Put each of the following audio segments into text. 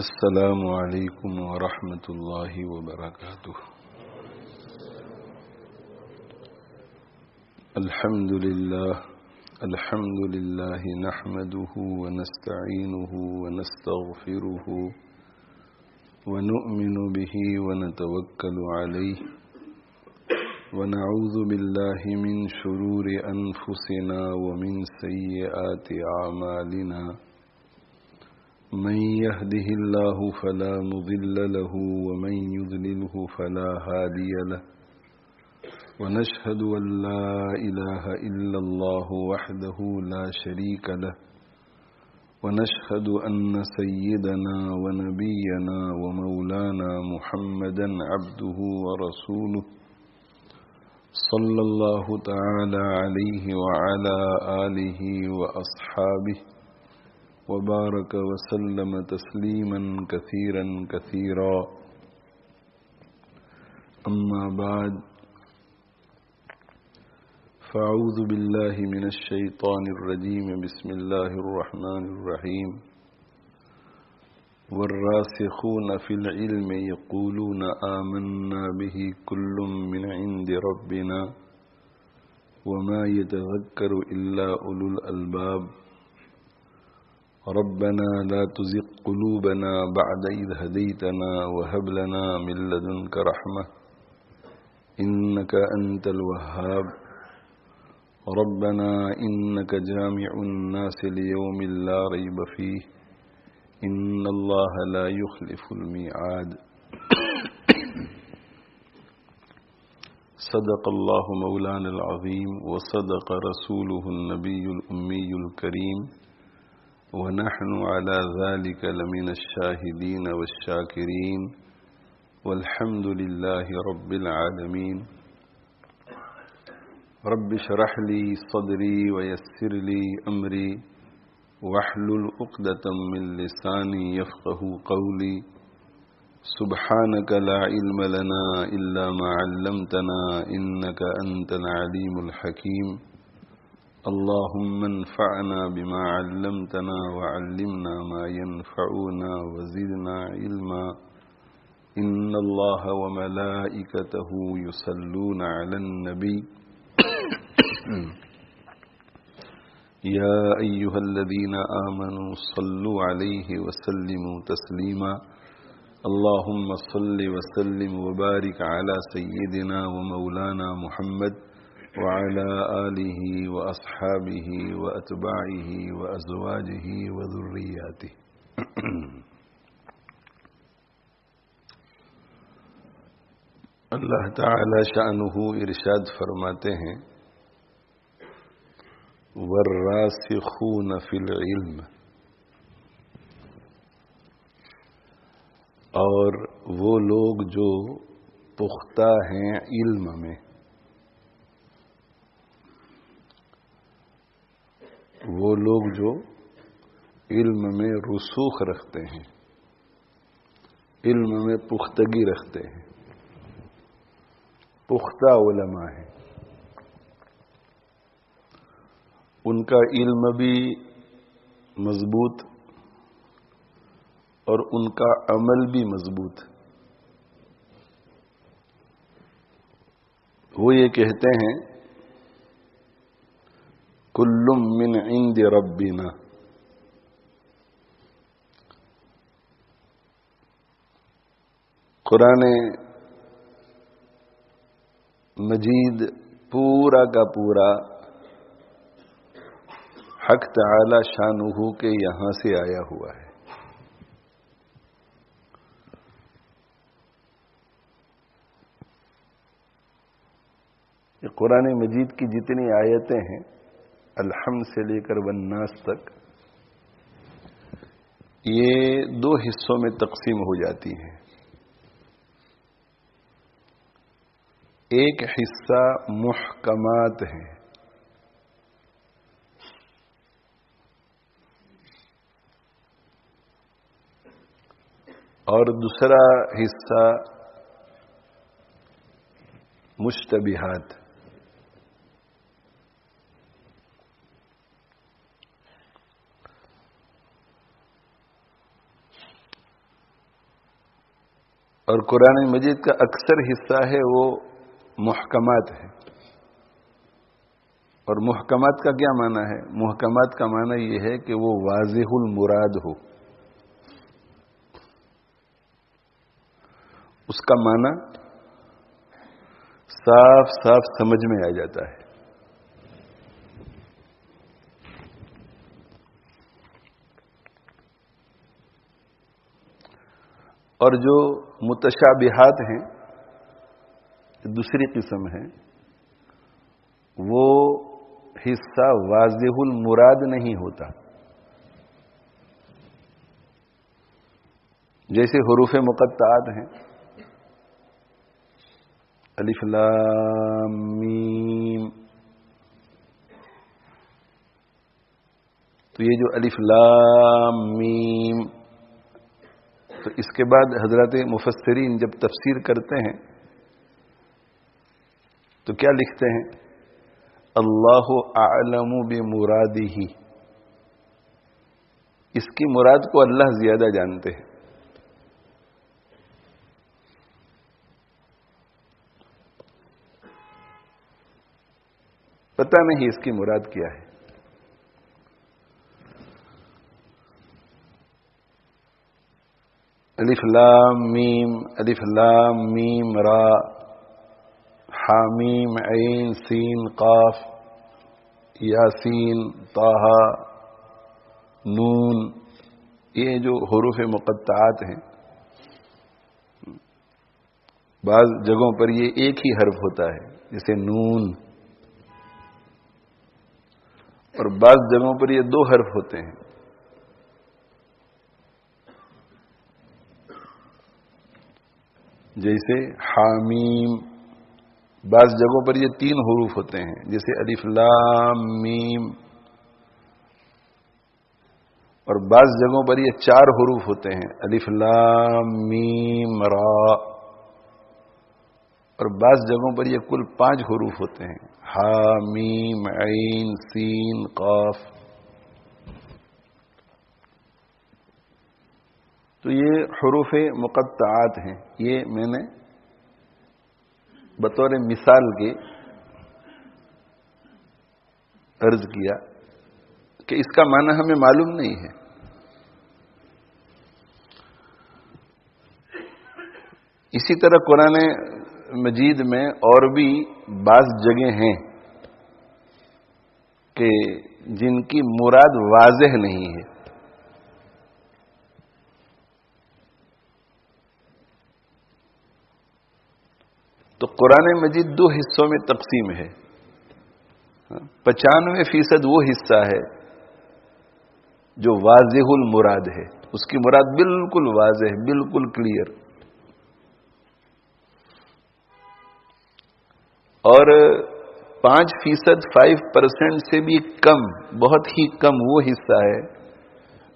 السلام علیکم ورحمۃ اللہ وبرکاتہ۔ الحمد للہ نحمده ونستعینه ونستغفره ونؤمن به ونتوکل علیہ ونعوذ باللہ من شرور انفسنا ومن سیئات اعمالنا، من يهده الله فلا مضل له ومن يضلله فلا هادي له، ونشهد أن لا إله إلا الله وحده لا شريك له، ونشهد أن سيدنا ونبينا ومولانا محمدا عبده ورسوله صلى الله تعالى عليه وعلى آله وأصحابه وبارك وسلم تسليما كثيرا كثيرا، أما بعد، فأعوذ بالله من الشيطان الرجيم، بسم الله الرحمن الرحيم، والراسخون في العلم يقولون آمنا به كل من عند ربنا وما يتذكر إلا أولو الألباب، ربنا لا تزغ قلوبنا بعد إذ هديتنا وهب لنا من لدنك رحمة إنك أنت الوهاب، ربنا إنك جامع الناس ليوم لا ريب فيه إن الله لا يخلف الميعاد۔ صدق الله مولانا العظيم وصدق رسوله النبي الأمي الكريم، ونحن على ذلك لمن الشاهدين والشاكرين، والحمد لله رب العالمين۔ رب اشرح لي صدري ويسر لي أمري واحلل عقدة من لساني يفقه قولي، سبحانك لا علم لنا إلا ما علمتنا إنك أنت العليم الحكيم، اللهم انفعنا بما علمتنا وعلمنا ما ينفعنا وزدنا علما، إن الله وملائكته يصلون على النبي يا أيها الذين آمنوا صلوا عليه وسلموا تسليما، اللهم صل وسلم وبارك على سيدنا ومولانا محمد وعلى آله وأصحابه وأتباعه وأزواجه وذرياته۔ اللہ تعالی شأنہ ارشاد فرماتے ہیں، والراسخون فی العلم، اور وہ لوگ جو پختہ ہیں علم میں، وہ لوگ جو علم میں رسوخ رکھتے ہیں، علم میں پختگی رکھتے ہیں، پختہ علماء ہیں، ان کا علم بھی مضبوط اور ان کا عمل بھی مضبوط۔ وہ یہ کہتے ہیں کل من عند ربنا، قرآن مجید پورا کا پورا حق تعالی شانہ کے یہاں سے آیا ہوا ہے۔ یہ قرآن مجید کی جتنی آیتیں ہیں الحمد سے لے کر والناس تک، یہ دو حصوں میں تقسیم ہو جاتی ہیں۔ ایک حصہ محکمات ہیں، اور دوسرا حصہ مشتبہات۔ اور قرآن مجید کا اکثر حصہ ہے وہ محکمات ہے. اور محکمات کا کیا معنی ہے؟ محکمات کا معنی یہ ہے کہ وہ واضح المراد ہو. اس کا معنی صاف صاف سمجھ میں آ جاتا ہے. اور جو متشابہات ہیں، دوسری قسم ہے، وہ حصہ واضح المراد نہیں ہوتا. جیسے حروف مقطعات ہیں، الف لام میم. تو یہ جو الف لام میم، تو اس کے بعد حضرات مفسرین جب تفسیر کرتے ہیں تو کیا لکھتے ہیں؟ اللہ اعلم بمرادہ. اس کی مراد کو اللہ زیادہ جانتے ہیں. پتہ نہیں اس کی مراد کیا ہے. الف لام میم، الف لام میم را، حامیم عین سین قاف، یاسین طہ نون. یہ جو حروف مقطعات ہیں، بعض جگہوں پر یہ ایک ہی حرف ہوتا ہے، جیسے نون، اور بعض جگہوں پر یہ دو حرف ہوتے ہیں. جیسے حامیم. بعض جگہوں پر یہ تین حروف ہوتے ہیں، جیسے الف لام میم. اور بعض جگہوں پر یہ چار حروف ہوتے ہیں، الف لام میم را. اور بعض جگہوں پر یہ کل 5 حروف ہوتے ہیں، حامیم عین سین قاف. تو یہ حروف مقطعات ہیں. یہ میں نے بطور مثال کے عرض کیا کہ اس کا معنی ہمیں معلوم نہیں ہے. اسی طرح قرآن مجید میں اور بھی بعض جگہیں ہیں کہ جن کی مراد واضح نہیں ہے. تو قرآن مجید 2 حصوں میں تقسیم ہے. 95% وہ حصہ ہے جو واضح المراد ہے، اس کی مراد بالکل واضح، بالکل کلیئر. اور 5% 5% سے بھی کم، بہت ہی کم وہ حصہ ہے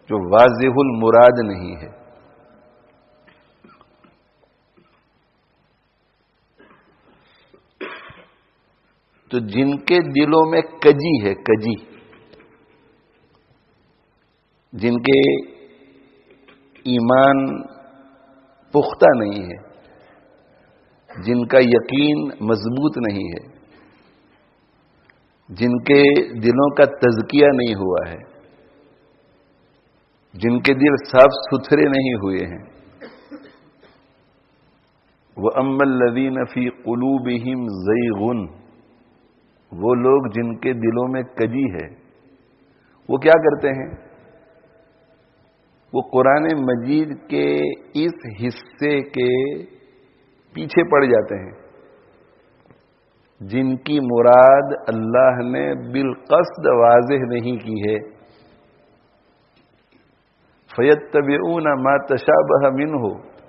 جو واضح المراد نہیں ہے. تو جن کے دلوں میں کجی ہے، کجی، جن کے ایمان پختہ نہیں ہے، جن کا یقین مضبوط نہیں ہے، جن کے دلوں کا تزکیہ نہیں ہوا ہے، جن کے دل صاف ستھرے نہیں ہوئے ہیں، وَأَمَّا الَّذِينَ فِي قُلُوبِهِمْ زَيْغٌ، وہ لوگ جن کے دلوں میں کجی ہے، وہ کیا کرتے ہیں؟ وہ قرآن مجید کے اس حصے کے پیچھے پڑ جاتے ہیں جن کی مراد اللہ نے بالقصد واضح نہیں کی ہے. فَيَتَّبِعُونَ مَا تَشَابَهَ مِنْهُ،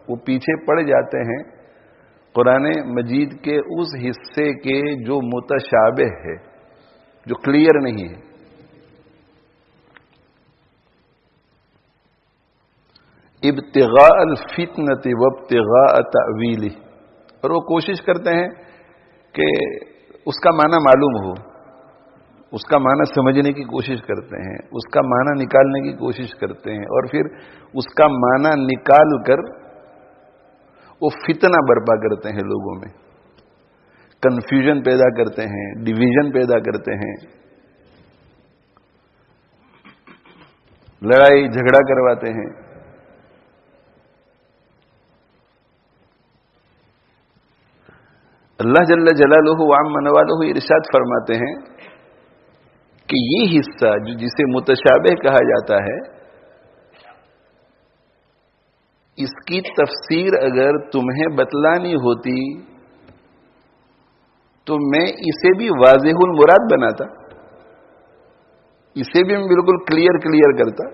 وہ پیچھے پڑ جاتے ہیں قرآن مجید کے اس حصے کے جو متشابہ ہے، جو کلیئر نہیں ہے. ابتغاء الفتنة وابتغاء تأویلہ، اور وہ کوشش کرتے ہیں کہ اس کا معنی معلوم ہو، اس کا معنی سمجھنے کی کوشش کرتے ہیں، اس کا معنی نکالنے کی کوشش کرتے ہیں، اور پھر اس کا معنی نکال کر وہ فتنہ برپا کرتے ہیں لوگوں میں، کنفیوژن پیدا کرتے ہیں، ڈویژن پیدا کرتے ہیں، لڑائی جھگڑا کرواتے ہیں۔ اللہ جل جلالہ وعم نوالہ ارشاد فرماتے ہیں کہ یہ حصہ جسے متشابہ کہا جاتا ہے، اس کی تفسیر اگر تمہیں بتلانی ہوتی تو میں اسے بھی واضح المراد بناتا، اسے بھی میں بالکل کلیئر کرتا،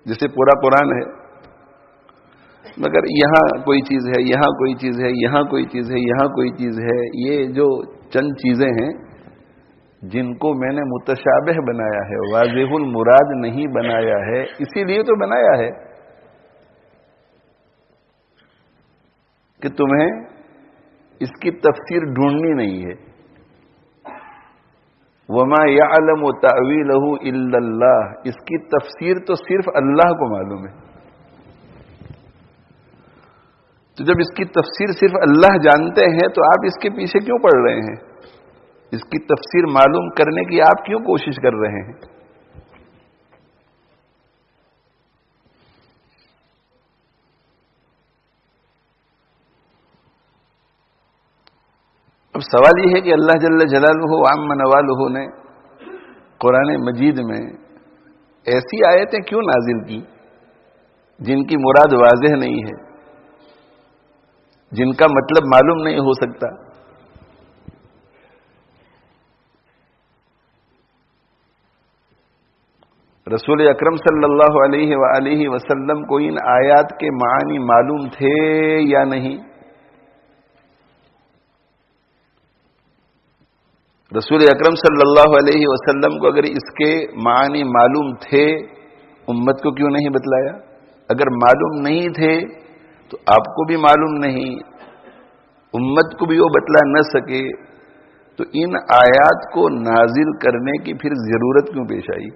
جیسے پورا قرآن ہے، مگر یہاں کوئی چیز ہے، یہاں کوئی چیز ہے، یہاں کوئی چیز ہے، یہاں کوئی چیز ہے۔ یہ جو چند چیزیں ہیں جن کو میں نے متشابہ بنایا ہے، واضح المراد نہیں بنایا ہے، اسی لیے تو بنایا ہے کہ تمہیں اس کی تفسیر ڈھونڈنی نہیں ہے۔ وَمَا يَعْلَمُ تَأْوِيلَهُ إِلَّا اللَّهُ، اس کی تفسیر تو صرف اللہ کو معلوم ہے۔ تو جب اس کی تفسیر صرف اللہ جانتے ہیں تو آپ اس کے پیچھے کیوں پڑ رہے ہیں؟ اس کی تفسیر معلوم کرنے کی آپ کیوں کوشش کر رہے ہیں؟ اب سوال یہ ہے کہ اللہ جل جلالہ وعم نوالہ نے قرآن مجید میں ایسی آیتیں کیوں نازل کی جن کی مراد واضح نہیں ہے، جن کا مطلب معلوم نہیں ہو سکتا؟ رسول اکرم صلی اللہ علیہ وآلہ وسلم کو ان آیات کے معنی معلوم تھے یا نہیں؟ رسول اکرم صلی اللہ علیہ وسلم کو اگر اس کے معنی معلوم تھے، امت کو کیوں نہیں بتلایا؟ اگر معلوم نہیں تھے تو آپ کو بھی معلوم نہیں، امت کو بھی وہ بتلا نہ سکے، تو ان آیات کو نازل کرنے کی پھر ضرورت کیوں پیش آئی؟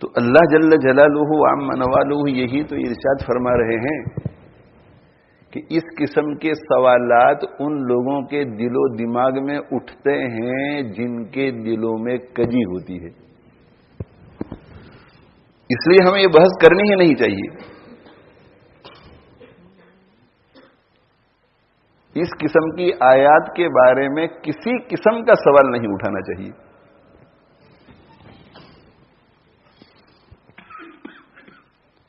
تو اللہ جل جلالہ وعم نوالہ یہی تو ارشاد فرما رہے ہیں کہ اس قسم کے سوالات ان لوگوں کے دل و دماغ میں اٹھتے ہیں جن کے دلوں میں کجی ہوتی ہے، اس لیے ہمیں یہ بحث کرنی ہی نہیں چاہیے۔ اس قسم کی آیات کے بارے میں کسی قسم کا سوال نہیں اٹھانا چاہیے۔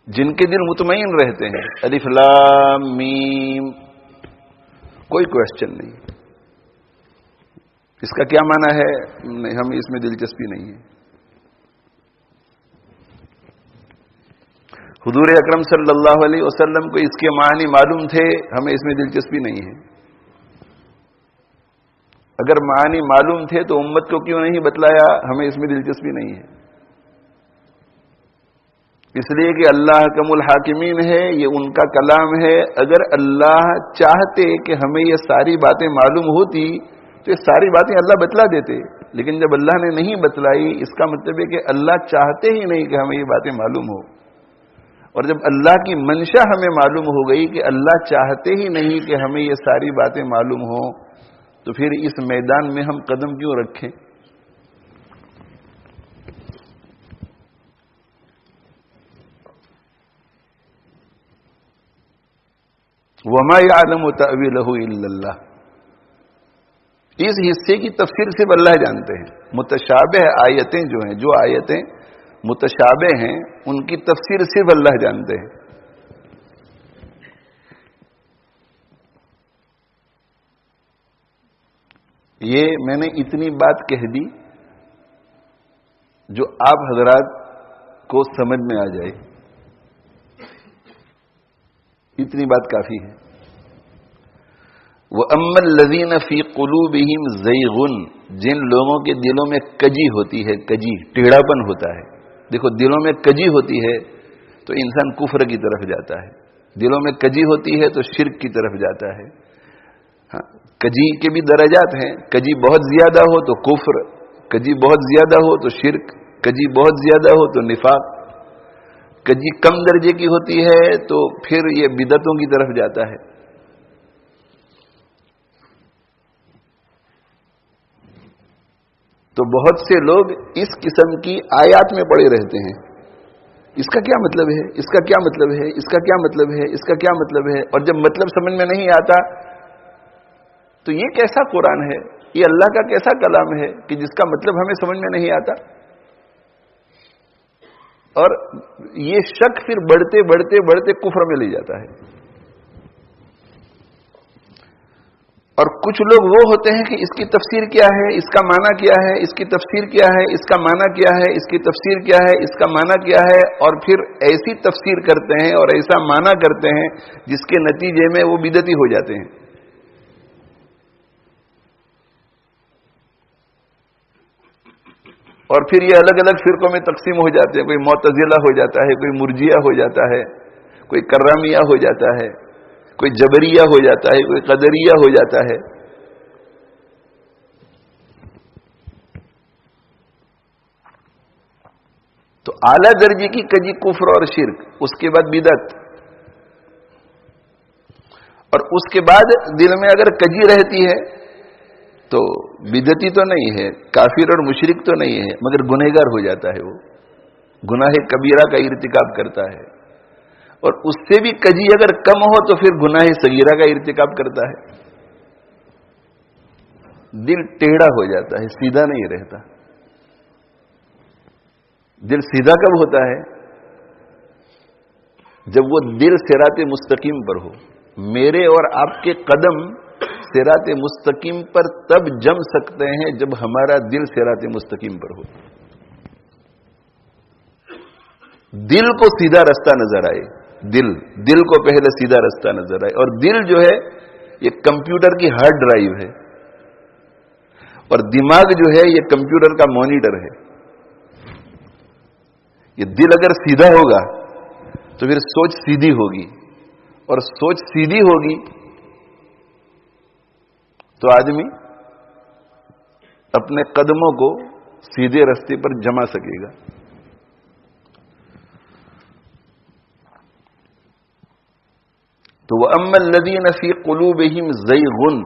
جن کے دل مطمئن رہتے ہیں، الف لام میم، کوئی کوشچن نہیں، اس کا کیا معنی ہے، ہمیں اس میں دلچسپی نہیں ہے۔ حضور اکرم صلی اللہ علیہ وسلم کو اس کے معنی معلوم تھے، ہمیں اس میں دلچسپی نہیں ہے۔ اگر معنی معلوم تھے تو امت کو کیوں نہیں بتلایا، ہمیں اس میں دلچسپی نہیں ہے۔ اس لیے کہ اللہ حکم الحاکمین ہے، یہ ان کا کلام ہے۔ اگر اللہ چاہتے کہ ہمیں یہ ساری باتیں معلوم ہوتی تو یہ ساری باتیں اللہ بتلا دیتے، لیکن جب اللہ نے نہیں بتلائی، اس کا مطلب ہے کہ اللہ چاہتے ہی نہیں کہ ہمیں یہ باتیں معلوم ہو۔ اور جب اللہ کی منشا ہمیں معلوم ہو گئی کہ اللہ چاہتے ہی نہیں کہ ہمیں یہ ساری باتیں معلوم ہوں، تو پھر اس میدان میں ہم قدم کیوں رکھیں؟ وَمَا يَعْلَمُ تَأْوِيلَهُ إِلَّا اللَّهُ، اس حصے کی تفسیر صرف اللہ جانتے ہیں۔ متشابہ آیتیں جو ہیں، جو آیتیں متشابہ ہیں، ان کی تفسیر صرف اللہ جانتے ہیں۔ یہ میں نے اتنی بات کہہ دی جو آپ حضرات کو سمجھ میں آ جائے، اتنی بات کافی ہے۔ وَأَمَّا الَّذِينَ فِي قُلُوبِهِمْ زَيْغٌ، جن لوگوں کے دلوں میں کجی ہوتی ہے، کجی ٹیڑھا پن ہوتا ہے۔ دیکھو، دلوں میں کجی ہوتی ہے تو انسان کفر کی طرف جاتا ہے، دلوں میں کجی ہوتی ہے تو شرک کی طرف جاتا ہے۔ ہاں، کجی کے بھی درجات ہیں، کجی بہت زیادہ ہو تو کفر، کجی بہت زیادہ ہو تو شرک، کجی بہت زیادہ ہو تو نفاق، کجی کم درجے کی ہوتی ہے تو پھر یہ بدعتوں کی طرف جاتا ہے۔ تو بہت سے لوگ اس قسم کی آیات میں پڑے رہتے ہیں، اس کا کیا مطلب ہے، اس کا کیا مطلب ہے، اس کا کیا مطلب ہے، اس کا کیا مطلب ہے، اور جب مطلب سمجھ میں نہیں آتا تو یہ کیسا قرآن ہے، یہ اللہ کا کیسا کلام ہے کہ جس کا مطلب ہمیں سمجھ میں نہیں آتا؟ اور یہ شک پھر بڑھتے بڑھتے بڑھتے کفر میں لے جاتا ہے۔ اور کچھ لوگ وہ ہوتے ہیں کہ اس کی تفسیر کیا ہے، اس کا معنی کیا ہے، اس کی تفسیر کیا ہے، اس کا معنی کیا ہے، اس کی تفسیر کیا ہے، اس کا معنی کیا ہے، اور پھر ایسی تفسیر کرتے ہیں اور ایسا معنی کرتے ہیں جس کے نتیجے میں وہ بدعتی ہو جاتے ہیں۔ اور پھر یہ الگ الگ فرقوں میں تقسیم ہو جاتے ہیں، کوئی معتزلہ ہو جاتا ہے، کوئی مرجیہ ہو جاتا ہے، کوئی کرامیہ ہو جاتا ہے، کوئی جبریہ ہو جاتا ہے، کوئی قدریہ ہو جاتا ہے۔ تو اعلیٰ درجے کی کجی کفر اور شرک، اس کے بعد بدعت، اور اس کے بعد دل میں اگر کجی رہتی ہے تو بدعتی تو نہیں ہے، کافر اور مشرک تو نہیں ہے، مگر گنہگار ہو جاتا ہے، وہ گناہ کبیرہ کا ارتکاب کرتا ہے، اور اس سے بھی کجی اگر کم ہو تو پھر گناہ صغیرہ کا ارتکاب کرتا ہے۔ دل ٹیڑھا ہو جاتا ہے، سیدھا نہیں رہتا۔ دل سیدھا کب ہوتا ہے؟ جب وہ دل صراط مستقیم پر ہو۔ میرے اور آپ کے قدم صراط مستقیم پر تب جم سکتے ہیں جب ہمارا دل صراط مستقیم پر ہو، دل کو سیدھا رستہ نظر آئے، دل کو پہلے سیدھا رستہ نظر آئے۔ اور دل جو ہے یہ کمپیوٹر کی ہارڈ ڈرائیو ہے، اور دماغ جو ہے یہ کمپیوٹر کا مانیٹر ہے۔ یہ دل اگر سیدھا ہوگا تو پھر سوچ سیدھی ہوگی، اور سوچ سیدھی ہوگی تو آدمی اپنے قدموں کو سیدھے راستے پر جما سکے گا۔ تو وَأَمَّا الَّذِينَ فِي قُلُوبِهِمْ زَيْغٌ،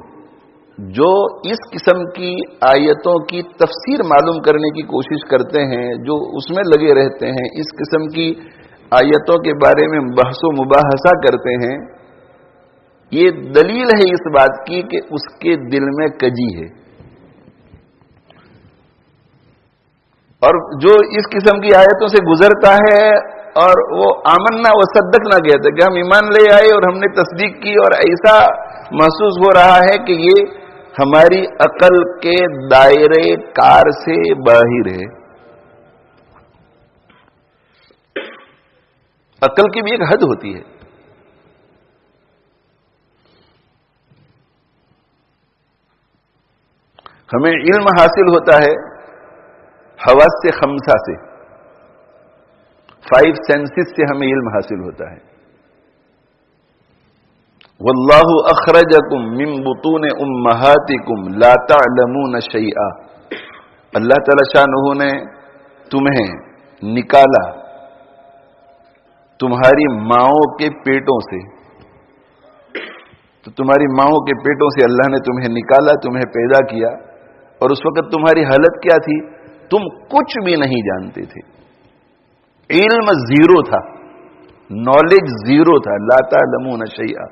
جو اس قسم کی آیتوں کی تفسیر معلوم کرنے کی کوشش کرتے ہیں، جو اس میں لگے رہتے ہیں، اس قسم کی آیتوں کے بارے میں بحث و مباحثہ کرتے ہیں، یہ دلیل ہے اس بات کی کہ اس کے دل میں کجی ہے۔ اور جو اس قسم کی آیتوں سے گزرتا ہے اور وہ آمنا و صدقنا کہتے کہ ہم ایمان لے آئے اور ہم نے تصدیق کی، اور ایسا محسوس ہو رہا ہے کہ یہ ہماری عقل کے دائرے کار سے باہر ہے۔ عقل کی بھی ایک حد ہوتی ہے۔ ہمیں علم حاصل ہوتا ہے حواس سے خمسہ سے، 5 سینسز سے ہمیں علم حاصل ہوتا ہے۔ واللہ اخرجکم من بطون امہاتکم لا تعلمون شیئا، اللہ تعالی شانہ نے تمہیں نکالا تمہاری ماؤں کے پیٹوں سے، تو تمہاری ماؤں کے پیٹوں سے اللہ نے تمہیں نکالا، تمہیں پیدا کیا، اور اس وقت تمہاری حالت کیا تھی؟ تم کچھ بھی نہیں جانتے تھے، علم زیرو تھا، نالج زیرو تھا، لا تعلمون شیئا۔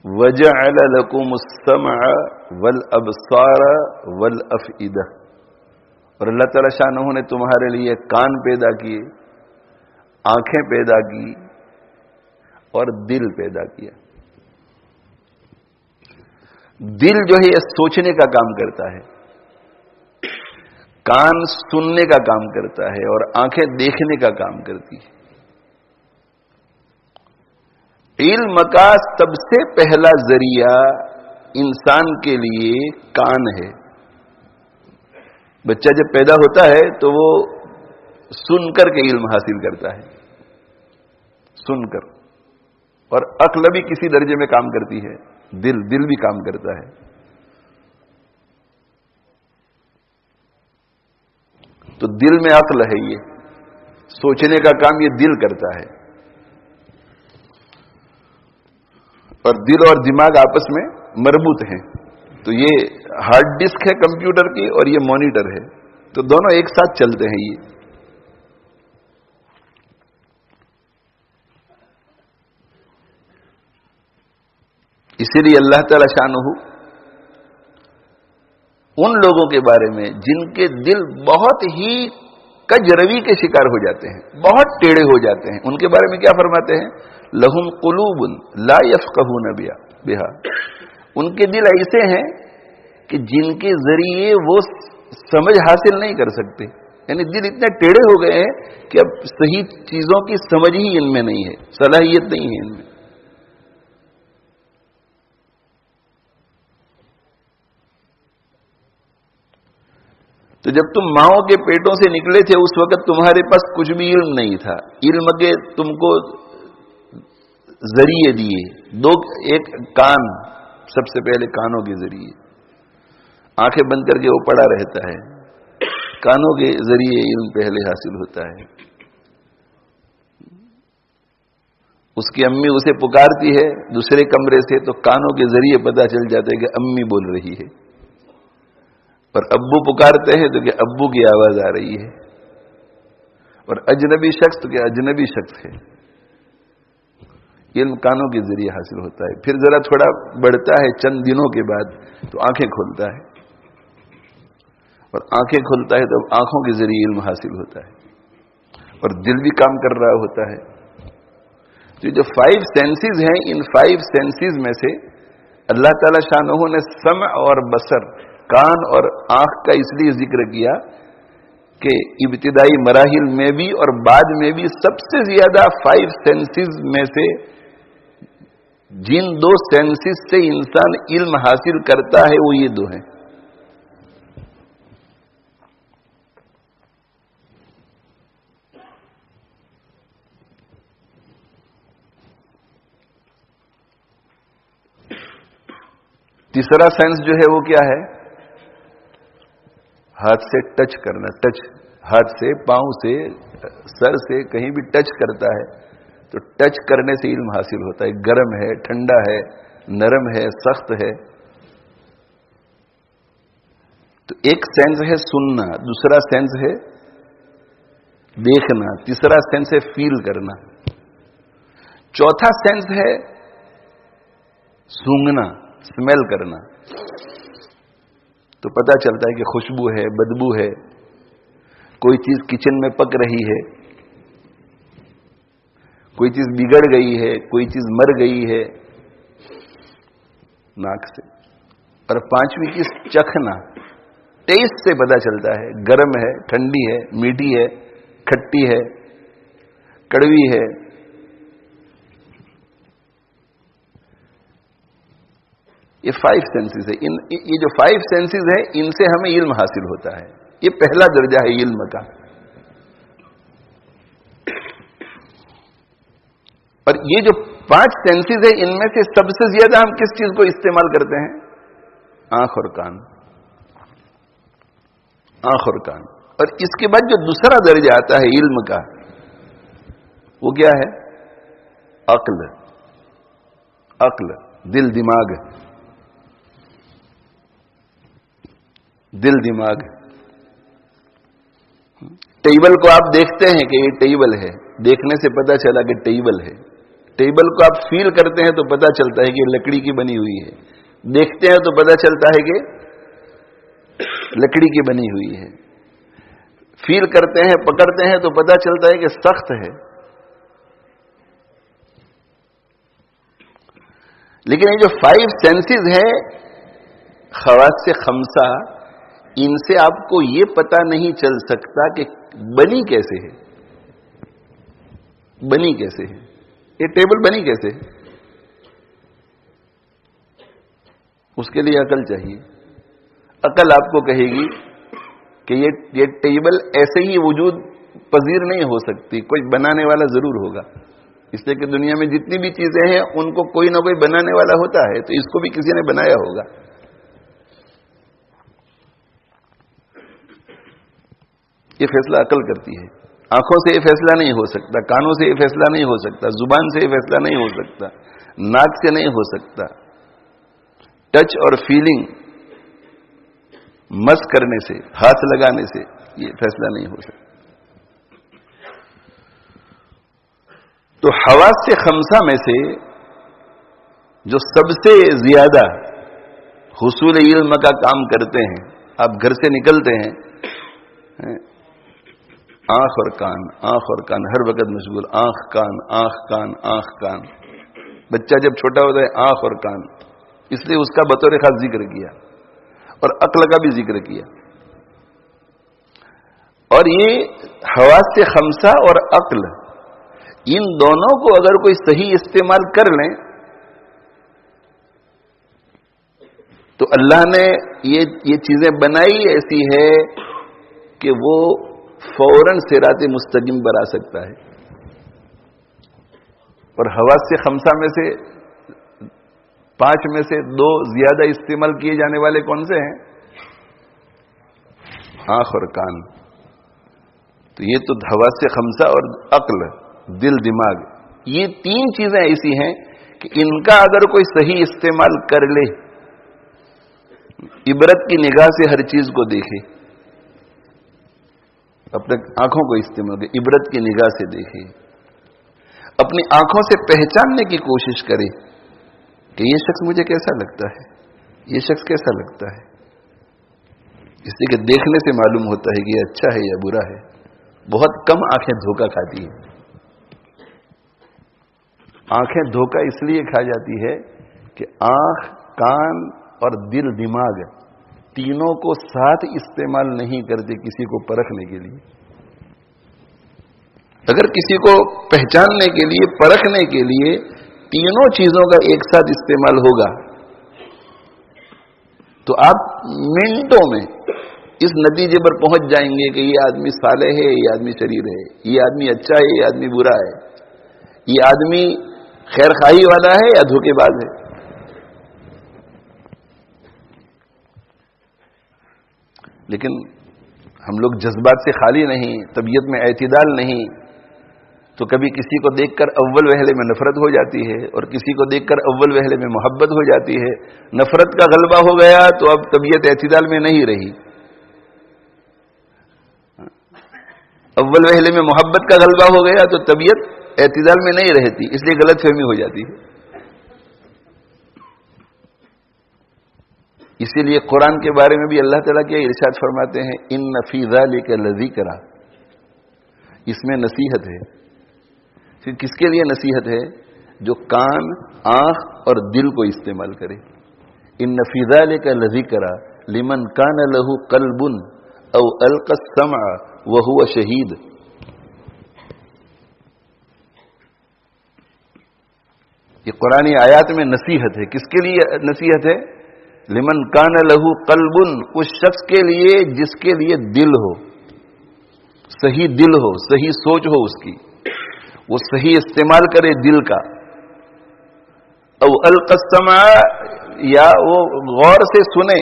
وَجَعَلَ لَكُمُ السَّمْعَ وَالْأَبْصَارَ وَالْأَفْئِدَةَ، اور اللہ تعالی شانہ نے تمہارے لیے کان پیدا کیے، آنکھیں پیدا کی، اور دل پیدا کیا۔ دل جو ہے یہ سوچنے کا کام کرتا ہے، کان سننے کا کام کرتا ہے، اور آنکھیں دیکھنے کا کام کرتی ہے۔ علم کا سب سے پہلا ذریعہ انسان کے لیے کان ہے۔ بچہ جب پیدا ہوتا ہے تو وہ سن کر کے علم حاصل کرتا ہے، سن کر، اور عقل بھی کسی درجے میں کام کرتی ہے، دل بھی کام کرتا ہے۔ تو دل میں عقل ہے، یہ سوچنے کا کام یہ دل کرتا ہے، اور دل اور دماغ آپس میں مربوط ہیں. تو یہ ہارڈ ڈسک ہے کمپیوٹر کی اور یہ مانیٹر ہے، تو دونوں ایک ساتھ چلتے ہیں. یہ اسی لیے اللہ تعالی شانہ ان لوگوں کے بارے میں جن کے دل بہت ہی کجروی کے شکار ہو جاتے ہیں، بہت ٹیڑھے ہو جاتے ہیں، ان کے بارے میں کیا فرماتے ہیں؟ لہم قلوب لا یفقہون بہا. ان کے دل ایسے ہیں کہ جن کے ذریعے وہ سمجھ حاصل نہیں کر سکتے. یعنی دل اتنے ٹیڑھے ہو گئے ہیں کہ اب صحیح چیزوں کی سمجھ ہی ان میں نہیں ہے، صلاحیت نہیں ہے ان میں. تو جب تم ماؤں کے پیٹوں سے نکلے تھے اس وقت تمہارے پاس کچھ بھی علم نہیں تھا. علم کے تم کو ذریعے دیے دو، ایک کان، سب سے پہلے کانوں کے ذریعے، آنکھیں بند کر کے وہ پڑا رہتا ہے، کانوں کے ذریعے علم پہلے حاصل ہوتا ہے. اس کی امی اسے پکارتی ہے دوسرے کمرے سے تو کانوں کے ذریعے پتا چل جاتا ہے کہ امی بول رہی ہے، اور ابو پکارتے ہیں تو کہ ابو کی آواز آ رہی ہے، اور اجنبی شخص تو کہ اجنبی شخص ہے. علم کانوں کے ذریعے حاصل ہوتا ہے. پھر ذرا تھوڑا بڑھتا ہے چند دنوں کے بعد تو آنکھیں کھولتا ہے، اور آنکھیں کھولتا ہے تو آنکھوں کے ذریعے علم حاصل ہوتا ہے، اور دل بھی کام کر رہا ہوتا ہے. تو جو 5 سینسز ہیں، ان 5 سینسز میں سے اللہ تعالی شانہ نے سمع اور بصر، کان اور آنکھ کا اس لیے ذکر کیا کہ ابتدائی مراحل میں بھی اور بعد میں بھی سب سے زیادہ 5 سینسز میں سے جن 2 سینسز سے انسان علم حاصل کرتا ہے وہ یہ 2 ہیں. تیسرا سینس جو ہے وہ کیا ہے؟ ہاتھ سے ٹچ کرنا. ٹچ، ہاتھ سے، پاؤں سے، سر سے کہیں بھی ٹچ کرتا ہے تو ٹچ کرنے سے علم حاصل ہوتا ہے. گرم ہے، ٹھنڈا ہے، نرم ہے، سخت ہے. تو ایک سینس ہے سننا، دوسرا سینس ہے دیکھنا، تیسرا سینس ہے فیل کرنا، چوتھا سینس ہے سونگھنا، اسمیل کرنا. تو پتہ چلتا ہے کہ خوشبو ہے، بدبو ہے، کوئی چیز کچن میں پک رہی ہے، کوئی چیز بگڑ گئی ہے، کوئی چیز مر گئی ہے، ناک سے. اور 5ویں چیز چکھنا، ٹیسٹ سے پتہ چلتا ہے گرم ہے، ٹھنڈی ہے، میٹھی ہے، کھٹی ہے، کڑوی ہے. یہ 5 سینسز ہے. یہ جو 5 سینسز ہیں ان سے ہمیں علم حاصل ہوتا ہے. یہ پہلا درجہ ہے علم کا. اور یہ جو 5 سینسز ہیں ان میں سے سب سے زیادہ ہم کس چیز کو استعمال کرتے ہیں؟ آنکھ اور کان. آنکھ اور کان. اور اس کے بعد جو دوسرا درجہ آتا ہے علم کا وہ کیا ہے؟ عقل. عقل، دل، دماغ. دل، دماغ. ٹیبل کو آپ دیکھتے ہیں کہ یہ ٹیبل ہے، دیکھنے سے پتہ چلا کہ ٹیبل ہے. ٹیبل کو آپ فیل کرتے ہیں تو پتہ چلتا ہے کہ یہ لکڑی کی بنی ہوئی ہے. دیکھتے ہیں تو پتہ چلتا ہے کہ لکڑی کی بنی ہوئی ہے. فیل کرتے ہیں، پکڑتے ہیں تو پتہ چلتا ہے کہ سخت ہے. لیکن یہ جو 5 سینسز ہیں، خواص خمسہ، ان سے آپ کو یہ پتہ نہیں چل سکتا کہ بنی کیسے ہے. بنی کیسے ہے؟ یہ ٹیبل بنی کیسے ہے؟ اس کے لیے عقل چاہیے. عقل آپ کو کہے گی کہ یہ ٹیبل ایسے ہی وجود پذیر نہیں ہو سکتی، کوئی بنانے والا ضرور ہوگا. اس لیے کہ دنیا میں جتنی بھی چیزیں ہیں ان کو کوئی نہ کوئی بنانے والا ہوتا ہے، تو اس کو بھی کسی نے بنایا ہوگا. یہ فیصلہ عقل کرتی ہے. آنکھوں سے یہ فیصلہ نہیں ہو سکتا، کانوں سے یہ فیصلہ نہیں ہو سکتا، زبان سے یہ فیصلہ نہیں ہو سکتا، ناک سے نہیں ہو سکتا. ٹچ اور فیلنگ، مس کرنے سے، ہاتھ لگانے سے یہ فیصلہ نہیں ہو سکتا. تو حواس سے خمسہ میں سے جو سب سے زیادہ حصول علم کا کام کرتے ہیں، آپ گھر سے نکلتے ہیں، آنکھ اور کان، آنکھ اور کان، ہر وقت مشغول، آنکھ کان، آنکھ کان، آنکھ کان. بچہ جب چھوٹا ہوتا ہے آنکھ اور کان، اس لیے اس کا بطور خاص ذکر کیا اور عقل کا بھی ذکر کیا. اور یہ حواس سے خمسہ اور عقل، ان دونوں کو اگر کوئی صحیح استعمال کر لیں تو اللہ نے یہ چیزیں بنائی ایسی ہے کہ وہ فوراً صراط مستقیم پر آ سکتا ہے. اور حواس سے خمسہ میں سے 5 میں سے 2 زیادہ استعمال کیے جانے والے کون سے ہیں؟ آنکھ اور کان. تو یہ تو حواس سے خمسہ اور عقل، دل دماغ، یہ 3 چیزیں ایسی ہیں کہ ان کا اگر کوئی صحیح استعمال کر لے، عبرت کی نگاہ سے ہر چیز کو دیکھے، اپنے آنکھوں کو استعمال کرے، عبرت کی نگاہ سے دیکھے، اپنی آنکھوں سے پہچاننے کی کوشش کرے کہ یہ شخص مجھے کیسا لگتا ہے، یہ شخص کیسا لگتا ہے. اس لیے کہ دیکھنے سے معلوم ہوتا ہے کہ یہ اچھا ہے یا برا ہے. بہت کم آنکھیں دھوکہ کھاتی ہیں. آنکھیں دھوکہ اس لیے کھا جاتی ہے کہ آنکھ، کان اور دل دماغ تینوں کو ساتھ استعمال نہیں کرتے کسی کو پرکھنے کے لیے. اگر کسی کو پہچاننے کے لیے، پرکھنے کے لیے تینوں چیزوں کا ایک ساتھ استعمال ہوگا تو آپ منٹوں میں اس نتیجے پر پہنچ جائیں گے کہ یہ آدمی صالح ہے، یہ آدمی شریر ہے، یہ آدمی اچھا ہے، یہ آدمی برا ہے، یہ آدمی خیر خواہی والا ہے یا دھوکے باز ہے. لیکن ہم لوگ جذبات سے خالی نہیں، طبیعت میں اعتدال نہیں، تو کبھی کسی کو دیکھ کر اول وہلے میں نفرت ہو جاتی ہے اور کسی کو دیکھ کر اول وہلے میں محبت ہو جاتی ہے. نفرت کا غلبہ ہو گیا تو اب طبیعت اعتدال میں نہیں رہی. اول وہلے میں محبت کا غلبہ ہو گیا تو طبیعت اعتدال میں نہیں رہتی، اس لیے غلط فہمی ہو جاتی ہے. اسی لیے قرآن کے بارے میں بھی اللہ تعالیٰ کیا ارشاد فرماتے ہیں، ان فی ذلک لذکر، اس میں نصیحت ہے. پھر کس کے لیے نصیحت ہے؟ جو کان، آنکھ اور دل کو استعمال کرے. ان فی ذلک لذکر لمن کان لہ قلب او القى السمع وهو شہید. یہ قرآنی آیات میں نصیحت ہے. کس کے لیے نصیحت ہے؟ لمن کان لہ قلب، اس شخص کے لیے جس کے لیے دل ہو، صحیح دل ہو، صحیح سوچ ہو اس کی، وہ صحیح استعمال کرے دل کا. او القى السمع، یا وہ غور سے سنے،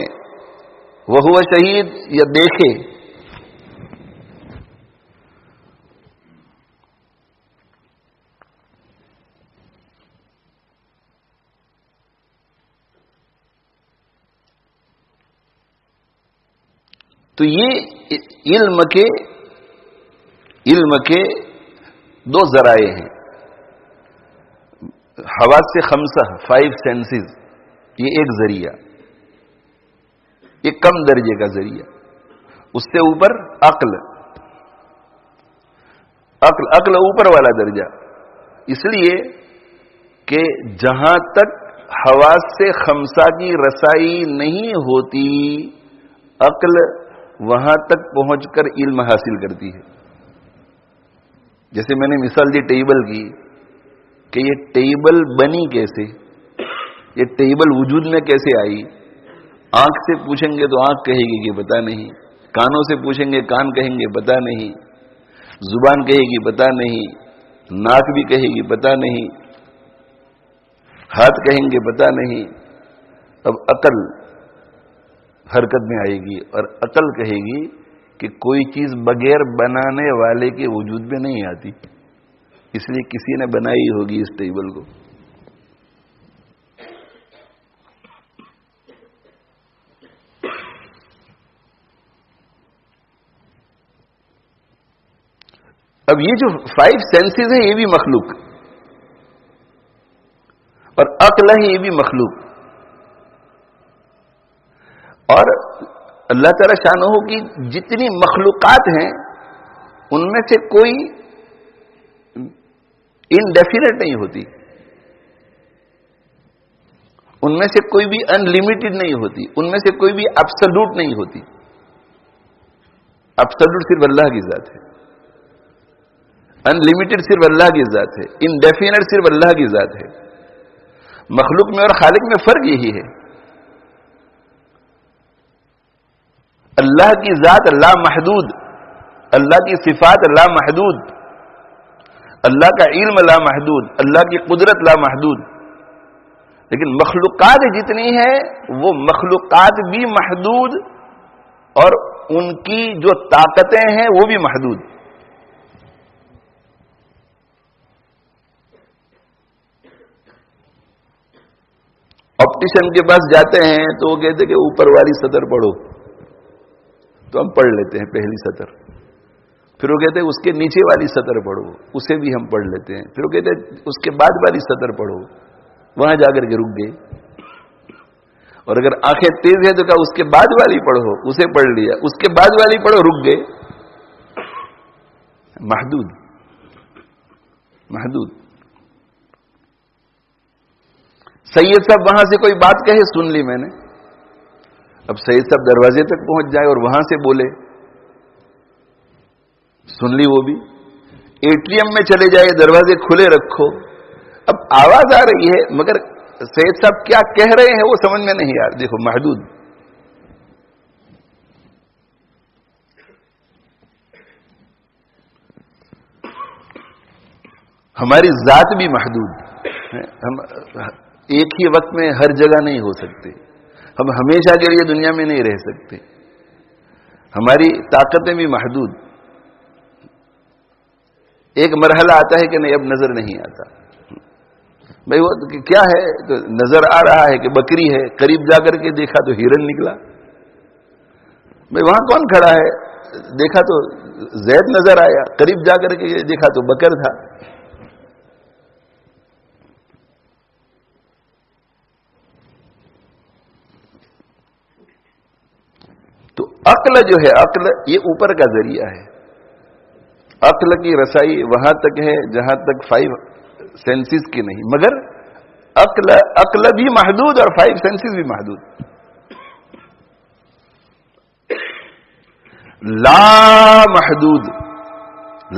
وہو شہید، یا دیکھے. تو یہ علم کے 2 ذرائع ہیں. حواس سے خمسہ، 5 سینسز، یہ ایک ذریعہ، ایک کم درجے کا ذریعہ. اس سے اوپر عقل اوپر والا درجہ. اس لیے کہ جہاں تک حواس سے خمسہ کی رسائی نہیں ہوتی، عقل وہاں تک پہنچ کر علم حاصل کرتی ہے. جیسے میں نے مثال دی ٹیبل کی، کہ یہ ٹیبل بنی کیسے، یہ ٹیبل وجود میں کیسے آئی. آنکھ سے پوچھیں گے تو آنکھ کہے گی کہ پتہ نہیں، کانوں سے پوچھیں گے کان کہیں گے پتہ نہیں، زبان کہے گی پتہ نہیں، ناک بھی کہے گی پتہ نہیں، ہاتھ کہیں گے پتہ نہیں. اب عقل حرکت میں آئے گی اور عقل کہے گی کہ کوئی چیز بغیر بنانے والے کے وجود میں نہیں آتی، اس لیے کسی نے بنائی ہوگی اس ٹیبل کو۔ اب یہ جو 5 سینسز ہیں یہ بھی مخلوق، اور عقل ہے یہ بھی مخلوق، اور اللہ تعالی شانہ کی جتنی مخلوقات ہیں ان میں سے کوئی انڈیفینٹ نہیں ہوتی، ان میں سے کوئی بھی ان لمیٹڈ نہیں ہوتی، ان میں سے کوئی بھی ایبسولوٹ نہیں ہوتی۔ ایبسولوٹ صرف اللہ کی ذات ہے، ان لمیٹڈ صرف اللہ کی ذات ہے، انڈیفینٹ صرف اللہ کی ذات ہے۔ مخلوق میں اور خالق میں فرق یہی ہے، اللہ کی ذات لا محدود، اللہ کی صفات لا محدود، اللہ کا علم لا محدود، اللہ کی قدرت لا محدود، لیکن مخلوقات جتنی ہیں وہ مخلوقات بھی محدود، اور ان کی جو طاقتیں ہیں وہ بھی محدود۔ آپٹیشن کے پاس جاتے ہیں تو وہ کہتے ہیں کہ اوپر والی سطر پڑھو، تو ہم پڑھ لیتے ہیں پہلی سطر، پھر وہ کہتے ہیں اس کے نیچے والی سطر پڑھو، اسے بھی ہم پڑھ لیتے ہیں، پھر وہ کہتے ہیں اس کے بعد والی سطر پڑھو، وہاں جا کر کے رک گئے۔ اور اگر آنکھیں تیز ہے تو کہا اس کے بعد والی پڑھو، اسے پڑھ لیا، اس کے بعد والی پڑھو، رک گئے۔ محدود، محدود۔ سید صاحب وہاں سے کوئی بات کہے، سن لی میں نے، اب سید صاحب دروازے تک پہنچ جائے اور وہاں سے بولے، سن لی وہ بھی۔ اے ٹی ایم میں چلے جائے، دروازے کھلے رکھو، اب آواز آ رہی ہے مگر سید صاحب کیا کہہ رہے ہیں وہ سمجھ میں نہیں آ رہا۔ دیکھو محدود۔ ہماری ذات بھی محدود ہے، ہم ایک ہی وقت میں ہر جگہ نہیں ہو سکتے، ہم ہمیشہ کے لیے دنیا میں نہیں رہ سکتے، ہماری طاقتیں بھی محدود۔ ایک مرحلہ آتا ہے کہ نہیں اب نظر نہیں آتا، بھائی وہ کیا ہے تو نظر آ رہا ہے کہ بکری ہے، قریب جا کر کے دیکھا تو ہرن نکلا، بھائی وہاں کون کھڑا ہے، دیکھا تو زید نظر آیا، قریب جا کر کے دیکھا تو بکر تھا۔ تو عقل جو ہے، عقل یہ اوپر کا ذریعہ ہے، عقل کی رسائی وہاں تک ہے جہاں تک 5 سینسز کی نہیں، مگر عقل بھی محدود اور 5 سینسز بھی محدود۔ لا محدود،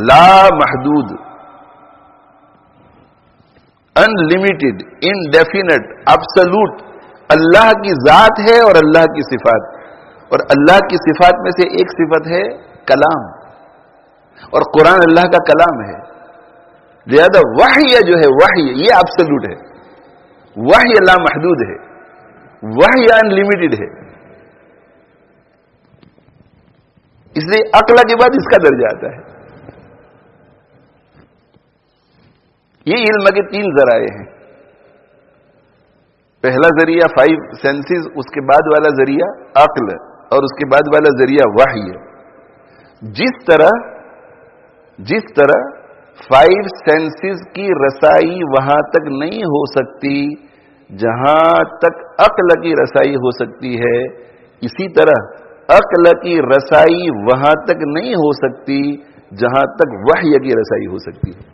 لا محدود، ان لمیٹڈ، انڈیفینٹ، ایبسولوٹ اللہ کی ذات ہے اور اللہ کی صفات، اور اللہ کی صفات میں سے ایک صفت ہے کلام، اور قرآن اللہ کا کلام ہے، لہذا وحی جو ہے، وحی یہ ایبسولوٹ ہے، وحی اللہ محدود ہے، وحی ان لمیٹڈ ہے، اس لیے عقل کے بعد اس کا درجہ آتا ہے۔ یہ علم کے 3 ذرائع ہیں، پہلا ذریعہ 5 سینسز، اس کے بعد والا ذریعہ عقل، اور اس کے بعد والا ذریعہ وحی ہے۔ جس طرح 5 سینسز کی رسائی وہاں تک نہیں ہو سکتی جہاں تک عقل کی رسائی ہو سکتی ہے، اسی طرح عقل کی رسائی وہاں تک نہیں ہو سکتی جہاں تک وحی کی رسائی ہو سکتی ہے۔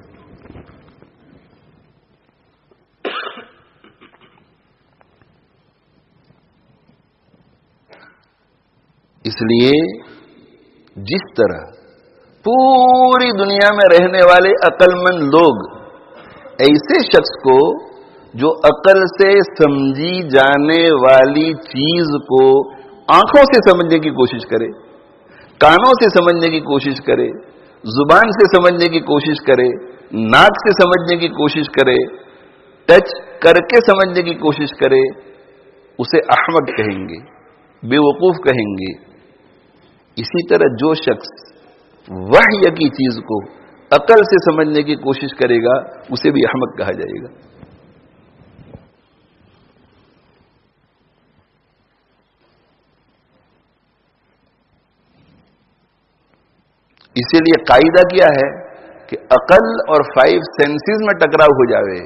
اس لیے جس طرح پوری دنیا میں رہنے والے عقل مند لوگ ایسے شخص کو جو عقل سے سمجھی جانے والی چیز کو آنکھوں سے سمجھنے کی کوشش کرے، کانوں سے سمجھنے کی کوشش کرے، زبان سے سمجھنے کی کوشش کرے، ناک سے سمجھنے کی کوشش کرے، ٹچ کر کے سمجھنے کی کوشش کرے، اسے احمق کہیں گے، بے وقوف کہیں گے، اسی طرح جو شخص وحی کی چیز کو عقل سے سمجھنے کی کوشش کرے گا اسے بھی احمق کہا جائے گا. اسی لیے قاعدہ کیا ہے کہ عقل اور 5 سینسز میں ٹکراؤ ہو جاوے،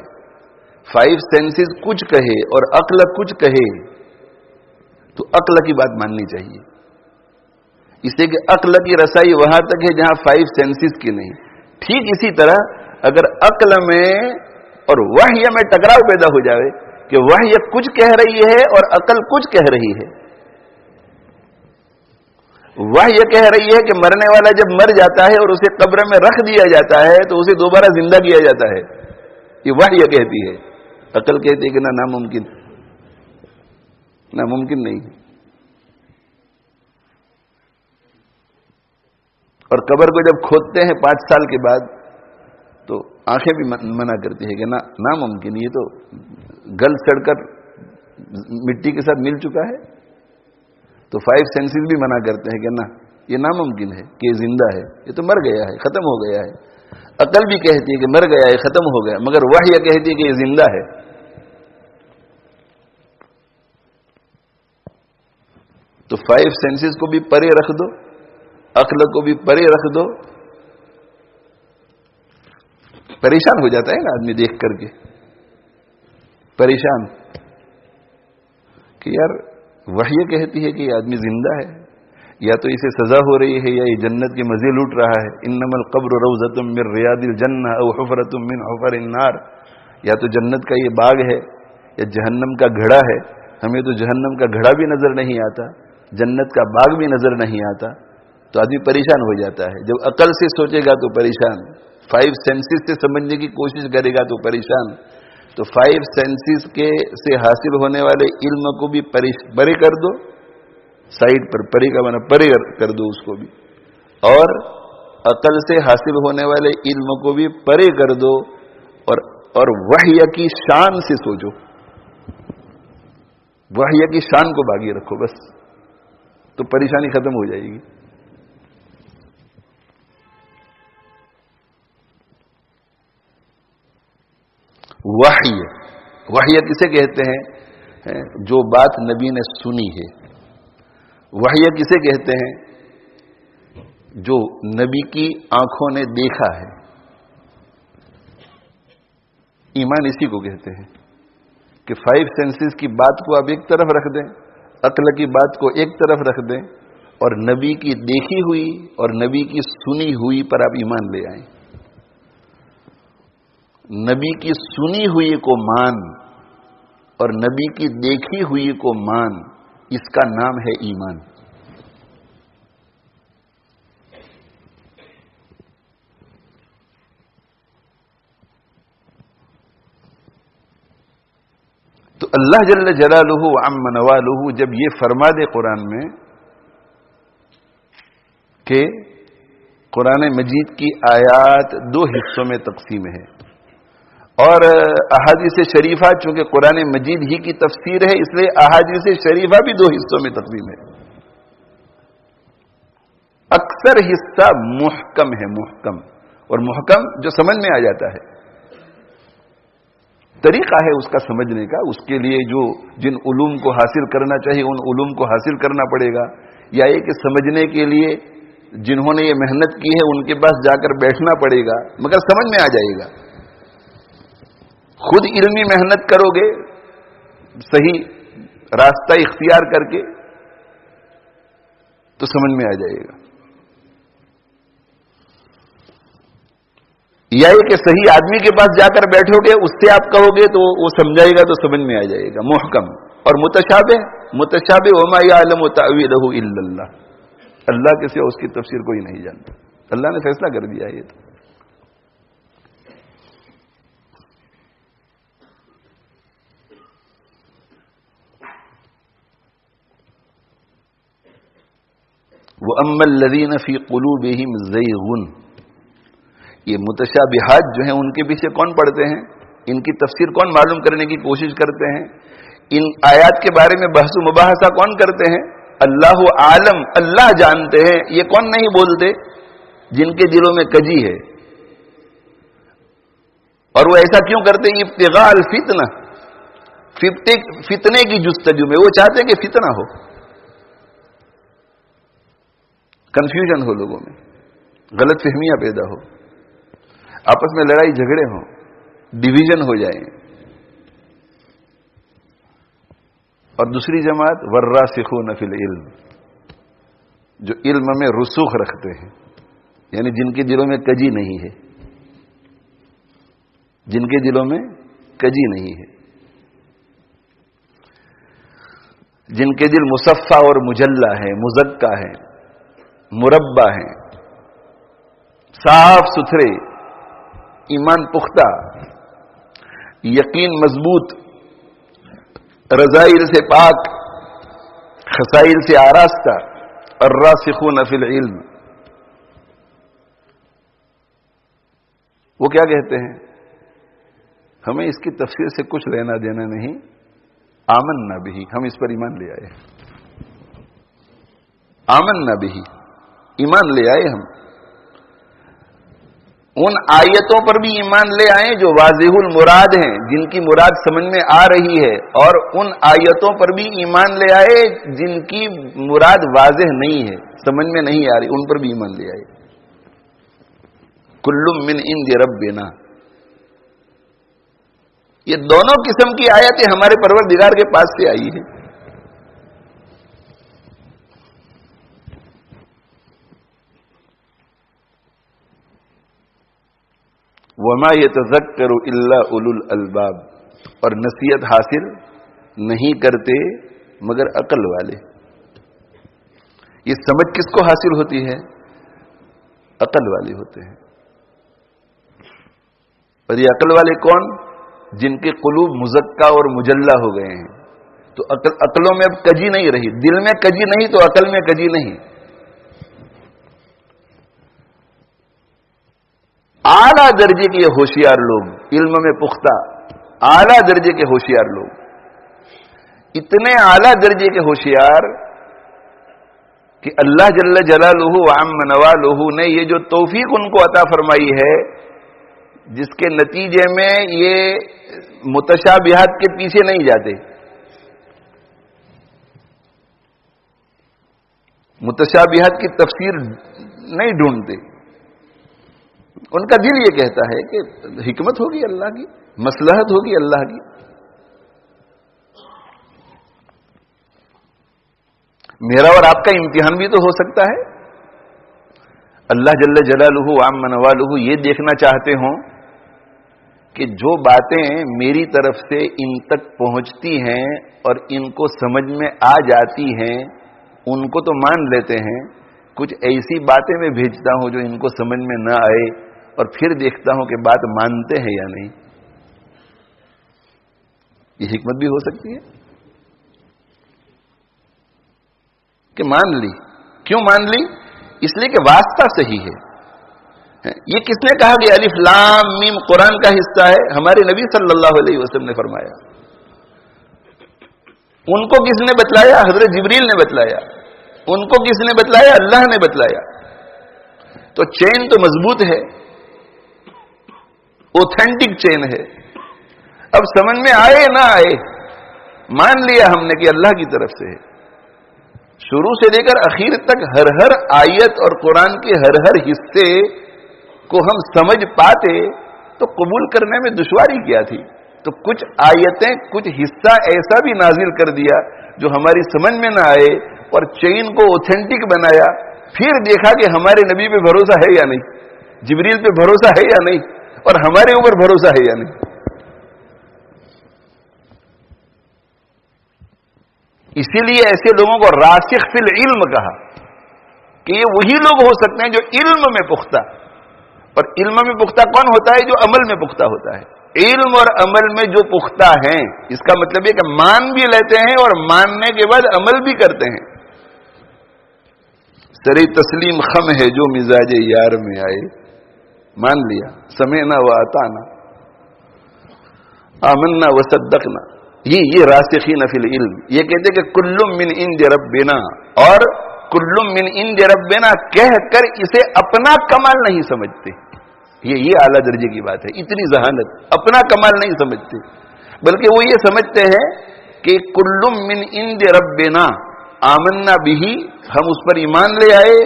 5 سینسز کچھ کہے اور عقل کچھ کہے تو عقل کی بات ماننی چاہیے. اس لیے کہ عقل کی رسائی وہاں تک ہے جہاں 5 سینسز کی نہیں. ٹھیک اسی طرح اگر عقل میں اور وحی میں ٹکراؤ پیدا ہو جاوے کہ وحی کچھ کہہ رہی ہے اور عقل کچھ کہہ رہی ہے. وحی کہہ رہی ہے کہ مرنے والا جب مر جاتا ہے اور اسے قبر میں رکھ دیا جاتا ہے تو اسے دوبارہ زندہ کیا جاتا ہے، یہ وحی کہتی ہے. عقل کہتی ہے کہ نہ ناممکن، ناممکن نہیں. اور قبر کو جب کھودتے ہیں 5 سال کے بعد تو آنکھیں بھی منع کرتی ہے کہ نہ ناممکن، یہ تو گل سڑ کر مٹی کے ساتھ مل چکا ہے. تو 5 سینسز بھی منع کرتے ہیں کہ نہ یہ ناممکن ہے کہ یہ زندہ ہے، یہ تو مر گیا ہے، ختم ہو گیا ہے. عقل بھی کہتی ہے کہ مر گیا ہے، ختم ہو گیا، مگر وحی کہتی ہے کہ یہ زندہ ہے. تو 5 سینسز کو بھی پرے رکھ دو، عقل کو بھی پرے رکھ دو. پریشان ہو جاتا ہے نا آدمی دیکھ کر کے، پریشان کہ یار وحی کہتی ہے کہ یہ آدمی زندہ ہے، یا تو اسے سزا ہو رہی ہے یا یہ جنت کے مزے لوٹ رہا ہے. انما القبر روضۃ من ریاض الجنہ او حفرۃ من حفر النار. یا تو جنت کا یہ باغ ہے یا جہنم کا گھڑا ہے. ہمیں تو جہنم کا گھڑا بھی نظر نہیں آتا، جنت کا باغ بھی نظر نہیں آتا. تو آدمی پریشان ہو جاتا ہے. جب عقل سے سوچے گا تو پریشان، 5 سینسز سے سمجھنے کی کوشش کرے گا تو پریشان. تو 5 سینسز کے سے حاصل ہونے والے علم کو بھی پرے کر دو، سائڈ پر، پرے کا معنی پرے کر دو اس کو بھی، اور عقل سے حاصل ہونے والے علم کو بھی پرے کر دو، اور وحی کی شان سے سوچو، وحی کی شان کو باقی رکھو بس، تو پریشانی ختم ہو جائے گی. وحی کسے کہتے ہیں؟ جو بات نبی نے سنی ہے. وحی کسے کہتے ہیں؟ جو نبی کی آنکھوں نے دیکھا ہے. ایمان اسی کو کہتے ہیں کہ 5 سینسز کی بات کو آپ ایک طرف رکھ دیں، عقل کی بات کو ایک طرف رکھ دیں، اور نبی کی دیکھی ہوئی اور نبی کی سنی ہوئی پر آپ ایمان لے آئیں. نبی کی سنی ہوئی کو مان اور نبی کی دیکھی ہوئی کو مان، اس کا نام ہے ایمان. تو اللہ جل جلالہ وعم نوالہ جب یہ فرما دے قرآن میں کہ قرآن مجید کی آیات 2 حصوں میں تقسیم ہے، اور احادیث شریفہ چونکہ قرآن مجید ہی کی تفسیر ہے اس لیے احادیث شریفہ بھی 2 حصوں میں تقسیم ہے. اکثر حصہ محکم ہے، محکم، اور محکم جو سمجھ میں آ جاتا ہے. طریقہ ہے اس کا سمجھنے کا، اس کے لیے جو جن علوم کو حاصل کرنا چاہیے ان علوم کو حاصل کرنا پڑے گا، یا یہ کہ سمجھنے کے لیے جنہوں نے یہ محنت کی ہے ان کے پاس جا کر بیٹھنا پڑے گا، مگر سمجھ میں آ جائے گا. خود علمی محنت کرو گے صحیح راستہ اختیار کر کے تو سمجھ میں آ جائے گا، یا یہ کہ صحیح آدمی کے پاس جا کر بیٹھو گے اس سے آپ کہو گے تو وہ سمجھائے گا تو سمجھ میں آ جائے گا. محکم اور متشابہ وما یعلم تأویلہ الا اللہ. اللہ کے سوا اس کی تفسیر کوئی نہیں جانتا. اللہ نے فیصلہ کر دیا ہے. یہ تو وَأَمَّا الَّذِينَ فِي قُلُوبِهِمْ زَيْغٌ. یہ متشابہات جو ہیں ان کے پیچھے کون پڑتے ہیں؟ ان کی تفسیر کون معلوم کرنے کی کوشش کرتے ہیں؟ ان آیات کے بارے میں بحث و مباحثہ کون کرتے ہیں؟ اللہ عالم، اللہ جانتے ہیں، یہ کون نہیں بولتے؟ جن کے دلوں میں کجی ہے. اور وہ ایسا کیوں کرتے ہیں؟ ابتغاء الفتنہ، فتنے کی جستجو میں. وہ چاہتے ہیں کہ فتنہ ہو، کنفیوژن ہو، لوگوں میں غلط فہمیاں پیدا ہو، آپس میں لڑائی جھگڑے ہوں، ڈویژن ہو جائیں. اور دوسری جماعت والراسخون فی العلم، جو علم میں رسوخ رکھتے ہیں، یعنی جن کے دلوں میں کجی نہیں ہے، جن کے دلوں میں کجی نہیں ہے، جن کے دل مصفا اور مجلہ ہے، مزکا ہے، مربع ہے، صاف ستھرے، ایمان پختہ، یقین مضبوط، رذائل سے پاک، خسائل سے آراستہ. الراسخون فی العلم، وہ کیا کہتے ہیں؟ ہمیں اس کی تفسیر سے کچھ لینا دینا نہیں، آمنا بھی، ہم اس پر ایمان لے آئے. آمنا بھی، ایمان لے آئے. ہم ان آیتوں پر بھی ایمان لے آئے جو واضح المراد ہیں، جن کی مراد سمجھ میں آ رہی ہے، اور ان آیتوں پر بھی ایمان لے آئے جن کی مراد واضح نہیں ہے، سمجھ میں نہیں آ رہی، ان پر بھی ایمان لے آئے. کل من عند ربنا، یہ دونوں قسم کی آیتیں ہمارے پروردگار کے پاس سے آئی ہیں. وما يتذكر الا اولو الالباب، اور نصیحت حاصل نہیں کرتے مگر عقل والے. یہ سمجھ کس کو حاصل ہوتی ہے؟ عقل والے ہوتے ہیں. اور یہ عقل والے کون؟ جن کے قلوب مزکا اور مجلہ ہو گئے ہیں. تو عقلوں میں اب کجی نہیں رہی، دل میں کجی نہیں تو عقل میں کجی نہیں. اعلیٰ درجے کے ہوشیار لوگ، علم میں پختہ، اعلیٰ درجے کے ہوشیار لوگ، اتنے اعلیٰ درجے کے ہوشیار کہ اللہ جل جلالہ وعم نوالہ نے یہ جو توفیق ان کو عطا فرمائی ہے، جس کے نتیجے میں یہ متشابہات کے پیچھے نہیں جاتے، متشابہات کی تفسیر نہیں ڈھونڈتے. ان کا دل یہ کہتا ہے کہ حکمت ہوگی اللہ کی، مصلحت ہوگی اللہ کی. میرا اور آپ کا امتحان بھی تو ہو سکتا ہے. اللہ جل جلالہ وعم نوالہ یہ دیکھنا چاہتے ہوں کہ جو باتیں میری طرف سے ان تک پہنچتی ہیں اور ان کو سمجھ میں آ جاتی ہیں ان کو تو مان لیتے ہیں، کچھ ایسی باتیں میں بھیجتا ہوں جو ان کو سمجھ میں نہ آئے اور پھر دیکھتا ہوں کہ بات مانتے ہیں یا نہیں. یہ حکمت بھی ہو سکتی ہے کہ مان لی. کیوں مان لی؟ اس لیے کہ واسطہ صحیح ہے. یہ کس نے کہا کہ الف لام میم قرآن کا حصہ ہے؟ ہمارے نبی صلی اللہ علیہ وسلم نے فرمایا. ان کو کس نے بتلایا؟ حضرت جبریل نے بتلایا. ان کو کس نے بتلایا؟ اللہ نے بتلایا. تو چین تو مضبوط ہے، اوتھینٹک چین ہے. اب سمجھ میں آئے نہ آئے، مان لیا ہم نے کہ اللہ کی طرف سے ہے. شروع سے لے کر اخیر تک ہر آیت اور قرآن کے ہر حصے کو ہم سمجھ پاتے تو قبول کرنے میں دشواری کیا تھی. تو کچھ آیتیں، کچھ حصہ ایسا بھی نازل کر دیا جو ہماری سمجھ میں نہ آئے اور چین کو اوتھینٹک بنایا. پھر دیکھا کہ ہمارے نبی پہ بھروسہ ہے یا نہیں، جبریل پہ بھروسہ ہے یا نہیں، اور ہمارے اوپر بھروسہ ہے یا نہیں. اسی لیے ایسے لوگوں کو راسخ فی العلم کہا کہ یہ وہی لوگ ہو سکتے ہیں جو علم میں پختہ. اور علم میں پختہ کون ہوتا ہے؟ جو عمل میں پختہ ہوتا ہے. علم اور عمل میں جو پختہ ہیں، اس کا مطلب یہ کہ مان بھی لیتے ہیں اور ماننے کے بعد عمل بھی کرتے ہیں. سری تسلیم خم ہے جو مزاج یار میں آئے. مان لیا، سمعنا و اطعنا، آمنا و صدقنا. یہ راسخین فی العلم یہ کہتے کہ کل من عند ربنا، اور کل من عند ربنا کہہ کر اسے اپنا کمال نہیں سمجھتے. یہ اعلیٰ درجے کی بات ہے. اتنی ذہانت، اپنا کمال نہیں سمجھتے، بلکہ وہ یہ سمجھتے ہیں کہ کل من عند ربنا آمنا بھی، ہم اس پر ایمان لے آئے،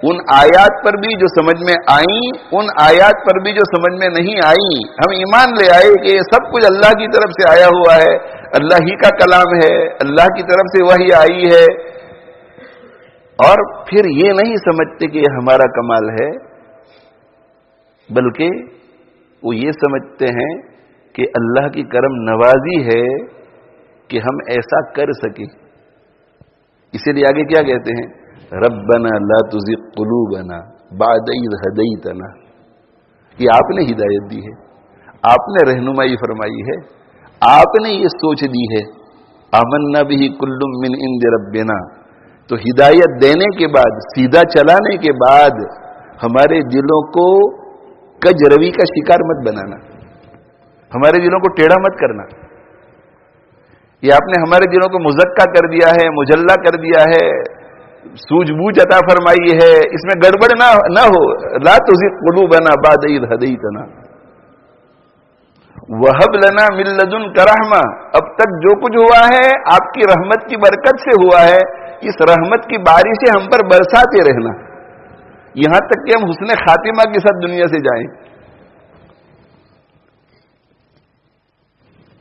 ان آیات پر بھی جو سمجھ میں آئیں، ان آیات پر بھی جو سمجھ میں نہیں آئیں، ہم ایمان لے آئے کہ یہ سب کچھ اللہ کی طرف سے آیا ہوا ہے، اللہ ہی کا کلام ہے، اللہ کی طرف سے وحی آئی ہے. اور پھر یہ نہیں سمجھتے کہ یہ ہمارا کمال ہے، بلکہ وہ یہ سمجھتے ہیں کہ اللہ کی کرم نوازی ہے کہ ہم ایسا کر سکیں. اسی لیے آگے کیا کہتے ہیں؟ ربنا لا تزغ قلوبنا بعد اذ ہدیتنا. یہ آپ نے ہدایت دی ہے، آپ نے رہنمائی فرمائی ہے، آپ نے یہ سوچ دی ہے. آمنا بہ کل من عند ربنا. تو ہدایت دینے کے بعد، سیدھا چلانے کے بعد ہمارے دلوں کو کج روی کا شکار مت بنانا، ہمارے دلوں کو ٹیڑھا مت کرنا. یہ آپ نے ہمارے دلوں کو مزکا کر دیا ہے، مجلہ کر دیا ہے، سوجھ بوجھ عطا فرمائی ہے، اس میں گڑبڑ نہ ہو. لا تزغ قلوبنا بعد اذ ہدیتنا وہب لنا من لدنک رحمہ. اب تک جو کچھ ہوا ہے آپ کی رحمت کی برکت سے ہوا ہے، اس رحمت کی بارشیں ہم پر برساتے رہنا، یہاں تک کہ ہم حسن خاتمہ کے ساتھ دنیا سے جائیں.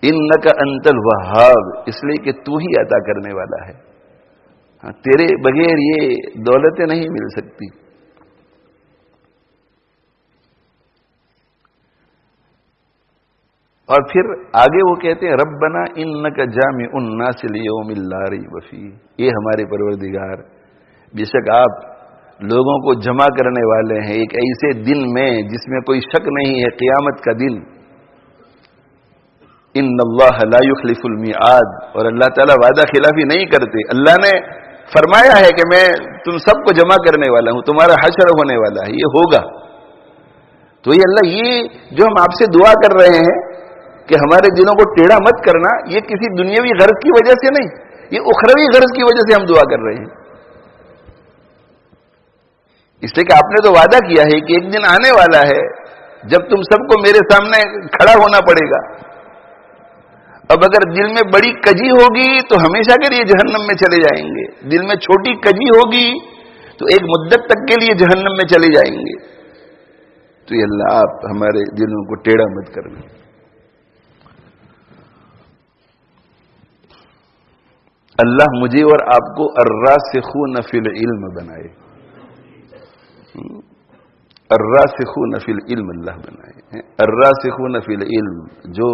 انک انت الوہاب، اس لیے کہ تو ہی عطا کرنے والا ہے، تیرے بغیر یہ دولتیں نہیں مل سکتی. اور پھر آگے وہ کہتے ہیں ربنا انک جامع الناس لیوم لا ریب فیہ. یہ ہمارے پروردگار، بے شک آپ لوگوں کو جمع کرنے والے ہیں ایک ایسے دن میں جس میں کوئی شک نہیں ہے، قیامت کا دن. ان اللہ لا یخلف المیعاد. اور اللہ تعالیٰ وعدہ خلافی نہیں کرتے. اللہ نے فرمایا ہے کہ میں تم سب کو جمع کرنے والا ہوں، تمہارا حشر ہونے والا ہے، یہ ہوگا. تو یہ اللہ، یہ جو ہم آپ سے دعا کر رہے ہیں کہ ہمارے دلوں کو ٹیڑھا مت کرنا، یہ کسی دنیاوی غرض کی وجہ سے نہیں، یہ اخروی غرض کی وجہ سے ہم دعا کر رہے ہیں. اس لیے کہ آپ نے تو وعدہ کیا ہے کہ ایک دن آنے والا ہے جب تم سب کو میرے سامنے کھڑا ہونا پڑے گا. اب اگر دل میں بڑی کجی ہوگی تو ہمیشہ کے لیے جہنم میں چلے جائیں گے، دل میں چھوٹی کجی ہوگی تو ایک مدت تک کے لیے جہنم میں چلے جائیں گے. تو یہ اللہ آپ ہمارے دلوں کو ٹیڑھا مت کرنا. اللہ مجھے اور آپ کو الراسخون فی العلم بنائے، الراسخون فی العلم اللہ بنائے. الراسخون فی العلم، جو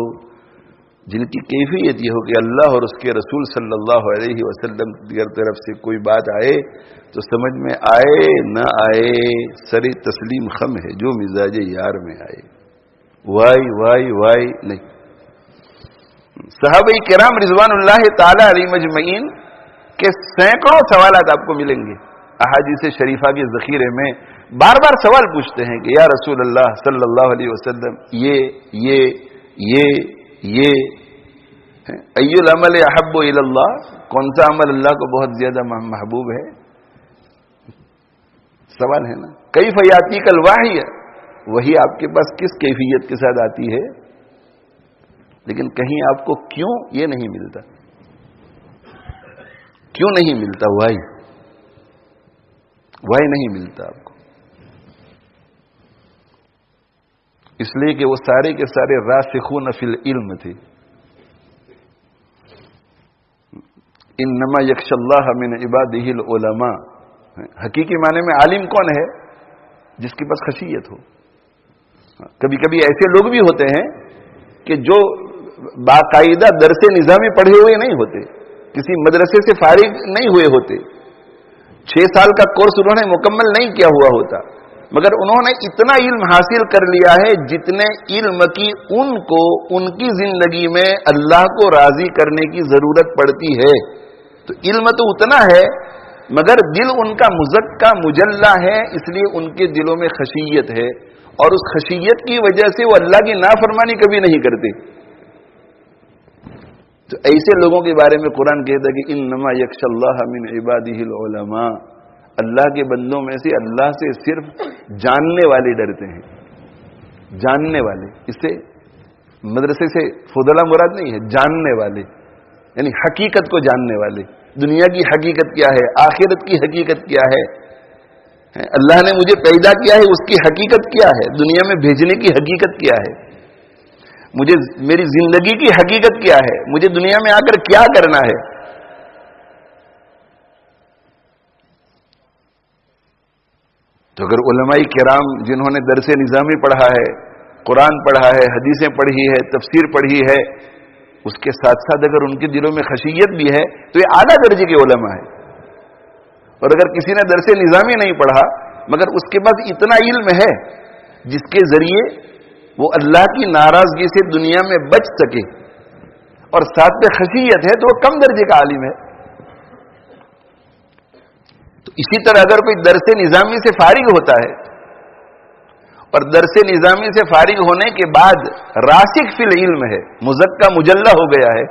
جن کی کیفیت یہ ہو کہ اللہ اور اس کے رسول صلی اللہ علیہ وسلم کی طرف سے کوئی بات آئے تو سمجھ میں آئے نہ آئے سر تسلیم خم ہے، جو مزاج یار میں آئے، وائی وائی وائی نہیں. صحابہ کرام رضوان اللہ تعالی علیہ مجمعین کے سینکڑوں سوالات آپ کو ملیں گے احادیث شریفہ کے ذخیرے میں. بار بار سوال پوچھتے ہیں کہ یا رسول اللہ صلی اللہ علیہ وسلم یہ ای العمل احب الی اللہ، کون سا عمل اللہ کو بہت زیادہ محبوب ہے؟ سوال ہے نا. کیف یاتیک الوحی، وہی آپ کے پاس کس کیفیت کے ساتھ آتی ہے؟ لیکن کہیں آپ کو کیوں یہ نہیں ملتا، کیوں نہیں ملتا؟ وائی نہیں ملتا آپ کو. اس لیے کہ وہ سارے کے سارے راسخون فی العلم تھے. انما یخشی اللہ من عبادہ العلماء. حقیقی معنی میں عالم کون ہے؟ جس کے پاس خشیت ہو. کبھی کبھی ایسے لوگ بھی ہوتے ہیں کہ جو باقاعدہ درس نظامی پڑھے ہوئے نہیں ہوتے، کسی مدرسے سے فارغ نہیں ہوئے ہوتے، 6 سال کا کورس انہوں نے مکمل نہیں کیا ہوا ہوتا، مگر انہوں نے اتنا علم حاصل کر لیا ہے جتنے علم کی ان کو ان کی زندگی میں اللہ کو راضی کرنے کی ضرورت پڑتی ہے. تو علم تو اتنا ہے مگر دل ان کا مزکا مجلہ ہے، اس لیے ان کے دلوں میں خشیت ہے، اور اس خشیت کی وجہ سے وہ اللہ کی نافرمانی کبھی نہیں کرتے. تو ایسے لوگوں کے بارے میں قرآن کہتا ہے کہ انما یخشی اللہ من عبادہ العلماء، اللہ کے بندوں میں سے اللہ سے صرف جاننے والے ڈرتے ہیں، جاننے والے۔ اس سے مدرسے سے فضلا مراد نہیں ہے، جاننے والے، یعنی حقیقت کو جاننے والے، دنیا کی حقیقت کیا ہے، آخرت کی حقیقت کیا ہے، اللہ نے مجھے پیدا کیا ہے اس کی حقیقت کیا ہے، دنیا میں بھیجنے کی حقیقت کیا ہے، مجھے میری زندگی کی حقیقت کیا ہے، مجھے دنیا میں آ کر کیا کرنا ہے۔ تو اگر علماء کرام جنہوں نے درس نظامی پڑھا ہے، قرآن پڑھا ہے، حدیثیں پڑھی ہے، تفسیر پڑھی ہے، اس کے ساتھ ساتھ اگر ان کے دلوں میں خشیت بھی ہے تو یہ اعلیٰ درجے کے علماء ہیں۔ اور اگر کسی نے درس نظامی نہیں پڑھا مگر اس کے پاس اتنا علم ہے جس کے ذریعے وہ اللہ کی ناراضگی سے دنیا میں بچ سکے اور ساتھ میں خشیت ہے تو وہ کم درجے کا عالم ہے۔ تو اسی طرح اگر کوئی درس نظامی سے فارغ ہوتا ہے اور درس نظامی سے فارغ ہونے کے بعد راسخ فی العلم ہے، مزکا مجلہ ہو گیا ہے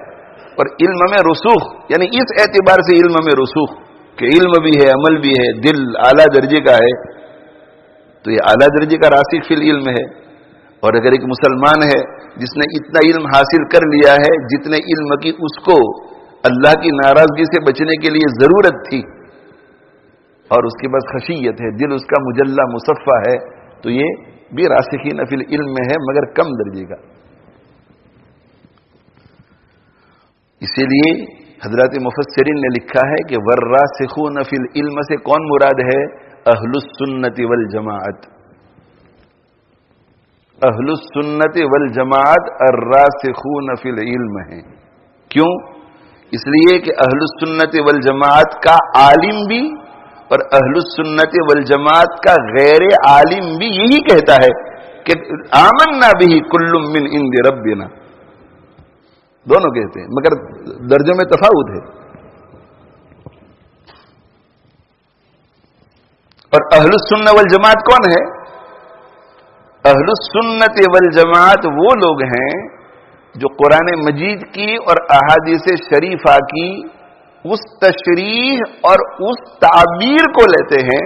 اور علم میں رسوخ، یعنی اس اعتبار سے علم میں رسوخ کہ علم بھی ہے، عمل بھی ہے، دل اعلیٰ درجے کا ہے، تو یہ اعلیٰ درجے کا راسخ فی العلم ہے۔ اور اگر ایک مسلمان ہے جس نے اتنا علم حاصل کر لیا ہے جتنے علم کی اس کو اللہ کی ناراضگی سے بچنے کے لیے ضرورت تھی، اور اس کے پاس خشیت ہے، دل اس کا مجلہ مصفہ ہے، تو یہ بھی راسخین فی العلم میں ہے مگر کم درجے کا۔ اسی لیے حضرات مفسرین نے لکھا ہے کہ والراسخون فی العلم سے کون مراد ہے؟ اہل السنت والجماعت۔ اہل السنت والجماعت الراسخون فی العلم ہیں۔ کیوں؟ اس لیے کہ اہل السنت والجماعت کا عالم بھی اور اہل السنت والجماعت کا غیر عالم بھی یہی کہتا ہے کہ آمنا بہ کل من عند ربنا، دونوں کہتے ہیں مگر درجوں میں تفاوت ہے۔ اور اہل السنت والجماعت کون ہے؟ اہل السنت والجماعت وہ لوگ ہیں جو قرآن مجید کی اور احادیث شریفہ کی اس تشریح اور اس تعبیر کو لیتے ہیں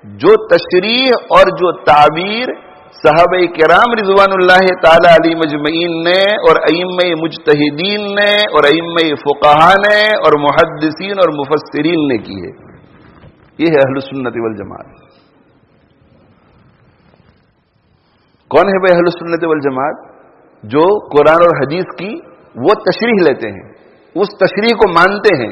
جو تشریح اور جو تعبیر صحابہ کرام رضوان اللہ تعالی علیہ مجمعین نے اور ائمہ مجتہدین نے اور ائمہ فقہا نے اور محدثین اور مفسرین نے کی ہے، یہ ہے اہل السنت والجماعت۔ کون ہے بھائی اہل السنت والجماعت؟ جو قرآن اور حدیث کی وہ تشریح لیتے ہیں، اس تشریح کو مانتے ہیں،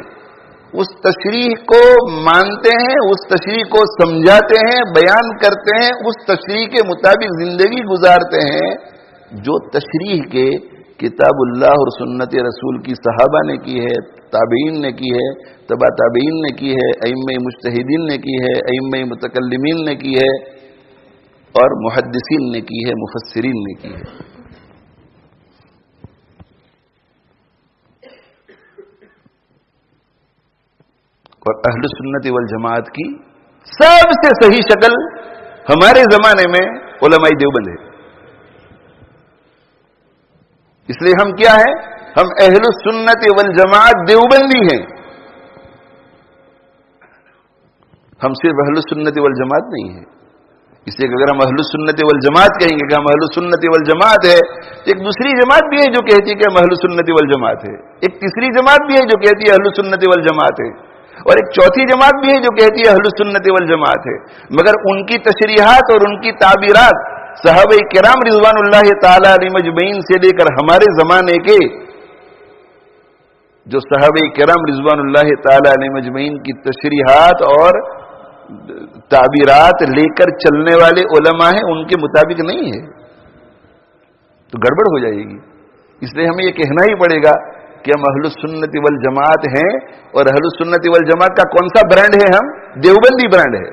اس تشریح کو مانتے ہیں، اس تشریح کو سمجھاتے ہیں، بیان کرتے ہیں، اس تشریح کے مطابق زندگی گزارتے ہیں جو تشریح کے کتاب اللہ اور سنت رسول کی صحابہ نے کی ہے، تابعین نے کی ہے، تبع تابعین نے کی ہے، ائمہ مجتہدین نے کی ہے، ائمہ متکلمین نے کی ہے اور محدثین نے کی ہے، مفسرین نے کی ہے۔ اور اہل سنت والجماعت کی سب سے صحیح شکل ہمارے زمانے میں علماء دیوبند ہے۔ اس لیے ہم کیا ہیں؟ ہم اہل سنت والجماعت دیوبندی ہیں، ہم صرف اہل سنت والجماعت نہیں ہیں۔ اس لیے کہ اگر ہم اہل سنت والجماعت کہیں گے کہ ہم اہل سنت والجماعت ہے، ایک دوسری جماعت بھی ہے جو کہتی ہے کہ ہم اہل سنت والجماعت ہے، ایک تیسری جماعت بھی ہے جو کہتی ہے اہل سنت والجماعت ہے، اور ایک چوتھی جماعت بھی ہے جو کہتی ہے اہل سنت والجماعت ہے، مگر ان کی تشریحات اور ان کی تعبیرات صحابہ کرام رضوان اللہ تعالی علیہ مجمعین سے لے کر ہمارے زمانے کے جو صحابہ کرام رضوان اللہ تعالی علیہ مجمعین کی تشریحات اور تعبیرات لے کر چلنے والے علماء ہیں ان کے مطابق نہیں ہے تو گڑبڑ ہو جائے گی۔ اس لیے ہمیں یہ کہنا ہی پڑے گا کہ ہم اہل السنت والجماعت ہیں، اور اہل السنت والجماعت کا کون سا برانڈ ہے؟ ہم دیوبندی برانڈ ہے۔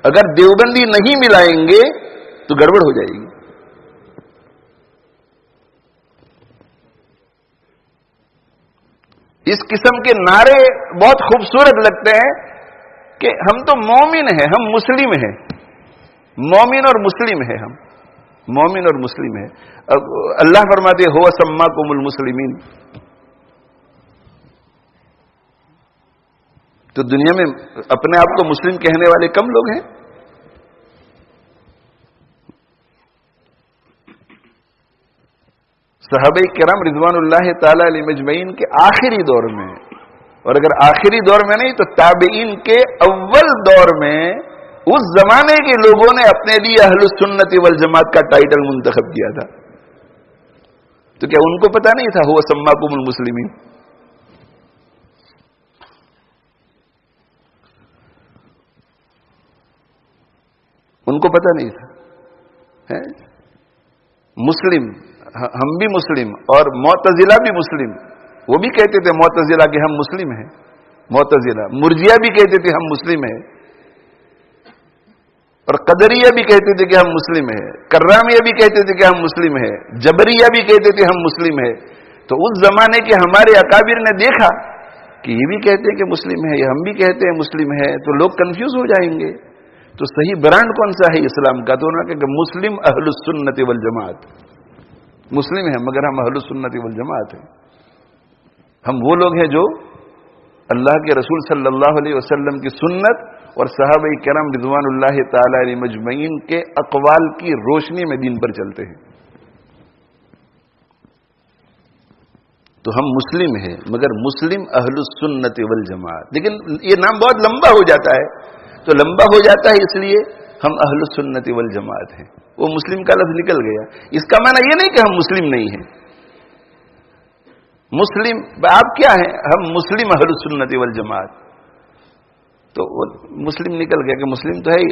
اگر دیوبندی نہیں ملائیں گے تو گڑبڑ ہو جائے گی۔ اس قسم کے نعرے بہت خوبصورت لگتے ہیں کہ ہم تو مومن ہیں، ہم مسلم ہیں، مومن اور مسلم ہیں، ہم مومن اور مسلم ہیں۔ اللہ فرماتے ہو سماکم المسلمین، تو دنیا میں اپنے آپ کو مسلم کہنے والے کم لوگ ہیں. صحابہ کرام رضوان اللہ تعالی علیہ مجمعین کے آخری دور میں، اور اگر آخری دور میں نہیں تو تابعین کے اول دور میں اس زمانے کے لوگوں نے اپنے لیے اہل السنت والجماعت کا ٹائٹل منتخب کیا تھا. تو کیا ان کو پتا نہیں تھا ہوا سماکم المسلمین؟ ان کو پتا نہیں تھا. مسلم، ہم بھی مسلم اور معتزلہ بھی مسلم. وہ بھی کہتے تھے معتزلہ کہ ہم مسلم ہیں. معتزلہ مرجیہ بھی کہتے تھے ہم مسلم ہیں، اور قدریہ بھی کہتے تھے کہ ہم مسلم ہیں، کرامیہ بھی کہتے تھے کہ ہم مسلم ہیں، جبریہ بھی کہتے تھے ہم مسلم ہیں. تو اس زمانے کے ہمارے اکابر نے دیکھا کہ یہ بھی کہتے ہیں کہ مسلم ہے، یہ ہم بھی کہتے ہیں مسلم ہے، تو لوگ کنفیوز ہو جائیں گے. تو صحیح برانڈ کون سا ہے اسلام کا؟ تو انہوں نے کہا کہ مسلم اہل السنت والجماعت. مسلم ہیں مگر ہم اہل السنت والجماعت ہیں. ہم وہ لوگ ہیں جو اللہ کے رسول صلی اللہ علیہ وسلم کی سنت اور صحابہ کرام رضوان اللہ تعالی علیہ مجمعین کے اقوال کی روشنی میں دین پر چلتے ہیں. تو ہم مسلم ہیں مگر مسلم اہل السنت والجماعت. لیکن یہ نام بہت لمبا ہو جاتا ہے، تو لمبا ہو جاتا ہے اس لیے ہم اہل السنت والجماعت ہیں. وہ مسلم کا لفظ نکل گیا. اس کا معنی یہ نہیں کہ ہم مسلم نہیں ہیں. مسلم آپ کیا ہیں؟ ہم مسلم اہل السنت والجماعت. تو وہ مسلم نکل گیا کہ مسلم تو ہے ہی.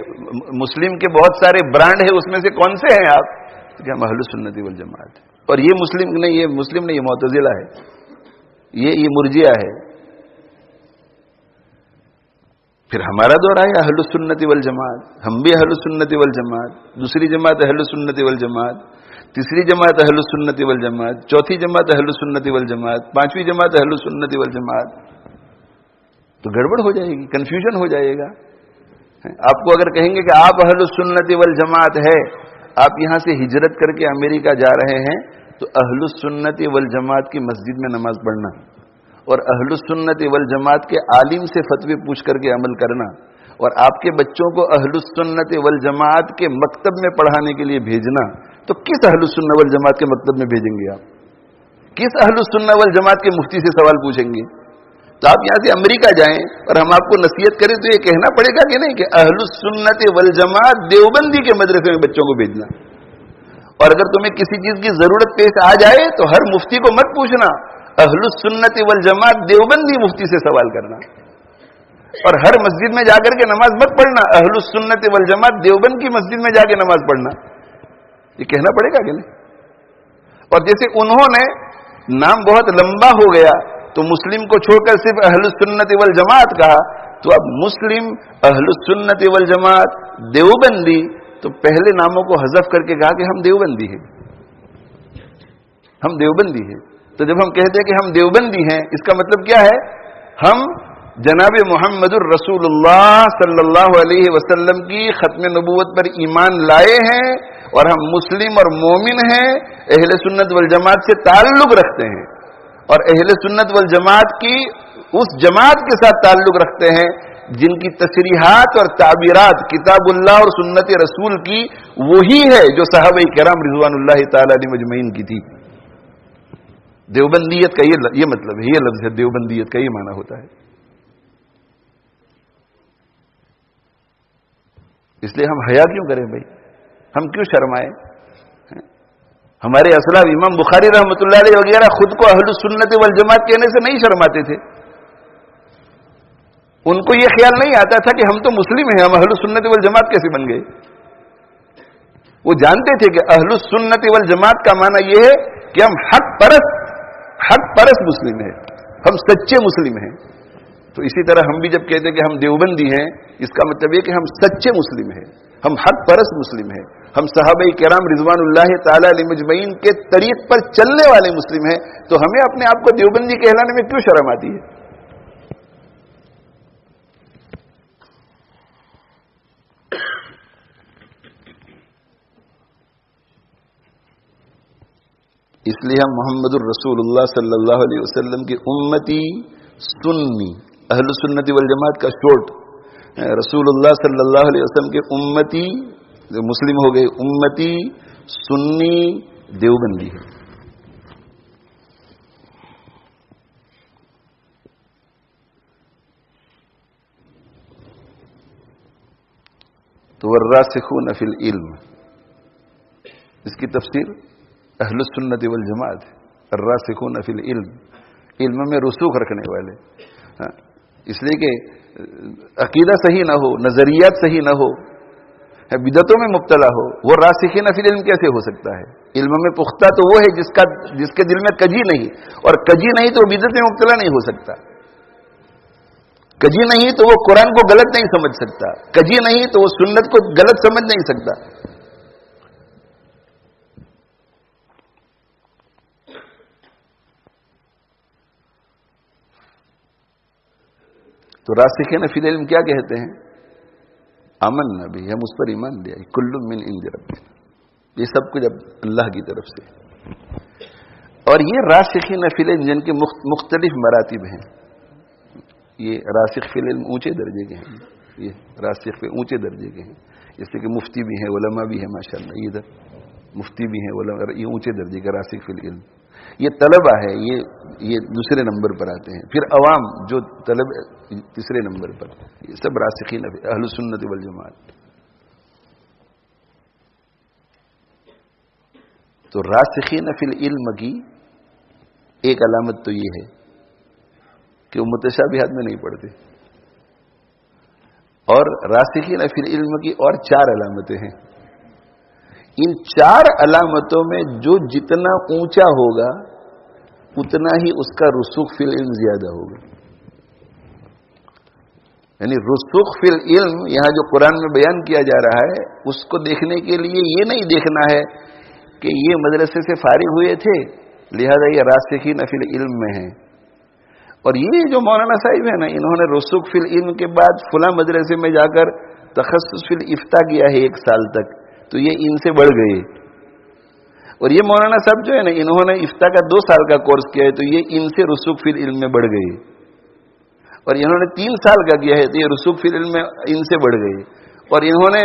مسلم کے بہت سارے برانڈ ہیں، اس میں سے کون سے ہیں آپ؟ کہ ہم اہل السنت والجماعت ہیں. اور یہ مسلم نہیں، یہ مسلم نہیں، یہ معتزلہ ہے، یہ مرجیہ ہے. پھر ہمارا دور آیا اہل السنت والجماعت. ہم بھی اہل السنت والجماعت. دوسری جماعت اہل السنت والجماعت، تیسری جماعت اہل السنت والجماعت، چوتھی جماعت اہل السنت والجماعت، پانچویں جماعت اہل السنت والجماعت. تو گڑبڑ ہو جائے گی، کنفیوژن ہو جائے گا. آپ کو اگر کہیں گے کہ آپ اہل السنت والجماعت ہے، آپ یہاں سے ہجرت کر کے امریکہ جا رہے ہیں، تو اہل السنت والجماعت کی مسجد میں نماز پڑھنا اور اہل السنت والجماعت کے عالم سے فتوی پوچھ کر کے عمل کرنا، اور آپ کے بچوں کو اہل السنت والجماعت کے مکتب میں پڑھانے کے لیے بھیجنا، تو کس اہل السنت والجماعت کے مکتب میں بھیجیں گے آپ؟ کس اہل السنت والجماعت کے مفتی سے سوال پوچھیں گے؟ تو آپ یہاں سے امریکہ جائیں اور ہم آپ کو نصیحت کریں تو یہ کہنا پڑے گا کہ نہیں کہ اہل السنت والجماعت دیوبندی کے مدرسے میں بچوں کو بھیجنا. اور اگر تمہیں کسی چیز کی ضرورت پیش آ جائے تو ہر مفتی کو مت پوچھنا، اہل السنت والجماعت دیوبندی مفتی سے سوال کرنا. اور ہر مسجد میں جا کر کے نماز مت پڑھنا، اہل السنت والجماعت دیوبند کی مسجد میں جا کے نماز پڑھنا. یہ کہنا پڑے گا کہ نہیں؟ اور جیسے انہوں نے نام بہت لمبا ہو گیا تو مسلم کو چھوڑ کر صرف اہل السنت والجماعت کہا، تو اب مسلم، اہل السنت والجماعت، دیوبندی، تو پہلے ناموں کو حذف کر کے کہا کہ ہم دیوبندی ہیں، ہم دیوبندی ہیں. تو جب ہم کہتے ہیں کہ ہم دیوبندی ہیں، اس کا مطلب کیا ہے؟ ہم جناب محمد الرسول اللہ صلی اللہ علیہ وسلم کی ختم نبوت پر ایمان لائے ہیں، اور ہم مسلم اور مومن ہیں، اہل سنت والجماعت سے تعلق رکھتے ہیں، اور اہل سنت والجماعت کی اس جماعت کے ساتھ تعلق رکھتے ہیں جن کی تصریحات اور تعبیرات کتاب اللہ اور سنت رسول کی وہی ہے جو صحابہ کرام رضوان اللہ تعالی علیہ مجمعین کی تھی. دیوبندیت کا یہ مطلب ہے، یہ لفظ ہے دیوبندیت کا، یہ معنی ہوتا ہے. اس لیے ہم حیا کیوں کریں بھائی؟ ہم کیوں شرمائیں؟ ہمارے اسلاف امام بخاری رحمۃ اللہ علیہ وغیرہ خود کو اہل السنت والجماعت کہنے سے نہیں شرماتے تھے. ان کو یہ خیال نہیں آتا تھا کہ ہم تو مسلم ہیں، ہم اہل السنت والجماعت کیسے بن گئے. وہ جانتے تھے کہ اہل السنت والجماعت کا معنی یہ ہے کہ ہم حق پرست مسلم ہیں، ہم سچے مسلم ہیں. تو اسی طرح ہم بھی جب کہتے ہیں کہ ہم دیوبندی ہیں، اس کا مطلب یہ کہ ہم سچے مسلم ہیں، ہم حق پرست مسلم ہیں، ہم صحابہ کرام رضوان اللہ تعالی علیہ مجمعین کے طریق پر چلنے والے مسلم ہیں. تو ہمیں اپنے آپ کو دیوبندی کہلانے میں کیوں شرم آتی ہے؟ اس لیے ہم محمد الرسول اللہ صلی اللہ علیہ وسلم کی امتی سنی اہل سنت والجماعت کا شورٹ رسول اللہ صلی اللہ علیہ وسلم کے امتی مسلم ہو گئے، امتی سنی دیوبندی ہے. تو والراسخون فی العلم، اس کی تفسیر اہل السنت والجماعت ہے. الراسخون فی العلم، علم میں رسوخ رکھنے والے. اس لیے کہ عقیدہ صحیح نہ ہو، نظریات صحیح نہ ہو، بدعتوں میں مبتلا ہو، وہ راسخین فی العلم کیسے ہو سکتا ہے؟ علم میں پختہ تو وہ ہے جس کے دل میں کجی نہیں، اور کجی نہیں تو بدعت میں مبتلا نہیں ہو سکتا. کجی نہیں تو وہ قرآن کو غلط نہیں سمجھ سکتا، کجی نہیں تو وہ سنت کو غلط سمجھ نہیں سکتا. تو راسخین فی العلم کیا کہتے ہیں؟ آمنا بھی، ہم اس پر ایمان لے آئے، کل من عند ربنا، یہ سب کچھ اب اللہ کی طرف سے. اور یہ راسخین فی العلم جن کے مختلف مراتب ہیں، یہ راسخ فی العلم اونچے درجے کے ہیں، یہ راسخ پہ اونچے درجے کے ہیں. جیسے کہ مفتی بھی ہیں، علماء بھی ہیں، ماشاءاللہ یہ ادھر مفتی بھی ہیں، علماء، یہ اونچے درجے کا راسخ فی العلم. یہ طلبہ ہے، یہ دوسرے نمبر پر آتے ہیں. پھر عوام جو طلب تیسرے نمبر پر، یہ سب راسخین اہل سنت والجماعت. تو راسخین فی العلم کی ایک علامت تو یہ ہے کہ وہ متشابہات میں نہیں پڑتے. اور راسخین فی العلم کی اور 4 علامتیں ہیں. ان 4 علامتوں میں جو جتنا اونچا ہوگا اتنا ہی اس کا رسوخ فی العلم زیادہ ہوگا. یعنی رسوخ فی العلم یہاں جو قرآن میں بیان کیا جا رہا ہے، اس کو دیکھنے کے لیے یہ نہیں دیکھنا ہے کہ یہ مدرسے سے فارغ ہوئے تھے لہذا یہ راسخین فی العلم میں ہیں. اور یہ جو مولانا صاحب ہیں نا، انہوں نے رسوخ فی العلم کے بعد فلاں مدرسے میں جا کر تخصص فی الافتاء کیا ہے 1 سال تک، تو یہ ان سے بڑھ گئے. اور یہ مولانا صاحب جو ہے نا، انہوں نے افتاء کا 2 سال کا کورس کیا ہے، تو یہ ان سے رسوخ فی العلم میں بڑھ گئے. اور انہوں نے 3 سال کا کیا ہے، تو یہ رسوخ فی العلم میں ان سے بڑھ گئے. اور انہوں نے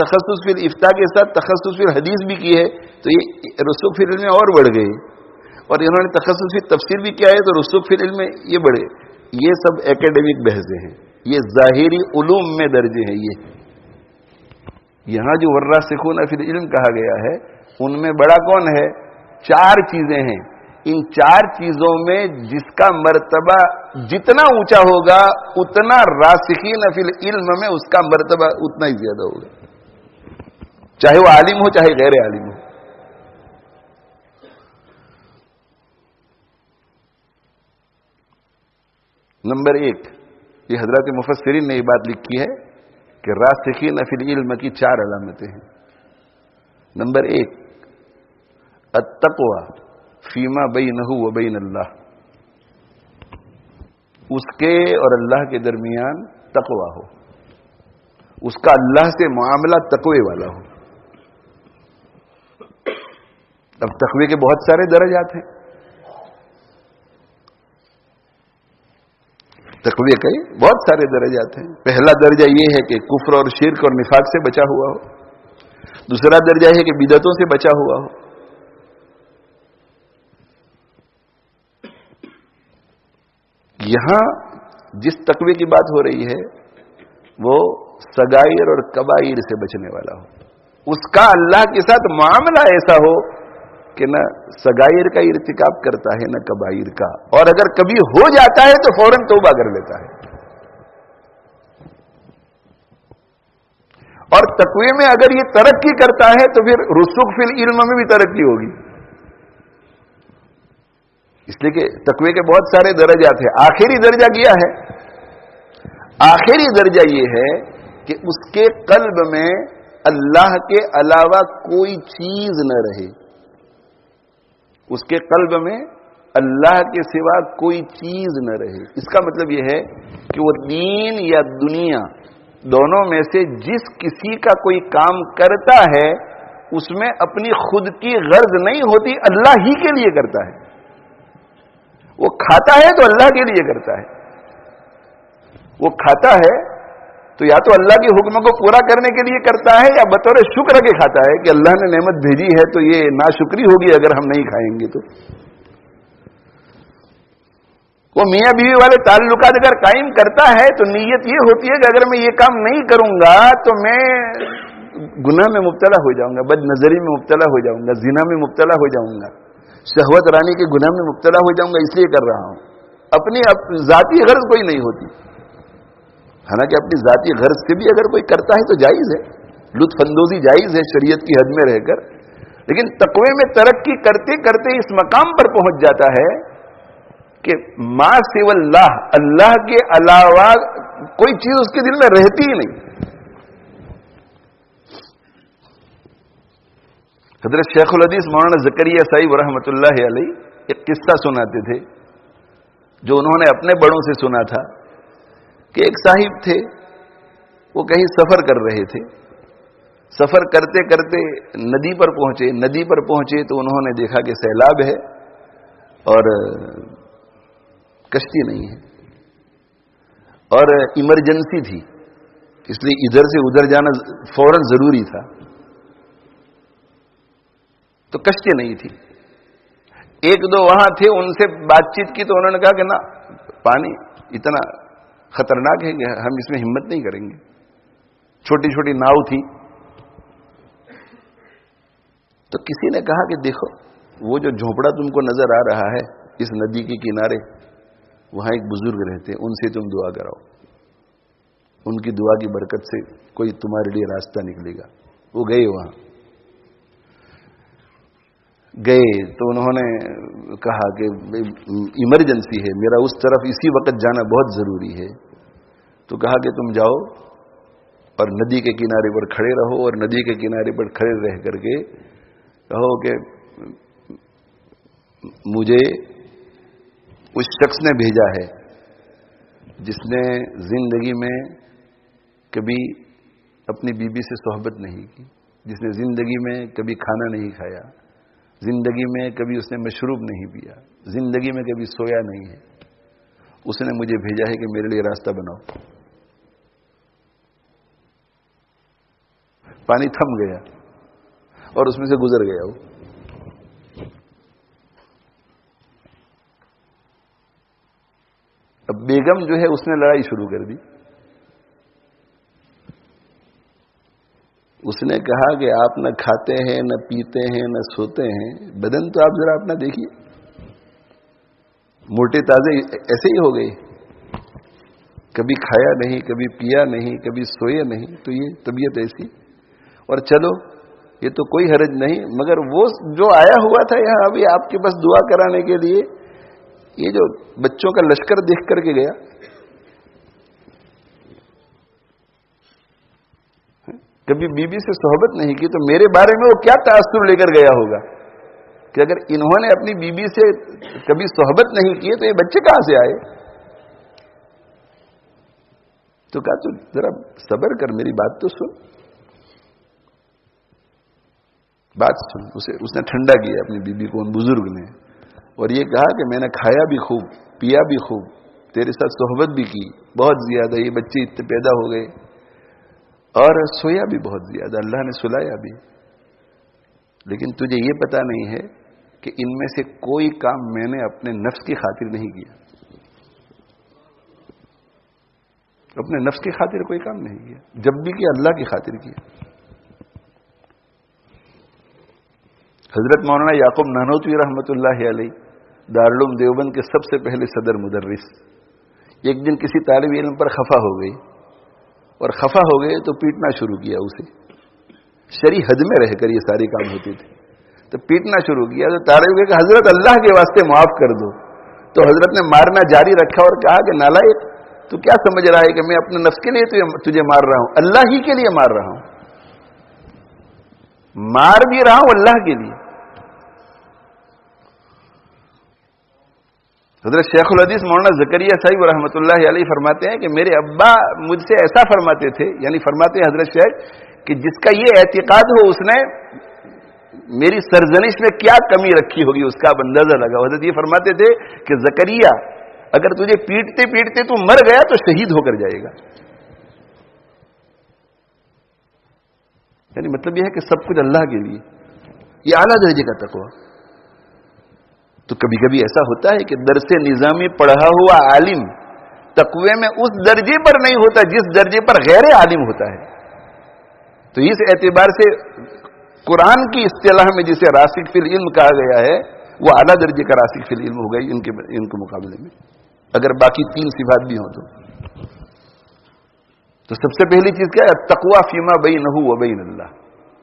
تخصص فی الافتاء کے ساتھ تخصص فی الحدیث بھی کی ہے، تو یہ رسوخ فی العلم میں اور بڑھ گئے. اور انہوں نے تخصص فی تفسیر بھی کیا ہے، تو رسوخ فی العلم میں یہ بڑھے. یہ سب ایکیڈیمک بحثیں ہیں، یہ ظاہری علوم میں درجے ہیں. یہاں جو والراسخون فی العلم کہا گیا ہے، ان میں بڑا کون ہے؟ 4 چیزیں ہیں. ان 4 چیزوں میں جس کا مرتبہ جتنا اونچا ہوگا اتنا راسخین فی العلم میں اس کا مرتبہ اتنا ہی زیادہ ہوگا، چاہے وہ عالم ہو چاہے غیر عالم ہو. نمبر 1، یہ حضرات مفسرین نے یہ بات لکھی ہے کہ راسخین فی العلم کی 4 علامتیں ہیں. نمبر 1، التقوی فیما بینہ و بین اللہ، اس کے اور اللہ کے درمیان تقوی ہو، اس کا اللہ سے معاملہ تقوی والا ہو. اب تقوی کے بہت سارے درجات ہیں، تقوی کے بہت سارے درجات ہیں. پہلا درجہ یہ ہے کہ کفر اور شرک اور نفاق سے بچا ہوا ہو. دوسرا درجہ ہے کہ بدعتوں سے بچا ہوا ہو. یہاں جس تقوی کی بات ہو رہی ہے وہ صغائر اور کبائر سے بچنے والا ہو. اس کا اللہ کے ساتھ معاملہ ایسا ہو کہ نہ صغائر کا ارتکاب کرتا ہے نہ کبائر کا، اور اگر کبھی ہو جاتا ہے تو فوراً توبہ کر لیتا ہے. اور تقوی میں اگر یہ ترقی کرتا ہے تو پھر رسوخ فی العلم میں بھی ترقی ہوگی. اس لیے کہ تقوی کے بہت سارے درجات ہیں. آخری درجہ کیا ہے؟ آخری درجہ یہ ہے کہ اس کے قلب میں اللہ کے علاوہ کوئی چیز نہ رہے. اس کے قلب میں اللہ کے سوا کوئی چیز نہ رہے. اس کا مطلب یہ ہے کہ وہ دین یا دنیا دونوں میں سے جس کسی کا کوئی کام کرتا ہے اس میں اپنی خود کی غرض نہیں ہوتی، اللہ ہی کے لیے کرتا ہے. وہ کھاتا ہے تو اللہ کے لیے کرتا ہے، وہ کھاتا ہے تو یا تو اللہ کے حکم کو پورا کرنے کے لیے کرتا ہے یا بطور شکر کے کھاتا ہے کہ اللہ نے نعمت بھیجی ہے تو یہ ناشکری ہوگی اگر ہم نہیں کھائیں گے تو. وہ میاں بیوی والے تعلقات اگر قائم کرتا ہے تو نیت یہ ہوتی ہے کہ اگر میں یہ کام نہیں کروں گا تو میں گناہ میں مبتلا ہو جاؤں گا, بد نظری میں مبتلا ہو جاؤں گا, زنا میں مبتلا ہو جاؤں گا, شہوت رانی کے گناہ میں مبتلا ہو جاؤں گا, اس لیے کر رہا ہوں. اپنی ذاتی غرض کوئی نہیں ہوتی. حالانکہ اپنی ذاتی غرض سے بھی اگر کوئی کرتا ہے تو جائز ہے, لطف اندوزی جائز ہے شریعت کی حد میں رہ کر, لیکن تقوی میں ترقی کرتے کرتے اس مقام پر پہنچ جاتا ہے کہ ما سوى اللہ, اللہ کے علاوہ کوئی چیز اس کے دل میں رہتی ہی نہیں. حضرت شیخ الحدیث مولانا زکریا صاحب رحمۃ اللہ علیہ ایک قصہ سناتے تھے جو انہوں نے اپنے بڑوں سے سنا تھا کہ ایک صاحب تھے, وہ کہیں سفر کر رہے تھے. سفر کرتے کرتے ندی پر پہنچے تو انہوں نے دیکھا کہ سیلاب ہے اور کشتی نہیں ہے اور ایمرجنسی تھی, اس لیے ادھر سے ادھر جانا فوراً ضروری تھا. تو کشتی نہیں تھی. ایک دو وہاں تھے, ان سے بات چیت کی تو انہوں نے کہا کہ نہ, پانی اتنا خطرناک ہے کہ ہم اس میں ہمت نہیں کریں گے. چھوٹی چھوٹی ناؤ تھی. تو کسی نے کہا کہ دیکھو وہ جو جھونپڑا تم کو نظر آ رہا ہے اس ندی کے کنارے, وہاں ایک بزرگ رہتے ہیں, ان سے تم دعا کراؤ, ان کی دعا کی برکت سے کوئی تمہارے لیے راستہ نکلے گا. وہ گئے, وہاں گئے تو انہوں نے کہا کہ ایمرجنسی ہے, میرا اس طرف اسی وقت جانا بہت ضروری ہے. تو کہا کہ تم جاؤ اور ندی کے کنارے پر کھڑے رہو, اور ندی کے کنارے پر کھڑے رہ کر کے کہو کہ مجھے اس شخص نے بھیجا ہے جس نے زندگی میں کبھی اپنی بیوی سے صحبت نہیں کی, جس نے زندگی میں کبھی کھانا نہیں کھایا, زندگی میں کبھی اس نے مشروب نہیں پیا, زندگی میں کبھی سویا نہیں ہے. اس نے مجھے بھیجا ہے کہ میرے لیے راستہ بناؤ. پانی تھم گیا اور اس میں سے گزر گیا وہ. اب بیگم جو ہے اس نے لڑائی شروع کر دی. اس نے کہا کہ آپ نہ کھاتے ہیں, نہ پیتے ہیں, نہ سوتے ہیں, بدن تو آپ ذرا اپنا دیکھیے, موٹے تازے ایسے ہی ہو گئے, کبھی کھایا نہیں, کبھی پیا نہیں, کبھی سوئے نہیں, تو یہ طبیعت ایسی. اور چلو یہ تو کوئی حرج نہیں, مگر وہ جو آیا ہوا تھا یہاں ابھی آپ کے پاس دعا کرانے کے لیے, یہ جو بچوں کا لشکر دیکھ کر کے گیا, کبھی بیوی سے صحبت نہیں کی, تو میرے بارے میں وہ کیا تاثر لے کر گیا ہوگا کہ اگر انہوں نے اپنی بیوی سے کبھی صحبت نہیں کی تو یہ بچے کہاں سے آئے. تو کہا تو ذرا صبر کر, میری بات تو سن, بات سن. اس نے ٹھنڈا کیا اپنی بیوی کو, ان بزرگ نے, اور یہ کہا کہ میں نے کھایا بھی خوب, پیا بھی خوب, تیرے ساتھ صحبت بھی کی بہت زیادہ, یہ بچے اتنے پیدا ہو گئے, اور سویا بھی بہت زیادہ, اللہ نے سلایا بھی, لیکن تجھے یہ پتا نہیں ہے کہ ان میں سے کوئی کام میں نے اپنے نفس کی خاطر نہیں کیا. اپنے نفس کی خاطر کوئی کام نہیں کیا, جب بھی کیا اللہ کی خاطر کیا. حضرت مولانا یعقوب نانوتوی رحمۃ اللہ علیہ, دارالعلوم دیوبند کے سب سے پہلے صدر مدرس, ایک دن کسی طالب علم پر خفا ہو گئی, اور خفا ہو گئے تو پیٹنا شروع کیا اسے. شرعی حد میں رہ کر یہ سارے کام ہوتے تھے, تو پیٹنا شروع کیا. تو طالب کہ حضرت اللہ کے واسطے معاف کر دو. تو حضرت نے مارنا جاری رکھا اور کہا کہ نالائق, تو کیا سمجھ رہا ہے کہ میں اپنے نفس کے لیے تجھے مار رہا ہوں, اللہ ہی کے لیے مار رہا ہوں, مار بھی رہا ہوں اللہ کے لیے. حضرت شیخ الحدیث مولانا زکریا صاحب رحمۃ اللہ علیہ فرماتے ہیں کہ میرے ابا مجھ سے ایسا فرماتے تھے, یعنی فرماتے ہیں حضرت شیخ کہ جس کا یہ اعتقاد ہو اس نے میری سرزنش میں کیا کمی رکھی ہوگی اس کا اب اندازہ لگا. حضرت یہ فرماتے تھے کہ زکریا اگر تجھے پیٹتے پیٹتے تو مر گیا تو شہید ہو کر جائے گا. یعنی مطلب یہ ہے کہ سب کچھ اللہ کے لیے. یہ اعلیٰ درجے کا تقویٰ. تو کبھی کبھی ایسا ہوتا ہے کہ درس نظامی پڑھا ہوا عالم تقوی میں اس درجے پر نہیں ہوتا جس درجے پر غیر عالم ہوتا ہے. تو اس اعتبار سے قرآن کی اصطلاح میں جسے راسخ فی العلم کہا گیا ہے وہ اعلیٰ درجے کا راسخ فی العلم ہو گئی ان کے مقابلے میں، اگر باقی 3 صفات بھی ہوں تو سب سے پہلی چیز کیا ہے؟ التقوی فیما بینہ و بین اللہ.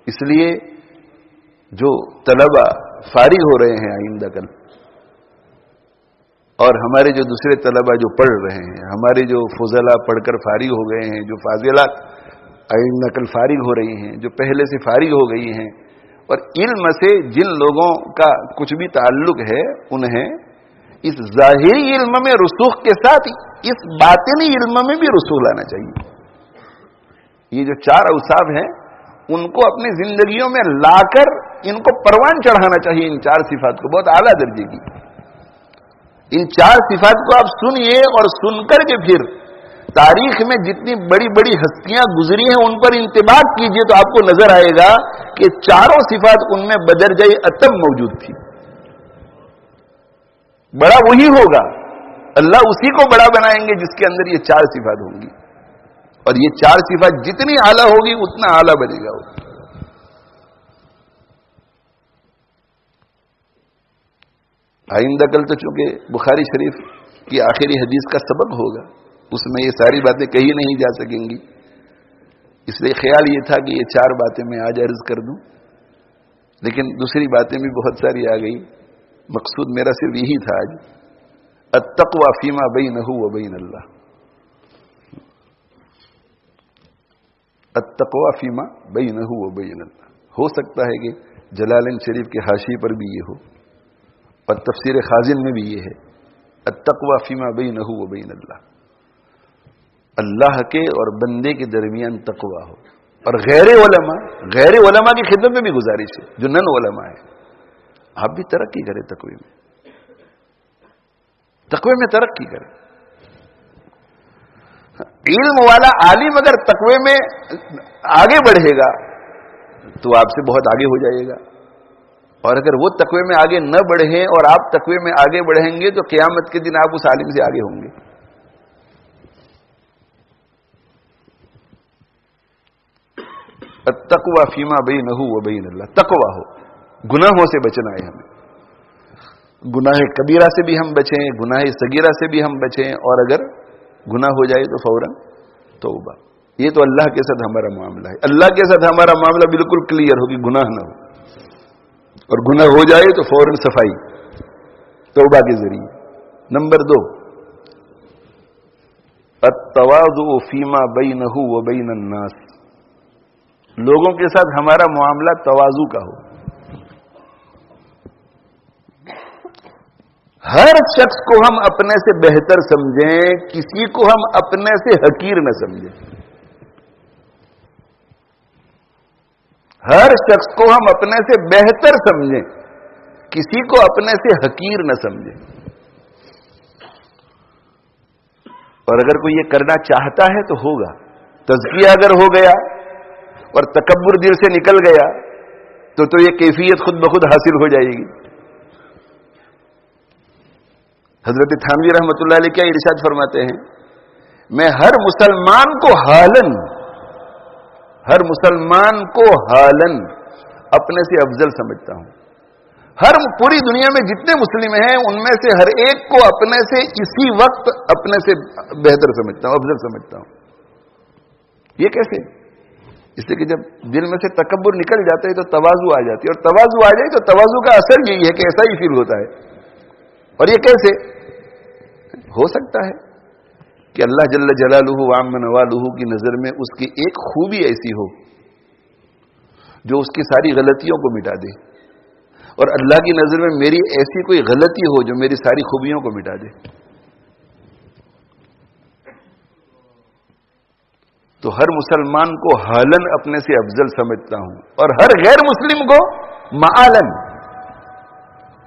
اس لیے جو طلبہ فارغ ہو رہے ہیں آئندہ کل، اور ہمارے جو دوسرے طلبہ جو پڑھ رہے ہیں، ہمارے جو فضلاء پڑھ کر فارغ ہو گئے ہیں، جو فاضلات آئندہ کل فارغ ہو رہی ہیں، جو پہلے سے فارغ ہو گئی ہیں، اور علم سے جن لوگوں کا کچھ بھی تعلق ہے انہیں اس ظاہری علم میں رسوخ کے ساتھ اس باطنی علم میں بھی رسوخ لانا چاہیے. یہ جو 4 اوصاف ہیں ان کو اپنی زندگیوں میں لا کر ان کو پروان چڑھانا چاہیے. ان 4 صفات کو بہت اعلیٰ درجے کی. ان 4 صفات کو آپ سنیے اور سن کر کے پھر تاریخ میں جتنی بڑی بڑی ہستیاں گزری ہیں ان پر انطباق کیجئے تو آپ کو نظر آئے گا کہ 4 صفات ان میں بدرجہ اتم موجود تھی. بڑا وہی ہوگا، اللہ اسی کو بڑا بنائیں گے جس کے اندر یہ 4 صفات ہوں گی، اور یہ 4 صفات جتنی اعلیٰ ہوگی اتنا اعلیٰ بنے گا وہ. آئندہ کل تو چونکہ بخاری شریف کی آخری حدیث کا سبق ہوگا، اس میں یہ ساری باتیں کہی نہیں جا سکیں گی، اس لیے خیال یہ تھا کہ یہ 4 باتیں میں آج عرض کر دوں، لیکن دوسری باتیں بھی بہت ساری آ گئی. مقصود میرا صرف یہی تھا آج، التقوی فیما بینہ و بین اللہ. التقوی فیما بینہ و بین اللہ. ہو سکتا ہے کہ جلالین شریف کے حاشیے پر بھی یہ ہو، اور تفسیر خازن میں بھی یہ ہے، التقوی فیما بینہ و بین اللہ. اللہ کے اور بندے کے درمیان تقوی ہو. اور غیر علماء کی خدمت میں بھی گزارش ہے، جو نن علماء ہے، آپ بھی ترقی کریں تقوی میں ترقی کریں. علم والا عالم اگر تقوی میں آگے بڑھے گا تو آپ سے بہت آگے ہو جائے گا، اور اگر وہ تقوی میں آگے نہ بڑھیں اور آپ تقوی میں آگے بڑھیں گے تو قیامت کے دن آپ اس عالم سے آگے ہوں گے. التقوی فیما بینہ و بین اللہ. تقوی ہو، گناہوں سے بچنا ہے ہمیں. گناہ کبیرہ سے بھی ہم بچیں، گناہ صغیرہ سے بھی ہم بچیں، اور اگر گناہ ہو جائے تو فوراً توبہ. یہ تو اللہ کے ساتھ ہمارا معاملہ ہے. اللہ کے ساتھ ہمارا معاملہ بالکل کلیئر ہو کہ گناہ نہ ہو، اور گناہ ہو جائے تو فوراً صفائی توبہ کے ذریعے. نمبر 2، التواضع فیما بینہ و بین الناس. لوگوں کے ساتھ ہمارا معاملہ تواضع کا ہو. ہر شخص کو ہم اپنے سے بہتر سمجھیں، کسی کو ہم اپنے سے حقیر نہ سمجھیں. ہر شخص کو ہم اپنے سے بہتر سمجھیں، کسی کو اپنے سے حقیر نہ سمجھیں. اور اگر کوئی یہ کرنا چاہتا ہے تو ہوگا. تزکیہ اگر ہو گیا اور تکبر دل سے نکل گیا تو یہ کیفیت خود بخود حاصل ہو جائے گی. حضرت تھانوی رحمۃ اللہ علیہ کیا ارشاد فرماتے ہیں، میں ہر مسلمان کو حالن اپنے سے افضل سمجھتا ہوں. پوری دنیا میں جتنے مسلم ہیں ان میں سے ہر ایک کو اپنے سے اسی وقت اپنے سے بہتر سمجھتا ہوں، افضل سمجھتا ہوں. یہ کیسے؟ اس لیے کہ جب دل میں سے تکبر نکل جاتا ہے تو تواضع آ جاتی ہے، اور تواضع آ جائے تو تواضع کا اثر یہی ہے کہ ایسا ہی فیل ہوتا ہے. اور یہ کیسے ہو سکتا ہے کہ اللہ جل جلالہ وعم نوالہ کی نظر میں اس کی ایک خوبی ایسی ہو جو اس کی ساری غلطیوں کو مٹا دے، اور اللہ کی نظر میں میری ایسی کوئی غلطی ہو جو میری ساری خوبیوں کو مٹا دے. تو ہر مسلمان کو حالن اپنے سے افضل سمجھتا ہوں، اور ہر غیر مسلم کو معالن.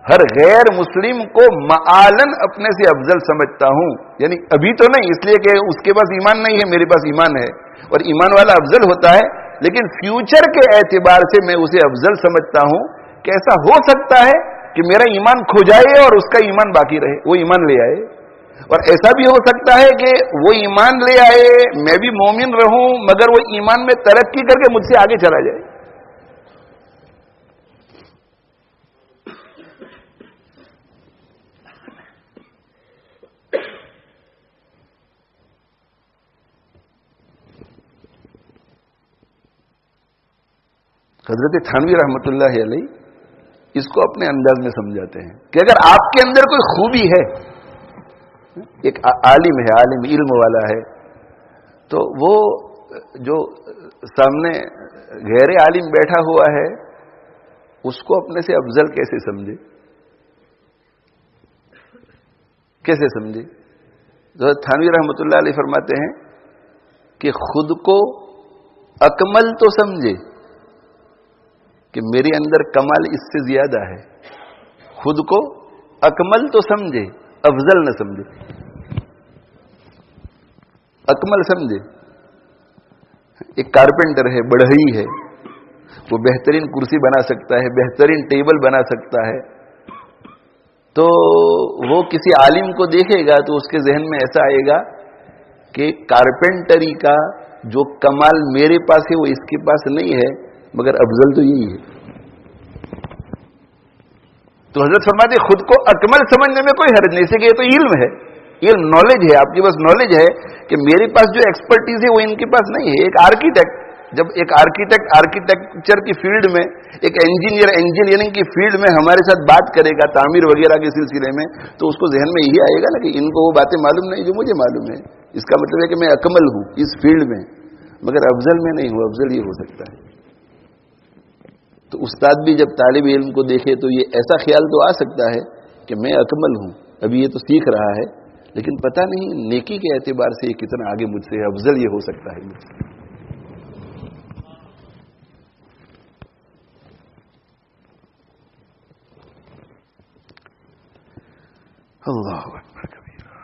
ہر غیر مسلم کو معالن اپنے سے افضل سمجھتا ہوں. یعنی ابھی تو نہیں، اس لیے کہ اس کے پاس ایمان نہیں ہے، میرے پاس ایمان ہے، اور ایمان والا افضل ہوتا ہے، لیکن فیوچر کے اعتبار سے میں اسے افضل سمجھتا ہوں کہ ایسا ہو سکتا ہے کہ میرا ایمان کھو جائے اور اس کا ایمان باقی رہے، وہ ایمان لے آئے. اور ایسا بھی ہو سکتا ہے کہ وہ ایمان لے آئے، میں بھی مومن رہوں، مگر وہ ایمان میں ترقی کر کے مجھ سے آگے چلا جائے. حضرت تھانوی رحمۃ اللہ علیہ اس کو اپنے انداز میں سمجھاتے ہیں کہ اگر آپ کے اندر کوئی خوبی ہے، ایک عالم ہے، عالم علم والا ہے، تو وہ جو سامنے غیر عالم بیٹھا ہوا ہے اس کو اپنے سے افضل کیسے سمجھے؟ کیسے سمجھے؟ حضرت تھانوی رحمۃ اللہ علیہ فرماتے ہیں کہ خود کو اکمل تو سمجھے کہ میرے اندر کمال اس سے زیادہ ہے، خود کو اکمل تو سمجھے، افضل نہ سمجھے. اکمل سمجھے. ایک کارپینٹر ہے، بڑھئی ہے، وہ بہترین کرسی بنا سکتا ہے، بہترین ٹیبل بنا سکتا ہے، تو وہ کسی عالم کو دیکھے گا تو اس کے ذہن میں ایسا آئے گا کہ کارپینٹری کا جو کمال میرے پاس ہے وہ اس کے پاس نہیں ہے، مگر افضل تو یہی ہے. تو حضرت فرماتے خود کو اکمل سمجھنے میں کوئی حرج نہیں، سے کہ یہ تو علم ہے، علم نالج ہے، آپ کے پاس نالج ہے کہ میرے پاس جو ایکسپرٹیز ہے وہ ان کے پاس نہیں ہے. ایک آرکیٹیکٹ، جب ایک آرکیٹیکٹ آرکیٹیکچر کی فیلڈ میں، ایک انجینئر انجینئرنگ کی فیلڈ میں ہمارے ساتھ بات کرے گا تعمیر وغیرہ کے سلسلے میں، تو اس کو ذہن میں یہی آئے گا نا کہ ان کو وہ باتیں معلوم نہیں جو مجھے معلوم ہے. اس کا مطلب ہے کہ میں اکمل ہوں اس فیلڈ میں، مگر افضل میں نہیں ہوں. افضل یہ ہو سکتا ہے. تو استاد بھی جب طالب علم کو دیکھے تو یہ ایسا خیال تو آ سکتا ہے کہ میں اکمل ہوں، ابھی یہ تو سیکھ رہا ہے، لیکن پتہ نہیں نیکی کے اعتبار سے یہ کتنا آگے مجھ سے ہے، افضل یہ ہو سکتا ہے مجھ سے. اللہ اکبر کبیرہ،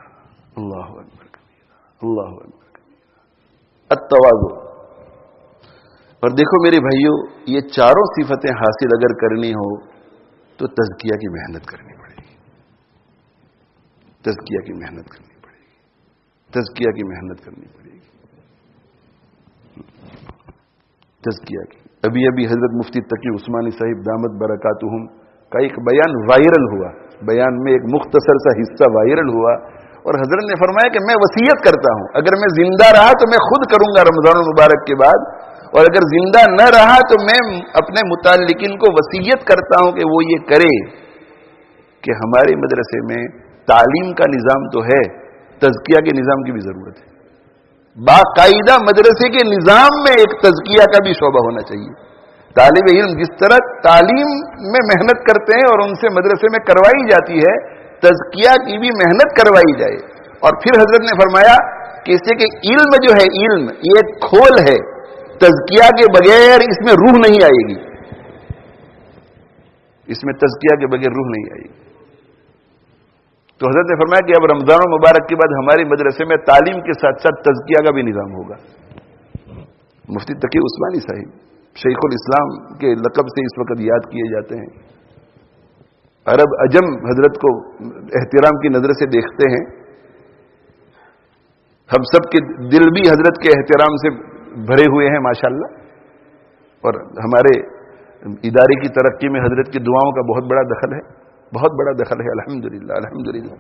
اللہ اکبر کبیرہ، اللہ اکبر کبیرہ. التواضع. اور دیکھو میرے بھائیوں، یہ چاروں صفتیں حاصل اگر کرنی ہو تو تزکیہ کی محنت کرنی پڑے گی. تزکیہ کی محنت کرنی پڑے گی. تزکیہ کی محنت کرنی پڑے گی. تزکیہ کی. ابھی حضرت مفتی تقی عثمانی صاحب دامت برکاتہم کا ایک بیان وائرل ہوا. بیان میں ایک مختصر سا حصہ وائرل ہوا، اور حضرت نے فرمایا کہ میں وصیت کرتا ہوں، اگر میں زندہ رہا تو میں خود کروں گا رمضان المبارک کے بعد، اور اگر زندہ نہ رہا تو میں اپنے متعلقین کو وصیت کرتا ہوں کہ وہ یہ کرے کہ ہمارے مدرسے میں تعلیم کا نظام تو ہے، تزکیہ کے نظام کی بھی ضرورت ہے. باقاعدہ مدرسے کے نظام میں ایک تزکیہ کا بھی شعبہ ہونا چاہیے. طالب علم جس طرح تعلیم میں محنت کرتے ہیں اور ان سے مدرسے میں کروائی جاتی ہے، تزکیہ کی بھی محنت کروائی جائے. اور پھر حضرت نے فرمایا کہ اس سے کہ علم جو ہے، علم یہ ایک کھول ہے، تزکیہ کے بغیر اس میں روح نہیں آئے گی. اس میں تزکیہ کے بغیر روح نہیں آئے گی. تو حضرت نے فرمایا کہ اب رمضان المبارک کے بعد ہمارے مدرسے میں تعلیم کے ساتھ ساتھ تزکیہ کا بھی نظام ہوگا. مفتی تقی عثمانی صاحب شیخ الاسلام کے لقب سے اس وقت یاد کیے جاتے ہیں. عرب عجم حضرت کو احترام کی نظر سے دیکھتے ہیں. ہم سب کے دل بھی حضرت کے احترام سے بھرے ہوئے ہیں ماشاءاللہ، اور ہمارے ادارے کی ترقی میں حضرت کی دعاؤں کا بہت بڑا دخل ہے، بہت بڑا دخل ہے. الحمدللہ الحمدللہ.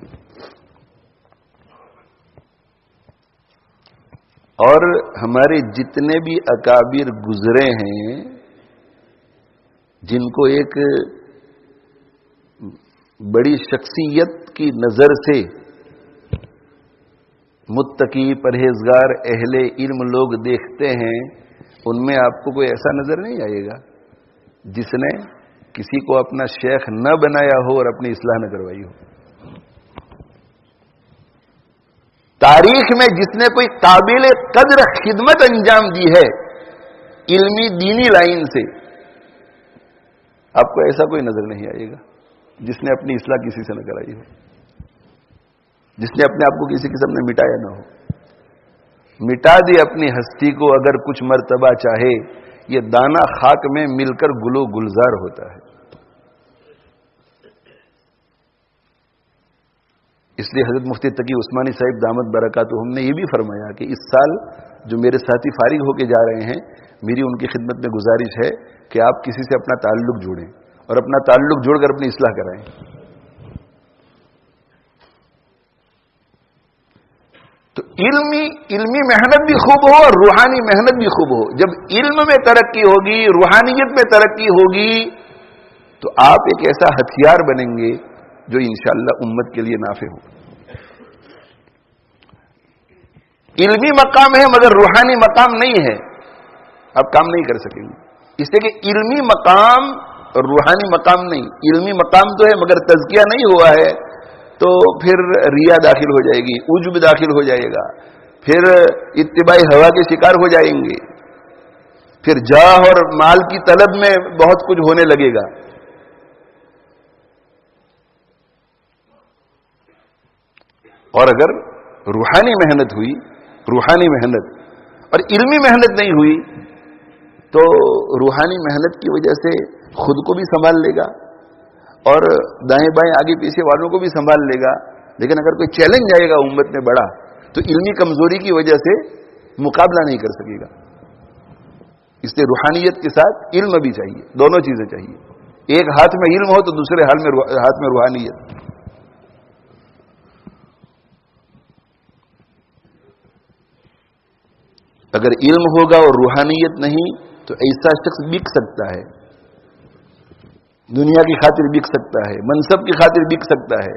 اور ہمارے جتنے بھی اکابر گزرے ہیں، جن کو ایک بڑی شخصیت کی نظر سے متقی پرہیزگار اہل علم لوگ دیکھتے ہیں، ان میں آپ کو کوئی ایسا نظر نہیں آئے گا جس نے کسی کو اپنا شیخ نہ بنایا ہو اور اپنی اصلاح نہ کروائی ہو. تاریخ میں جس نے کوئی قابل قدر خدمت انجام دی ہے علمی دینی لائن سے، آپ کو ایسا کوئی نظر نہیں آئے گا. جس نے اپنی اصلاح کسی سے نہ کرائی ہو, جس نے اپنے آپ کو کسی قسم نے مٹایا نہ ہو. مٹا دی اپنی ہستی کو اگر کچھ مرتبہ چاہے, یہ دانہ خاک میں مل کر گل و گلزار ہوتا ہے. اس لیے حضرت مفتی تقی عثمانی صاحب دامت برکاتہم نے یہ بھی فرمایا کہ اس سال جو میرے ساتھی فارغ ہو کے جا رہے ہیں, میری ان کی خدمت میں گزارش ہے کہ آپ کسی سے اپنا تعلق جوڑیں اور اپنا تعلق جوڑ کر اپنی اصلاح کرائیں. تو علمی محنت بھی خوب ہو اور روحانی محنت بھی خوب ہو. جب علم میں ترقی ہوگی, روحانیت میں ترقی ہوگی, تو آپ ایک ایسا ہتھیار بنیں گے جو انشاءاللہ امت کے لیے نافع ہو. علمی مقام ہے مگر روحانی مقام نہیں ہے, آپ کام نہیں کر سکیں گے. اس لیے کہ علمی مقام اور روحانی مقام نہیں. علمی مقام تو ہے مگر تزکیہ نہیں ہوا ہے, تو پھر ریا داخل ہو جائے گی, عجب داخل ہو جائے گا, پھر اتباع ہوا کے شکار ہو جائیں گے, پھر جاہ اور مال کی طلب میں بہت کچھ ہونے لگے گا. اور اگر روحانی محنت ہوئی, روحانی محنت اور علمی محنت نہیں ہوئی, تو روحانی محنت کی وجہ سے خود کو بھی سنبھال لے گا اور دائیں بائیں آگے پیچھے والوں کو بھی سنبھال لے گا. لیکن اگر کوئی چیلنج آئے گا امت میں بڑا, تو علمی کمزوری کی وجہ سے مقابلہ نہیں کر سکے گا. اس لیے روحانیت کے ساتھ علم بھی چاہیے, دونوں چیزیں چاہیے. ایک ہاتھ میں علم ہو تو دوسرے ہاتھ میں روحانیت. اگر علم ہوگا اور روحانیت نہیں تو ایسا شخص بک سکتا ہے, دنیا کی خاطر بک سکتا ہے, منصب کی خاطر بک سکتا ہے,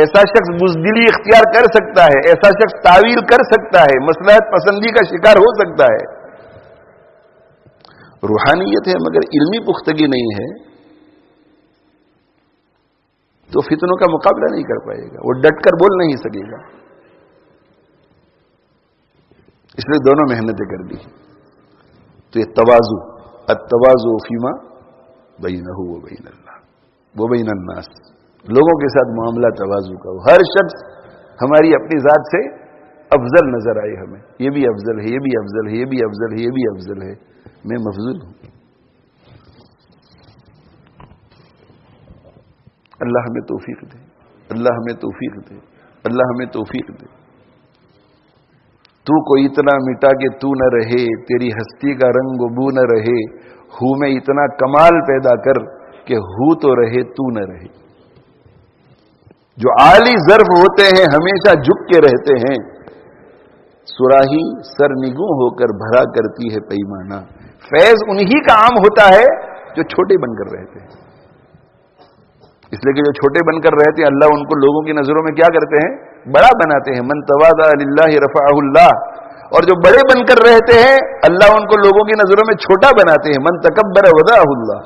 ایسا شخص بزدلی اختیار کر سکتا ہے, ایسا شخص تعویل کر سکتا ہے, مصلحت پسندی کا شکار ہو سکتا ہے. روحانیت ہے مگر علمی پختگی نہیں ہے تو فتنوں کا مقابلہ نہیں کر پائے گا, وہ ڈٹ کر بول نہیں سکے گا. اس لیے دونوں محنتیں کر دی. تو یہ تواضع, التواضع فیما بینہ و بین اللہ و بین الناس, لوگوں کے ساتھ معاملہ تواضع کا ہو. ہر شخص ہماری اپنی ذات سے افضل نظر آئے, ہمیں یہ بھی افضل ہے, یہ بھی افضل ہے, یہ بھی افضل ہے, یہ بھی افضل ہے, میں مفضول ہوں. اللہ ہمیں توفیق دے, اللہ ہمیں توفیق دے, اللہ ہمیں توفیق دے. تو کو اتنا مٹا کہ تو نہ رہے, تیری ہستی کا رنگ و بو نہ رہے, ہو میں اتنا کمال پیدا کر کہ ہو تو رہے تو نہ رہے. جو عالی ظرف ہوتے ہیں ہمیشہ جھک کے رہتے ہیں, سراہی سر نگوں ہو کر بھرا کرتی ہے پیمانہ. فیض انہی کا عام ہوتا ہے جو چھوٹے بن کر رہتے ہیں. اس لیے کہ جو چھوٹے بن کر رہتے ہیں اللہ ان کو لوگوں کی نظروں میں کیا کرتے ہیں, بڑا بناتے ہیں. من تواضع للہ رفعہ اللہ. اور جو بڑے بن کر رہتے ہیں اللہ ان کو لوگوں کی نظروں میں چھوٹا بناتے ہیں. من تکبر وضعہ اللہ.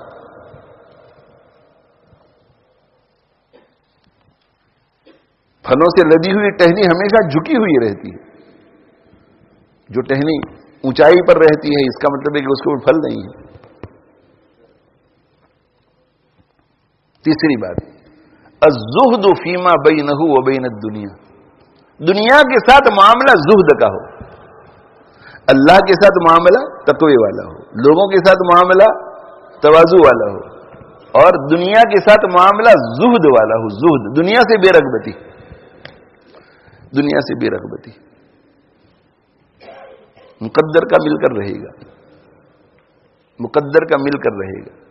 پھلوں سے لدی ہوئی ٹہنی ہمیشہ جھکی ہوئی رہتی ہے. جو ٹہنی اونچائی پر رہتی ہے اس کا مطلب ہے کہ اس کے اوپر پھل نہیں ہے. تیسری بات, الزہد فیما بینہ و بین الدنیا. دنیا کے ساتھ معاملہ زہد کا ہو, اللہ کے ساتھ معاملہ تقوی والا ہو, لوگوں کے ساتھ معاملہ تواضع والا ہو, اور دنیا کے ساتھ معاملہ زہد والا ہو. زہد, دنیا سے بے رغبتی, دنیا سے بے رغبتی. مقدر کا مل کر رہے گا, مقدر کا مل کر رہے گا.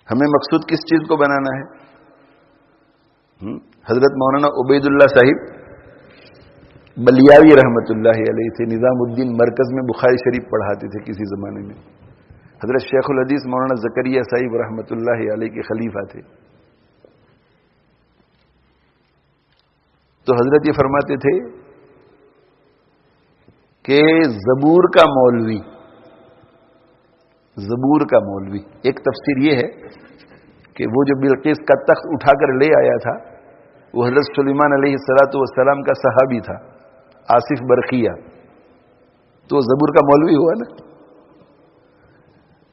ہمیں مقصود کس چیز کو بنانا ہے؟ حضرت مولانا عبید اللہ صاحب بلیاوی رحمت اللہ علیہ تھے, نظام الدین مرکز میں بخاری شریف پڑھاتے تھے کسی زمانے میں. حضرت شیخ الحدیث مولانا زکریا صاحب رحمت اللہ علیہ کے خلیفہ تھے. تو حضرت یہ فرماتے تھے کہ زبور کا مولوی, زبور کا مولوی, ایک تفسیر یہ ہے کہ وہ جو بلقیس کا تخت اٹھا کر لے آیا تھا وہ حضرت سلیمان علیہ الصلوۃ والسلام کا صحابی تھا, آصف برقیہ. تو زبور کا مولوی ہوا نا.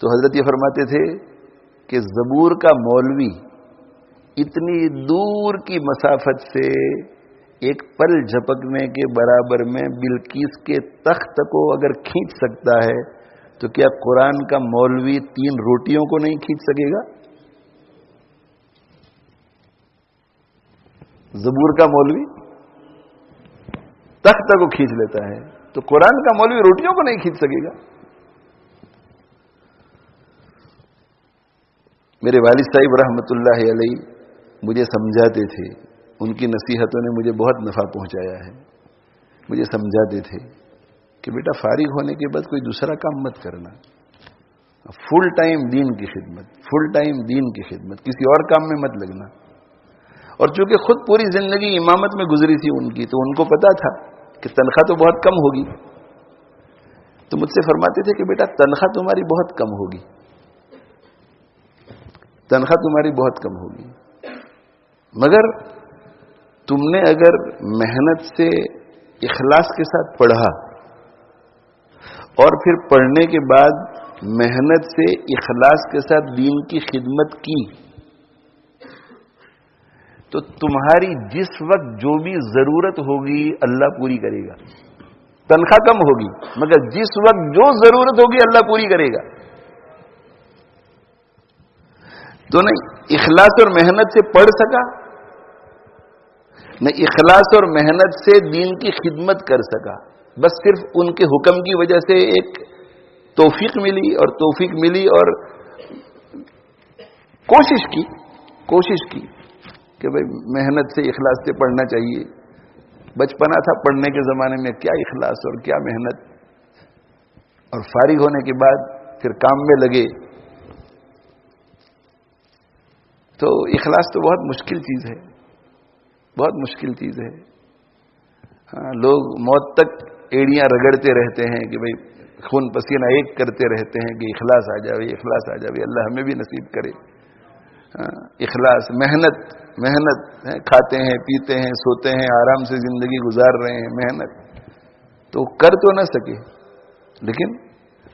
تو حضرت یہ فرماتے تھے کہ زبور کا مولوی اتنی دور کی مسافت سے ایک پل جھپکنے کے برابر میں بلقیس کے تخت کو اگر کھینچ سکتا ہے تو کیا قرآن کا مولوی 3 روٹیوں کو نہیں کھینچ سکے گا؟ زبور کا مولوی تخت کو کھینچ لیتا ہے تو قرآن کا مولوی روٹیوں کو نہیں کھینچ سکے گا. میرے والد صاحب رحمۃ اللہ علیہ مجھے سمجھاتے تھے، ان کی نصیحتوں نے مجھے بہت نفع پہنچایا ہے. مجھے سمجھاتے تھے کہ بیٹا فارغ ہونے کے بعد کوئی دوسرا کام مت کرنا، فل ٹائم دین کی خدمت، فل ٹائم دین کی خدمت، کسی اور کام میں مت لگنا. اور چونکہ خود پوری زندگی امامت میں گزری تھی ان کی، تو ان کو پتا تھا کہ تنخواہ تو بہت کم ہوگی. تو مجھ سے فرماتے تھے کہ بیٹا تنخواہ تمہاری بہت کم ہوگی، تنخواہ تمہاری بہت کم ہوگی، مگر تم نے اگر محنت سے اخلاص کے ساتھ پڑھا اور پھر پڑھنے کے بعد محنت سے اخلاص کے ساتھ دین کی خدمت کی تو تمہاری جس وقت جو بھی ضرورت ہوگی اللہ پوری کرے گا. تنخواہ کم ہوگی مگر جس وقت جو ضرورت ہوگی اللہ پوری کرے گا. تو نہیں اخلاص اور محنت سے پڑھ سکا، نہ اخلاص اور محنت سے دین کی خدمت کر سکا، بس صرف ان کے حکم کی وجہ سے ایک توفیق ملی اور کوشش کی کہ بھئی محنت سے اخلاص سے پڑھنا چاہیے. بچپنا تھا پڑھنے کے زمانے میں، کیا اخلاص اور کیا محنت، اور فارغ ہونے کے بعد پھر کام میں لگے. تو اخلاص تو بہت مشکل چیز ہے، بہت مشکل چیز ہے. ہاں، لوگ موت تک ایڑیاں رگڑتے رہتے ہیں کہ بھئی خون پسینہ ایک کرتے رہتے ہیں کہ اخلاص آ جاوے، اخلاص آ جاوے، اللہ ہمیں بھی نصیب کرے. اخلاص، محنت کھاتے ہیں، پیتے ہیں، سوتے ہیں، آرام سے زندگی گزار رہے ہیں، محنت تو کر تو نہ سکے لیکن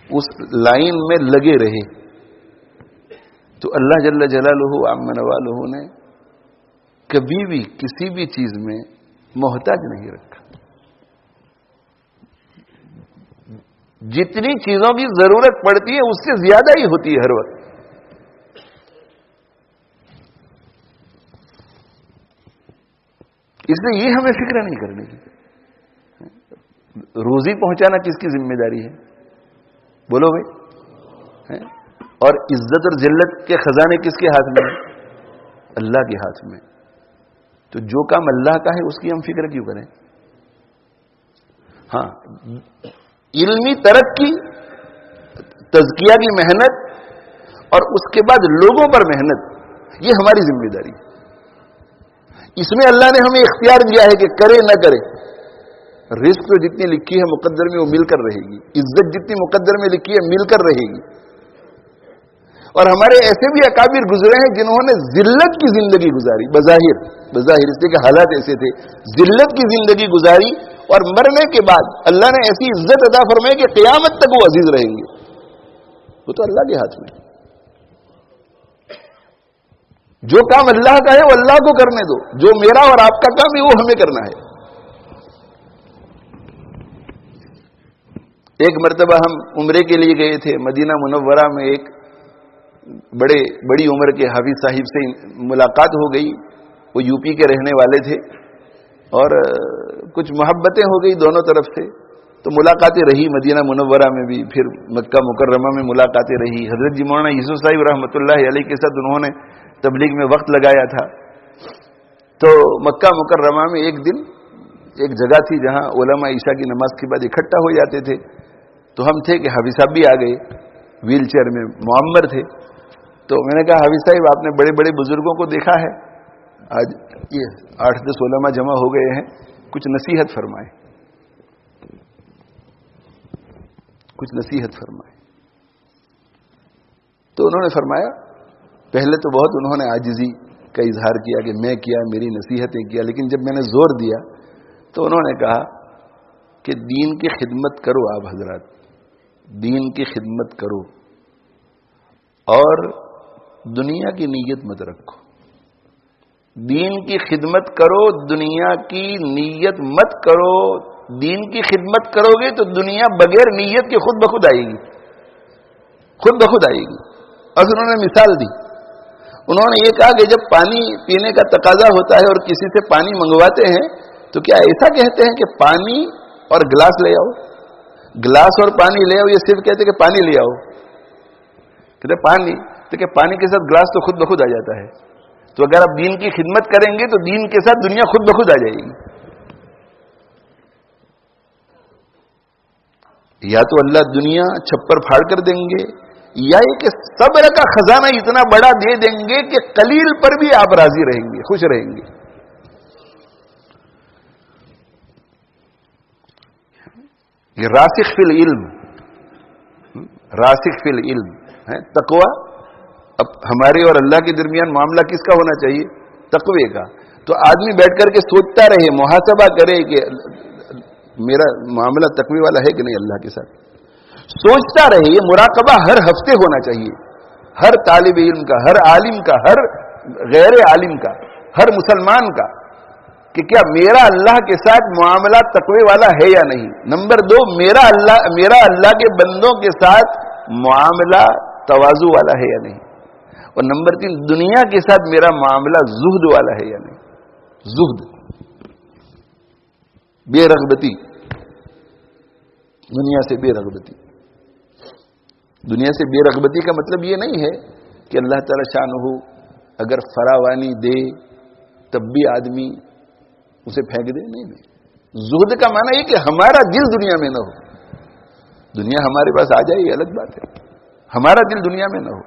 اس لائن میں لگے رہے. تو اللہ جل جلالہ عم نوالہ نے کبھی بھی کسی بھی چیز میں محتاج نہیں رکھا. جتنی چیزوں کی ضرورت پڑتی ہے اس سے زیادہ ہی ہوتی ہے ہر وقت. اس لیے یہ ہمیں فکر نہیں کرنے کی. روزی پہنچانا کس کی ذمہ داری ہے؟ بولو بھائی. اور عزت اور ذلت کے خزانے کس کے ہاتھ میں ہیں؟ اللہ کے ہاتھ میں. تو جو کام اللہ کا ہے اس کی ہم فکر کیوں کریں؟ ہاں، علمی ترقی، تزکیہ کی محنت اور اس کے بعد لوگوں پر محنت، یہ ہماری ذمہ داری ہے. اس میں اللہ نے ہمیں اختیار دیا ہے کہ کرے نہ کرے. رزق تو جتنی لکھی ہے مقدر میں وہ مل کر رہے گی، عزت جتنی مقدر میں لکھی ہے مل کر رہے گی. اور ہمارے ایسے بھی اکابر گزرے ہیں جنہوں نے ذلت کی زندگی گزاری، بظاہر اس لیے کہ حالات ایسے تھے، ذلت کی زندگی گزاری اور مرنے کے بعد اللہ نے ایسی عزت عطا فرمائی کہ قیامت تک وہ عزیز رہیں گے. وہ تو اللہ کے ہاتھ میں. جو کام اللہ کا ہے وہ اللہ کو کرنے دو، جو میرا اور آپ کا کام ہے وہ ہمیں کرنا ہے. ایک مرتبہ ہم عمرے کے لیے گئے تھے مدینہ منورہ میں. ایک بڑی عمر کے حافظ صاحب سے ملاقات ہو گئی. وہ یو پی کے رہنے والے تھے اور کچھ محبتیں ہو گئی دونوں طرف سے. تو ملاقاتیں رہی مدینہ منورہ میں بھی، پھر مکہ مکرمہ میں ملاقاتیں رہی. حضرت جی مولانا یوسف صاحب رحمۃ اللہ علیہ کے ساتھ انہوں نے تبلیغ میں وقت لگایا تھا. تو مکہ مکرمہ میں ایک دن ایک جگہ تھی جہاں علماء عشاء کی نماز کے بعد اکٹھا ہو جاتے تھے. تو ہم تھے کہ حافظ صاحب بھی آ گئے، ویل چیئر میں معمر تھے. تو میں نے کہا حافظ صاحب آپ نے بڑے بڑے بزرگوں کو دیکھا ہے، آج یہ 8-10 علماء جمع ہو گئے ہیں، کچھ نصیحت فرمائیں، کچھ نصیحت فرمائیں. تو انہوں نے فرمایا، پہلے تو بہت انہوں نے عاجزی کا اظہار کیا کہ میں کیا، میری نصیحتیں کیا، لیکن جب میں نے زور دیا تو انہوں نے کہا کہ دین کی خدمت کرو. آپ حضرات دین کی خدمت کرو اور دنیا کی نیت مت رکھو. دین کی خدمت کرو, دنیا کی نیت مت کرو. دین کی خدمت کرو گے تو دنیا بغیر نیت کے خود بخود آئے گی, خود بخود آئے گی. اور انہوں نے مثال دی. انہوں نے یہ کہا کہ جب پانی پینے کا تقاضا ہوتا ہے اور کسی سے پانی منگواتے ہیں تو کیا ایسا کہتے ہیں کہ پانی اور گلاس لے آؤ, گلاس اور پانی لے آؤ, یہ صرف کہتے کہ پانی لے آؤ. کہتے پانی, تو کہ پانی کے ساتھ گلاس تو خود بخود آ جاتا ہے. تو اگر آپ دین کی خدمت کریں گے تو دین کے ساتھ دنیا خود بخود آ جائے گی. یا تو اللہ دنیا چھپر پھاڑ کر دیں گے, یا یہ کہ صبر کا خزانہ اتنا بڑا دے دیں گے کہ قلیل پر بھی آپ راضی رہیں گے, خوش رہیں گے. یہ راسخ فی العلم, راسخ فی العلم ہے تقوی. اب ہمارے اور اللہ کے درمیان معاملہ کس کا ہونا چاہیے؟ تقوی کا. تو آدمی بیٹھ کر کے سوچتا رہے, محاسبہ کرے کہ میرا معاملہ تقوی والا ہے کہ نہیں اللہ کے ساتھ. سوچتا رہے. یہ مراقبہ ہر ہفتے ہونا چاہیے, ہر طالب علم کا, ہر عالم کا, ہر غیر عالم کا, ہر مسلمان کا, کہ کیا میرا اللہ کے ساتھ معاملہ تقوی والا ہے یا نہیں. نمبر 2, میرا اللہ کے بندوں کے ساتھ معاملہ تواضع والا ہے یا نہیں. اور نمبر 3, دنیا کے ساتھ میرا معاملہ زہد والا ہے یا نہیں. زہد, بے رغبتی, دنیا سے بے رغبتی. دنیا سے بے رغبتی کا مطلب یہ نہیں ہے کہ اللہ تعالی شانہ اگر فراوانی دے تب بھی آدمی اسے پھینک دے. نہیں. زہد کا معنی یہ کہ ہمارا دل دنیا میں نہ ہو. دنیا ہمارے پاس آ جائے یہ الگ بات ہے, ہمارا دل دنیا میں نہ ہو.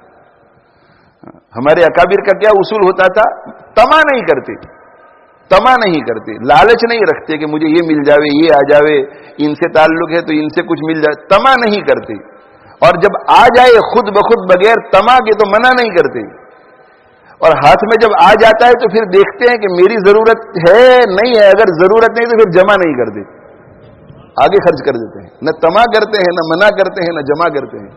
ہمارے اکابر کا کیا اصول ہوتا تھا؟ طمع نہیں کرتے, طمع نہیں کرتے, لالچ نہیں رکھتے کہ مجھے یہ مل جاوے, یہ آ جاوے, ان سے تعلق ہے تو ان سے کچھ مل جائے. طمع نہیں کرتے. اور جب آ جائے خود بخود بغیر طمع کے تو منع نہیں کرتے. اور ہاتھ میں جب آ جاتا ہے تو پھر دیکھتے ہیں کہ میری ضرورت ہے نہیں ہے. اگر ضرورت نہیں تو پھر جمع نہیں کرتے, آگے خرچ کر دیتے ہیں. نہ طمع کرتے ہیں, نہ منع کرتے ہیں, نہ جمع کرتے ہیں.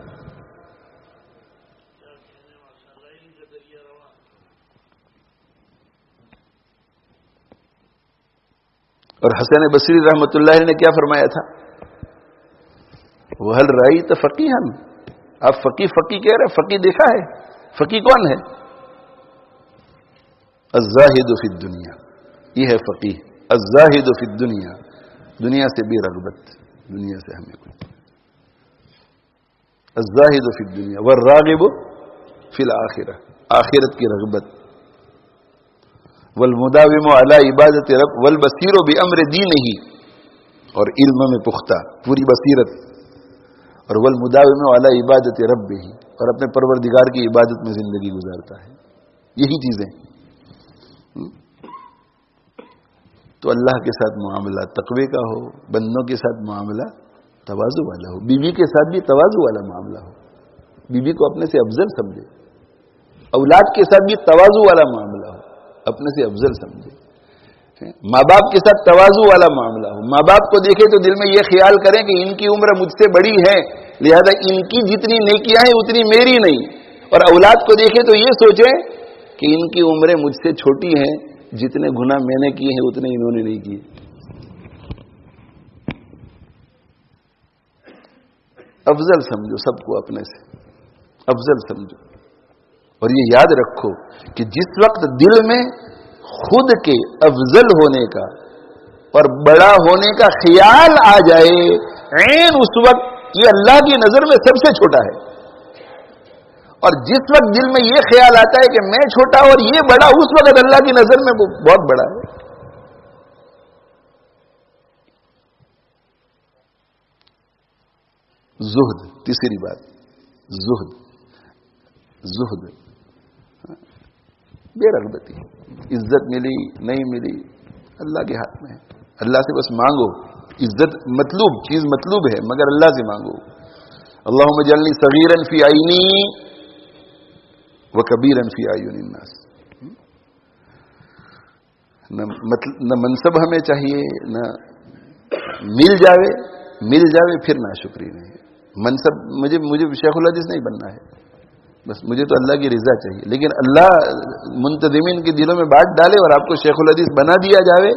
اور حسن بصری رحمۃ اللہ نے کیا فرمایا تھا؟ وَهَلْ رَأَيْتَ فَقِيهًا, آپ فقی کہہ رہے, فقی دیکھا ہے؟ فقی کون ہے؟ الزاہد فی الدنیا, یہ ہے فقی. الزاہد فی الدنیا, دنیا سے بے رغبت, دنیا سے ہمیں کچھ. الزاہد فی الدنیا والراغب فی الآخرہ, آخرت کی رغبت. والمداوم علی عبادت رب والبصیر بامر دینہ, اور علم میں پختہ, پوری بصیرت. اور والمداوم علی عبادت ربہ, اور اپنے پروردگار کی عبادت میں زندگی گزارتا ہے. یہی چیزیں. تو اللہ کے ساتھ معاملہ تقوی کا ہو, بندوں کے ساتھ معاملہ تواضع والا ہو. بیوی کے ساتھ بھی تواضع والا معاملہ ہو, بیوی کو اپنے سے افضل سمجھے. اولاد کے ساتھ بھی تواضع والا معاملہ ہو, اپنے سے افضل سمجھے. ماں باپ کے ساتھ تواضع والا معاملہ ہو. ماں باپ کو دیکھے تو دل میں یہ خیال کریں کہ ان کی عمر مجھ سے بڑی ہے, لہذا ان کی جتنی نیکیاں ہیں اتنی میری نہیں. اور اولاد کو دیکھے تو یہ سوچیں کہ ان کی عمریں مجھ سے چھوٹی ہیں, جتنے گناہ میں نے کیے ہیں اتنے انہوں نے نہیں کیے. افضل سمجھو سب کو, اپنے سے افضل سمجھو. اور یہ یاد رکھو کہ جس وقت دل میں خود کے افضل ہونے کا اور بڑا ہونے کا خیال آ جائے, عین اس وقت یہ اللہ کی نظر میں سب سے چھوٹا ہے. اور جس وقت دل میں یہ خیال آتا ہے کہ میں چھوٹا اور یہ بڑا, اس وقت اللہ کی نظر میں وہ بہت بڑا ہے. زہد, تیسری بات, زہد. زہد, بے رغبتی. عزت ملی نہیں ملی اللہ کے ہاتھ میں ہے. اللہ سے بس مانگو. عزت مطلوب چیز مطلوب ہے, مگر اللہ سے مانگو. اللہم اجعلنی صغیرا فی عینی وکبیرا فی اعین الناس. نہ منصب ہمیں چاہیے, نہ مل جاوے پھر ناشکری نہیں ہے. منصب مجھے شیخ الحدیث نہیں بننا ہے, بس مجھے تو اللہ کی رضا چاہیے. لیکن اللہ منتظمین کے دلوں میں بات ڈالے اور آپ کو شیخ الحدیث بنا دیا جاوے,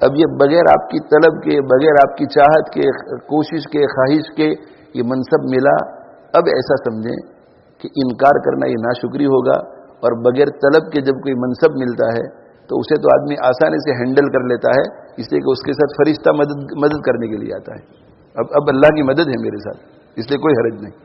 اب یہ بغیر آپ کی طلب کے, بغیر آپ کی چاہت کے, کوشش کے, خواہش کے یہ منصب ملا, اب ایسا سمجھیں کہ انکار کرنا یہ ناشکری ہوگا. اور بغیر طلب کے جب کوئی منصب ملتا ہے تو اسے تو آدمی آسانی سے ہینڈل کر لیتا ہے, اس لیے کہ اس کے ساتھ فرشتہ مدد کرنے کے لیے آتا ہے. اب اللہ کی مدد ہے میرے ساتھ, اس لیے کوئی حرج نہیں.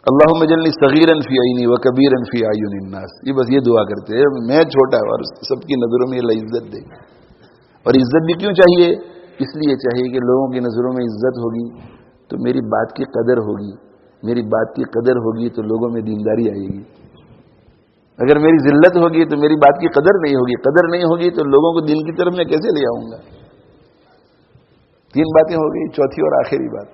اللہم اجعلنی صغیرا فی عینی وکبیرا فی اعین الناس. یہ بس یہ دعا کرتے ہیں, میں چھوٹا اور سب کی نظروں میں اللہ عزت دے. اور عزت بھی کیوں چاہیے؟ اس لیے چاہیے کہ لوگوں کی نظروں میں عزت ہوگی تو میری بات کی قدر ہوگی, میری بات کی قدر ہوگی تو لوگوں میں دینداری آئے گی. اگر میری ذلت ہوگی تو میری بات کی قدر نہیں ہوگی, قدر نہیں ہوگی تو لوگوں کو دین کی طرف میں کیسے لے آؤں گا؟ 3 باتیں ہو گئی. چوتھی اور آخری بات,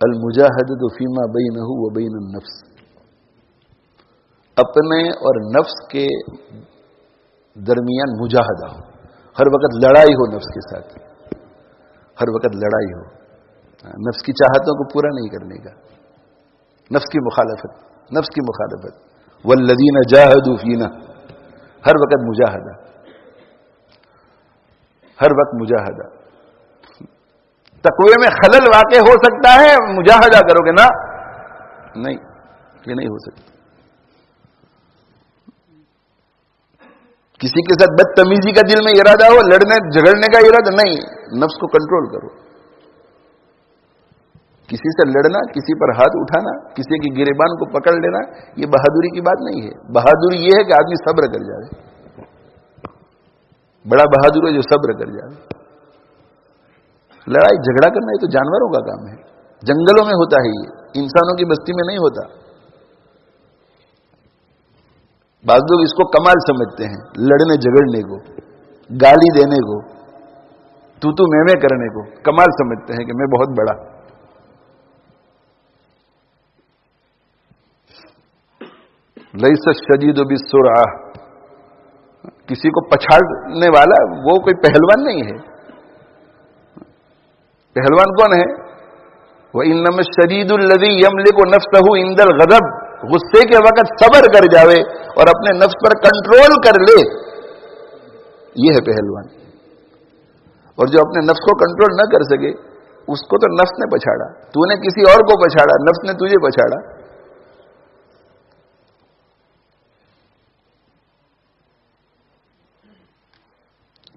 المجاہدۃ فیما بینہ و بین النفس. اپنے اور نفس کے درمیان مجاہدہ ہو, ہر وقت لڑائی ہو نفس کے ساتھ, ہر وقت لڑائی ہو. نفس کی چاہتوں کو پورا نہیں کرنے کا, نفس کی مخالفت. والذین جاہدوا فینا, ہر وقت مجاہدہ, ہر وقت مجاہدہ. تقوی میں خلل واقع ہو سکتا ہے, مجاہدہ کرو گے نا, نہیں, یہ نہیں ہو سکتا. کسی کے ساتھ بدتمیزی کا دل میں ارادہ ہو, لڑنے جھگڑنے کا ارادہ نہیں, نفس کو کنٹرول کرو. کسی سے لڑنا, کسی پر ہاتھ اٹھانا, کسی کی گریبان کو پکڑ لینا, یہ بہادری کی بات نہیں ہے. بہادری یہ ہے کہ آدمی صبر کر جائے. بڑا بہادر ہے جو صبر کر جائے. لڑائی جھگڑا کرنا یہ تو جانوروں کا کام ہے, جنگلوں میں ہوتا ہے, یہ انسانوں کی بستی میں نہیں ہوتا. بعض لوگ اس کو کمال سمجھتے ہیں, لڑنے جھگڑنے کو, گالی دینے کو, تو میں کرنے کو کمال سمجھتے ہیں کہ میں بہت بڑا. لیس الشدید بالسرعہ, کسی کو پچھاڑنے والا وہ کوئی پہلوان نہیں ہے. پہلوان کون ہے؟ وَإِنَّمَا الشَّدِيدُ الَّذِي يَمْلِكُ نَفْسَهُ عِنْدَ الْغَضَبِ, غصے کے وقت صبر کر جاوے اور اپنے نفس پر کنٹرول کر لے, یہ ہے پہلوان. اور جو اپنے نفس کو کنٹرول نہ کر سکے اس کو تو نفس نے پچھاڑا, تو نے کسی اور کو پچھاڑا, نفس نے تجھے پچھاڑا.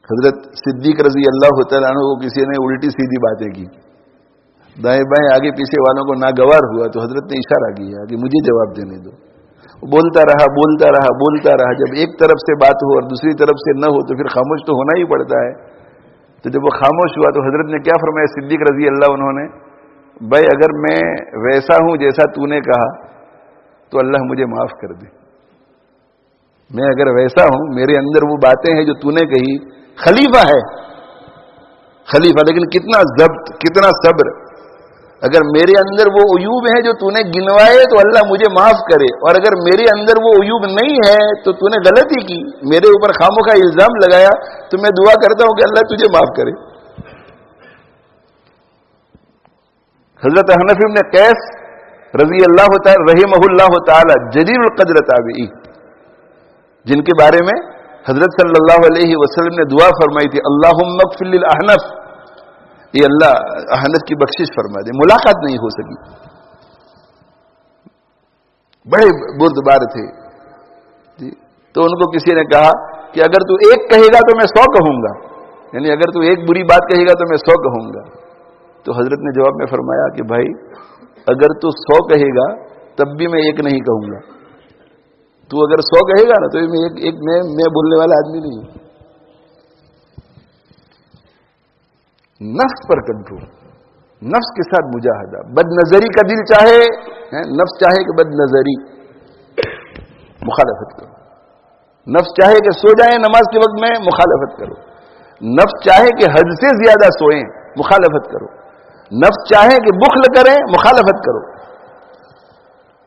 حضرت صدیق رضی اللہ تعالیٰ عنہ کو کسی نے الٹی سیدھی باتیں کی, دائیں بائیں آگے پیچھے والوں کو ناگوار ہوا تو حضرت نے اشارہ کیا کہ مجھے جواب دینے دو. بولتا رہا. جب ایک طرف سے بات ہو اور دوسری طرف سے نہ ہو تو پھر خاموش تو ہونا ہی پڑتا ہے. تو جب وہ خاموش ہوا تو حضرت نے کیا فرمایا, صدیق رضی اللہ عنہ نے, بھائی اگر میں ویسا ہوں جیسا تو نے کہا تو اللہ مجھے معاف کر دے. میں اگر ویسا ہوں, میرے اندر وہ باتیں ہیں جو تو نے کہی, خلیفہ ہے خلیفہ, لیکن کتنا ضبط, کتنا صبر. اگر میرے اندر وہ عیوب ہیں جو تو نے گنوائے تو اللہ مجھے معاف کرے, اور اگر میرے اندر وہ عیوب نہیں ہے تو تو نے غلطی کی, میرے اوپر خامخواہ الزام لگایا, تو میں دعا کرتا ہوں کہ اللہ تجھے معاف کرے. حضرت حنفی بن قیس رضی اللہ تعالی رحمہ اللہ تعالی جلیل القدر تابعی, جن کے بارے میں حضرت صلی اللہ علیہ وسلم نے دعا فرمائی تھی, اللہم اغفر للاحنف, یہ اللہ احنف کی بخشش فرما دے. ملاقات نہیں ہو سکی, بڑے بردبار تھے جی. تو ان کو کسی نے کہا کہ اگر تو ایک کہے گا تو میں 100 کہوں گا, یعنی اگر تو ایک بری بات کہے گا تو میں 100 کہوں گا. تو حضرت نے جواب میں فرمایا کہ بھائی اگر تو 100 کہے گا تب بھی میں ایک نہیں کہوں گا. تو اگر 100 کہے گا نا تو میں بولنے والا آدمی نہیں ہوں. نفس پر کنٹرول, نفس کے ساتھ مجاہدہ. بد نظری کا دل چاہے, نفس چاہے کہ بد نظری, مخالفت کرو. نفس چاہے کہ سو جائیں نماز کے وقت میں, مخالفت کرو. نفس چاہے کہ حد سے زیادہ سوئیں, مخالفت کرو. نفس چاہے کہ بخل کریں, مخالفت کرو.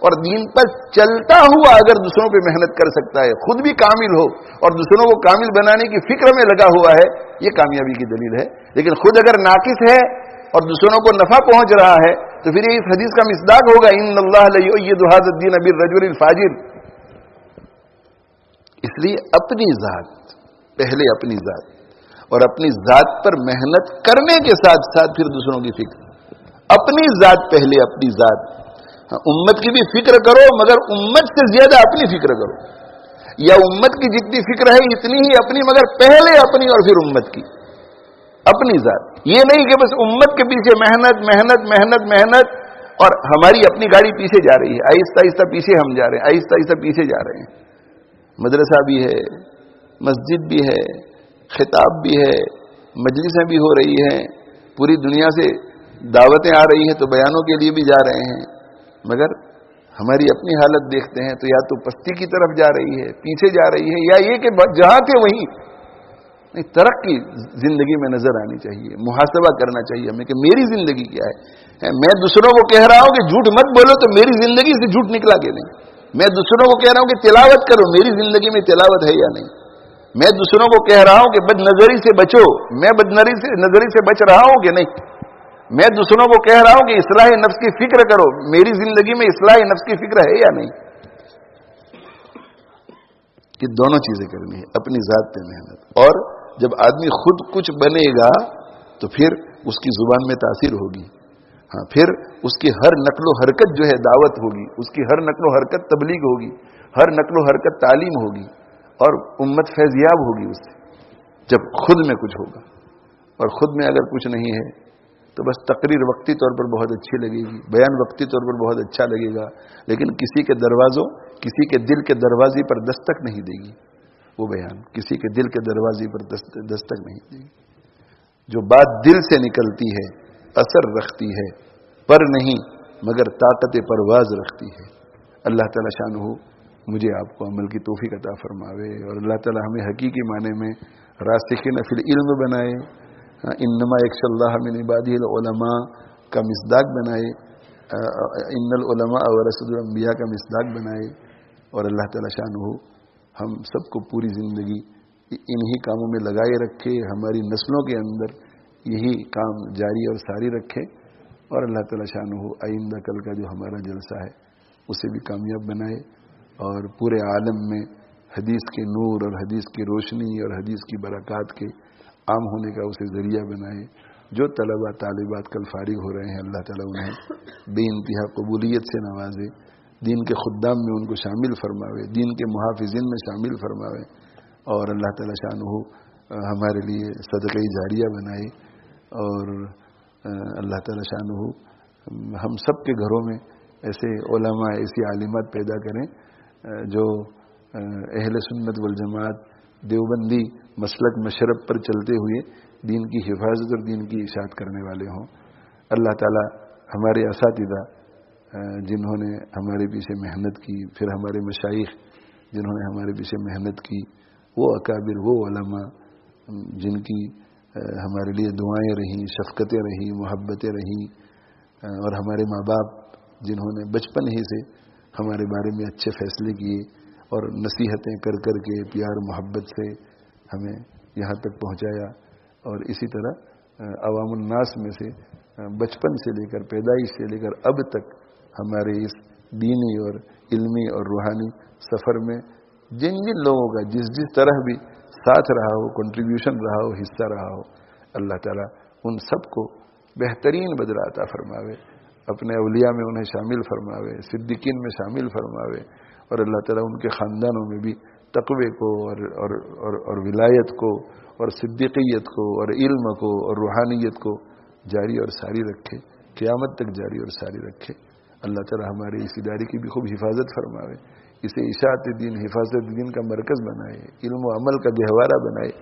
اور دین پر چلتا ہوا اگر دوسروں پہ محنت کر سکتا ہے، خود بھی کامل ہو اور دوسروں کو کامل بنانے کی فکر میں لگا ہوا ہے، یہ کامیابی کی دلیل ہے۔ لیکن خود اگر ناقص ہے اور دوسروں کو نفع پہنچ رہا ہے تو پھر یہ اس حدیث کا مصداق ہوگا، ان اللہ لیؤید ھذا الدین بالرجل الفاجر۔ اس لیے اپنی ذات پہلے، اپنی ذات اور اپنی ذات پر محنت کرنے کے ساتھ ساتھ پھر دوسروں کی فکر، اپنی ذات پہلے، اپنی ذات۔ امت کی بھی فکر کرو مگر امت سے زیادہ اپنی فکر کرو، یا امت کی جتنی فکر ہے اتنی ہی اپنی، مگر پہلے اپنی اور پھر امت کی، اپنی ذات۔ یہ نہیں کہ بس امت کے پیچھے محنت محنت محنت محنت اور ہماری اپنی گاڑی پیچھے جا رہی ہے، آہستہ آہستہ پیچھے ہم جا رہے ہیں، آہستہ آہستہ پیچھے جا رہے ہیں۔ مدرسہ بھی ہے، مسجد بھی ہے، خطاب بھی ہے، مجلسیں بھی ہو رہی ہیں، پوری دنیا سے دعوتیں آ رہی ہیں تو بیانوں کے لیے بھی جا رہے ہیں، مگر ہماری اپنی حالت دیکھتے ہیں تو یا تو پستی کی طرف جا رہی ہے، پیچھے جا رہی ہے، یا یہ کہ جہاں تھے وہیں۔ ترقی زندگی میں نظر آنی چاہیے، محاسبہ کرنا چاہیے ہمیں کہ میری زندگی کیا ہے۔ میں دوسروں کو کہہ رہا ہوں کہ جھوٹ مت بولو تو میری زندگی سے جھوٹ نکلا کہ نہیں؟ میں دوسروں کو کہہ رہا ہوں کہ تلاوت کرو، میری زندگی میں تلاوت ہے یا نہیں؟ میں دوسروں کو کہہ رہا ہوں کہ بد نظری سے بچو، میں بد نظری سے بچ رہا ہوں کہ نہیں؟ میں دوسروں کو کہہ رہا ہوں کہ اصلاح نفس کی فکر کرو، میری زندگی میں اصلاح نفس کی فکر ہے یا نہیں؟ یہ دونوں چیزیں کرنی ہے، اپنی ذات پہ محنت، اور جب آدمی خود کچھ بنے گا تو پھر اس کی زبان میں تاثیر ہوگی، ہاں پھر اس کی ہر نقل و حرکت جو ہے دعوت ہوگی، اس کی ہر نقل و حرکت تبلیغ ہوگی، ہر نقل و حرکت تعلیم ہوگی، اور امت فیضیاب ہوگی اس سے، جب خود میں کچھ ہوگا۔ اور خود میں اگر کچھ نہیں ہے تو بس تقریر وقتی طور پر بہت اچھی لگے گی، بیان وقتی طور پر بہت اچھا لگے گا، لیکن کسی کے دروازوں، کسی کے دل کے دروازے پر دستک نہیں دے گی وہ بیان، کسی کے دل کے دروازے پر دستک نہیں دے گی۔ جو بات دل سے نکلتی ہے اثر رکھتی ہے، پر نہیں مگر طاقت پرواز رکھتی ہے۔ اللہ تعالی شانہ مجھے آپ کو عمل کی توفیق عطا فرماوے، اور اللہ تعالی ہمیں حقیقی معنی میں راسخین فی العلم بنائے، انما یخشی اللہ من عبادہ العلماء کا مصداق بنائے، ان العلماء ورثۃ الانبیاء کا مصداق بنائے، اور اللہ تعالی شانہ ہم سب کو پوری زندگی انہی کاموں میں لگائے رکھے، ہماری نسلوں کے اندر یہی کام جاری اور ساری رکھے، اور اللہ تعالی شانہ آئندہ کل کا جو ہمارا جلسہ ہے اسے بھی کامیاب بنائے، اور پورے عالم میں حدیث کے نور اور حدیث کی روشنی اور حدیث کی برکات کے عام ہونے کا اسے ذریعہ بنائے۔ جو طلبہ طالبات کل فارغ ہو رہے ہیں اللہ تعالیٰ انہیں بے انتہا قبولیت سے نوازے، دین کے خدام میں ان کو شامل فرماوے، دین کے محافظین میں شامل فرماوے، اور اللہ تعالیٰ شانہ ہمارے لیے صدقہ جاریہ بنائے، اور اللہ تعالیٰ شانہ ہم سب کے گھروں میں ایسے علماء، ایسی عالمات پیدا کریں جو اہل سنت والجماعت دیوبندی مسلک مشرب پر چلتے ہوئے دین کی حفاظت اور دین کی اشاعت کرنے والے ہوں۔ اللہ تعالیٰ ہمارے اساتذہ جنہوں نے ہمارے پیچھے محنت کی، پھر ہمارے مشائخ جنہوں نے ہمارے پیچھے محنت کی، وہ اکابر، وہ علماء جن کی ہمارے لیے دعائیں رہیں، شفقتیں رہیں، محبتیں رہیں، اور ہمارے ماں باپ جنہوں نے بچپن ہی سے ہمارے بارے میں اچھے فیصلے کیے اور نصیحتیں کر کر کے پیار محبت سے ہمیں یہاں تک پہنچایا، اور اسی طرح عوام الناس میں سے بچپن سے لے کر، پیدائش سے لے کر اب تک ہمارے اس دینی اور علمی اور روحانی سفر میں جن جن لوگوں کا جس طرح بھی ساتھ رہا ہو، کنٹریبیوشن رہا ہو، حصہ رہا ہو، اللہ تعالیٰ ان سب کو بہترین بدلہ عطا فرماوے، اپنے اولیاء میں انہیں شامل فرماوے، صدیقین میں شامل فرماوے، اور اللہ تعالیٰ ان کے خاندانوں میں بھی تقوی کو اور ولایت کو اور صدیقیت کو اور علم کو اور روحانیت کو جاری اور ساری رکھے، قیامت تک جاری اور ساری رکھے۔ اللہ تعالیٰ ہمارے اس ادارے کی بھی خوب حفاظت فرماوے، اسے اشاعت دین، حفاظت دین کا مرکز بنائے، علم و عمل کا گہوارہ بنائے،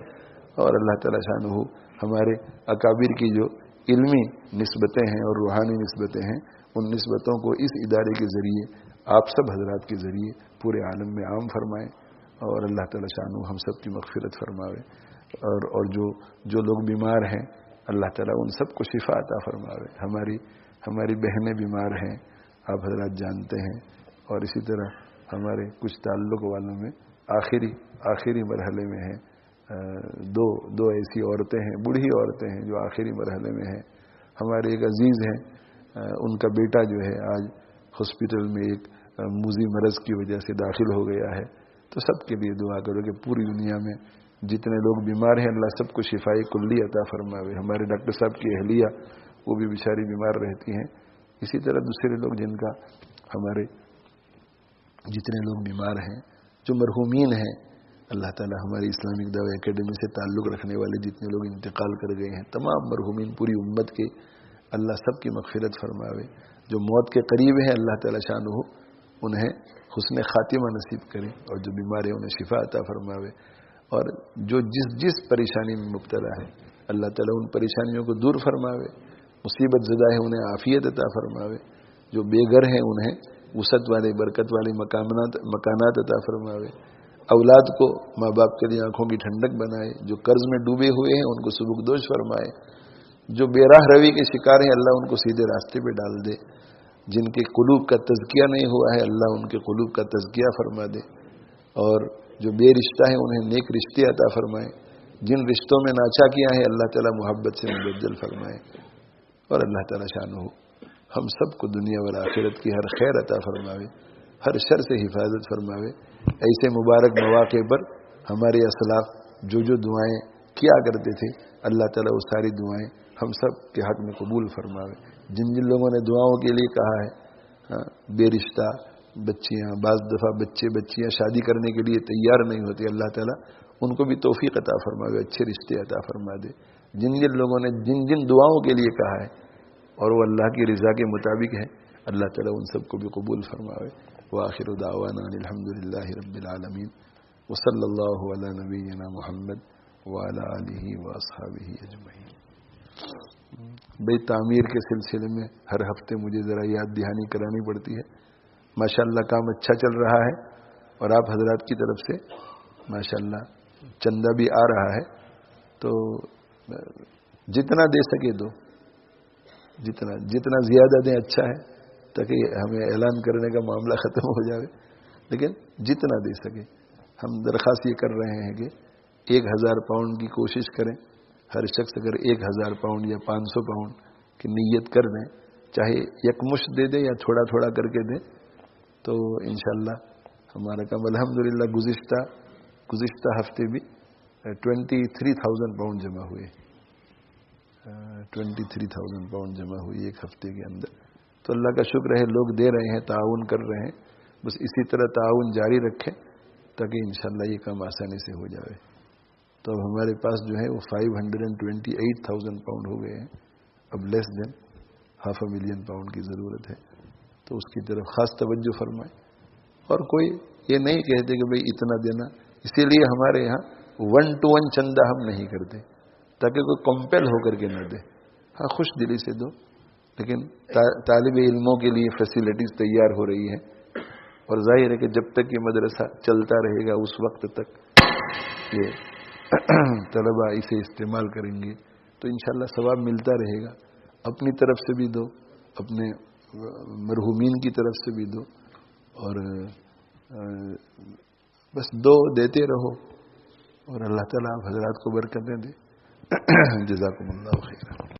اور اللہ تعالیٰ شانہ ہمارے اکابر کی جو علمی نسبتیں ہیں اور روحانی نسبتیں ہیں، ان نسبتوں کو اس ادارے کے ذریعے، آپ سب حضرات کے ذریعے پورے عالم میں عام فرمائیں، اور اللہ تعالیٰ شانہ ہم سب کی مغفرت فرماوے، اور جو لوگ بیمار ہیں اللہ تعالیٰ ان سب کو شفا عطا فرماوے۔ ہماری بہنیں بیمار ہیں، آپ حضرات جانتے ہیں اور اسی طرح ہمارے کچھ تعلق والوں میں آخری مرحلے میں ہیں. دو ایسی عورتیں ہیں، بوڑھی عورتیں ہیں جو آخری مرحلے میں ہیں. ہمارے ایک عزیز ہیں، ان کا بیٹا جو ہے آج ہاسپٹل میں ایک موذی مرض کی وجہ سے داخل ہو گیا ہے. تو سب کے لیے دعا کرو کہ پوری دنیا میں جتنے لوگ بیمار ہیں اللہ سب کو شفائے کلی عطا فرماوے. ہمارے ڈاکٹر صاحب کی اہلیہ وہ بھی بیچاری بیمار رہتی ہیں. اسی طرح دوسرے لوگ جن کا ہمارے جتنے لوگ بیمار ہیں، جو مرحومین ہیں، اللہ تعالی ہماری اسلامک دعوی اکیڈمی سے تعلق رکھنے والے جتنے لوگ انتقال کر گئے ہیں، تمام مرحومین پوری امت کے اللہ سب کی مغفرت فرماوے. جو موت کے قریب ہیں اللہ تعالی شانہ انہیں حسن خاتمہ نصیب کرے، اور جو بیمار ہیں انہیں شفا عطا فرماوے. اور جو جس پریشانی میں مبتلا ہے اللہ تعالیٰ ان پریشانیوں کو دور فرماوے. مصیبت زدہ ہے انہیں عافیت عطا فرماوے. جو بے گھر ہیں انہیں وسعت والے برکت والے مکانات عطا فرماوے. اولاد کو ماں باپ کے لیے آنکھوں کی ٹھنڈک بنائے. جو قرض میں ڈوبے ہوئے ہیں ان کو سبکدوش فرمائے. جو بے راہ روی کے شکار ہیں اللہ ان کو سیدھے راستے پہ ڈال دے. جن کے قلوب کا تزکیہ نہیں ہوا ہے اللہ ان کے قلوب کا تزکیہ فرما دے. اور جو بے رشتہ ہیں انہیں نیک رشتے عطا فرمائے. جن رشتوں میں ناچاکیاں ہیں اللہ تعالیٰ محبت سے مبدل فرمائے. اور اللہ تعالیٰ شانہ ہم سب کو دنیا اور آخرت کی ہر خیر عطا فرماوے، ہر شر سے حفاظت فرماوے. ایسے مبارک مواقع پر ہمارے اسلاف جو دعائیں کیا کرتے تھے اللہ تعالیٰ وہ ساری دعائیں ہم سب کے حق میں قبول فرماوے. جن لوگوں نے دعاؤں کے لیے کہا ہے، بے رشتہ بچیاں، بعض دفعہ بچیاں شادی کرنے کے لیے تیار نہیں ہوتی، اللہ تعالیٰ ان کو بھی توفیق عطا فرماوے، اچھے رشتے عطا فرما دے. جن لوگوں نے جن دعاؤں کے لیے کہا ہے اور وہ اللہ کی رضا کے مطابق ہے اللہ تعالیٰ ان سب کو بھی قبول فرماوے. وآخر دعوانا الحمد للہ رب العالمین وصلی اللہ علی نبینا محمد وعلی آلہ واصحابہ اجمعین. بھئی تعمیر کے سلسلے میں ہر ہفتے مجھے ذرا یاد دہانی کرانی پڑتی ہے. ماشاءاللہ کام اچھا چل رہا ہے اور آپ حضرات کی طرف سے ماشاءاللہ چندہ بھی آ رہا ہے. تو جتنا دے سکے دو، جتنا زیادہ دیں اچھا ہے تاکہ ہمیں اعلان کرنے کا معاملہ ختم ہو جائے. لیکن جتنا دے سکے ہم درخواست یہ کر رہے ہیں کہ 1000 پاؤنڈ کی کوشش کریں. ہر شخص اگر 1000 پاؤنڈ یا 500 پاؤنڈ کی نیت کر دیں، چاہے یکمشت دے دیں یا تھوڑا تھوڑا کر کے دیں، تو انشاءاللہ ہمارا کام الحمدللہ گزشتہ ہفتے بھی 23,000 پاؤنڈ جمع ہوئے. 23,000 پاؤنڈ جمع ہوئی ایک ہفتے کے اندر. تو اللہ کا شکر ہے لوگ دے رہے ہیں، تعاون کر رہے ہیں. بس اسی طرح تعاون جاری رکھیں تاکہ انشاءاللہ یہ کام آسانی سے ہو جائے. تو اب ہمارے پاس جو ہے وہ 528,000 پاؤنڈ ہو گئے ہیں. اب لیس دین 500,000 پاؤنڈ کی ضرورت ہے. تو اس کی طرف خاص توجہ فرمائیں. اور کوئی یہ نہیں کہتے کہ بھئی اتنا دینا. اسی لیے ہمارے یہاں 1-to-1 چندہ ہم نہیں کرتے تاکہ کوئی کمپیل ہو کر کے نہ دے. ہاں خوش دلی سے دو، لیکن طالب علموں کے لیے فیسیلیٹیز تیار ہو رہی ہیں. اور ظاہر ہے کہ جب تک یہ مدرسہ چلتا رہے گا اس وقت تک یہ طلباء اسے استعمال کریں گے تو انشاءاللہ ثواب ملتا رہے گا. اپنی طرف سے بھی دو، اپنے مرحومین کی طرف سے بھی دو، اور بس دیتے رہو اور اللہ تعالیٰ آپ حضرات کو برکتیں دے. جزاکم اللہ خیرا.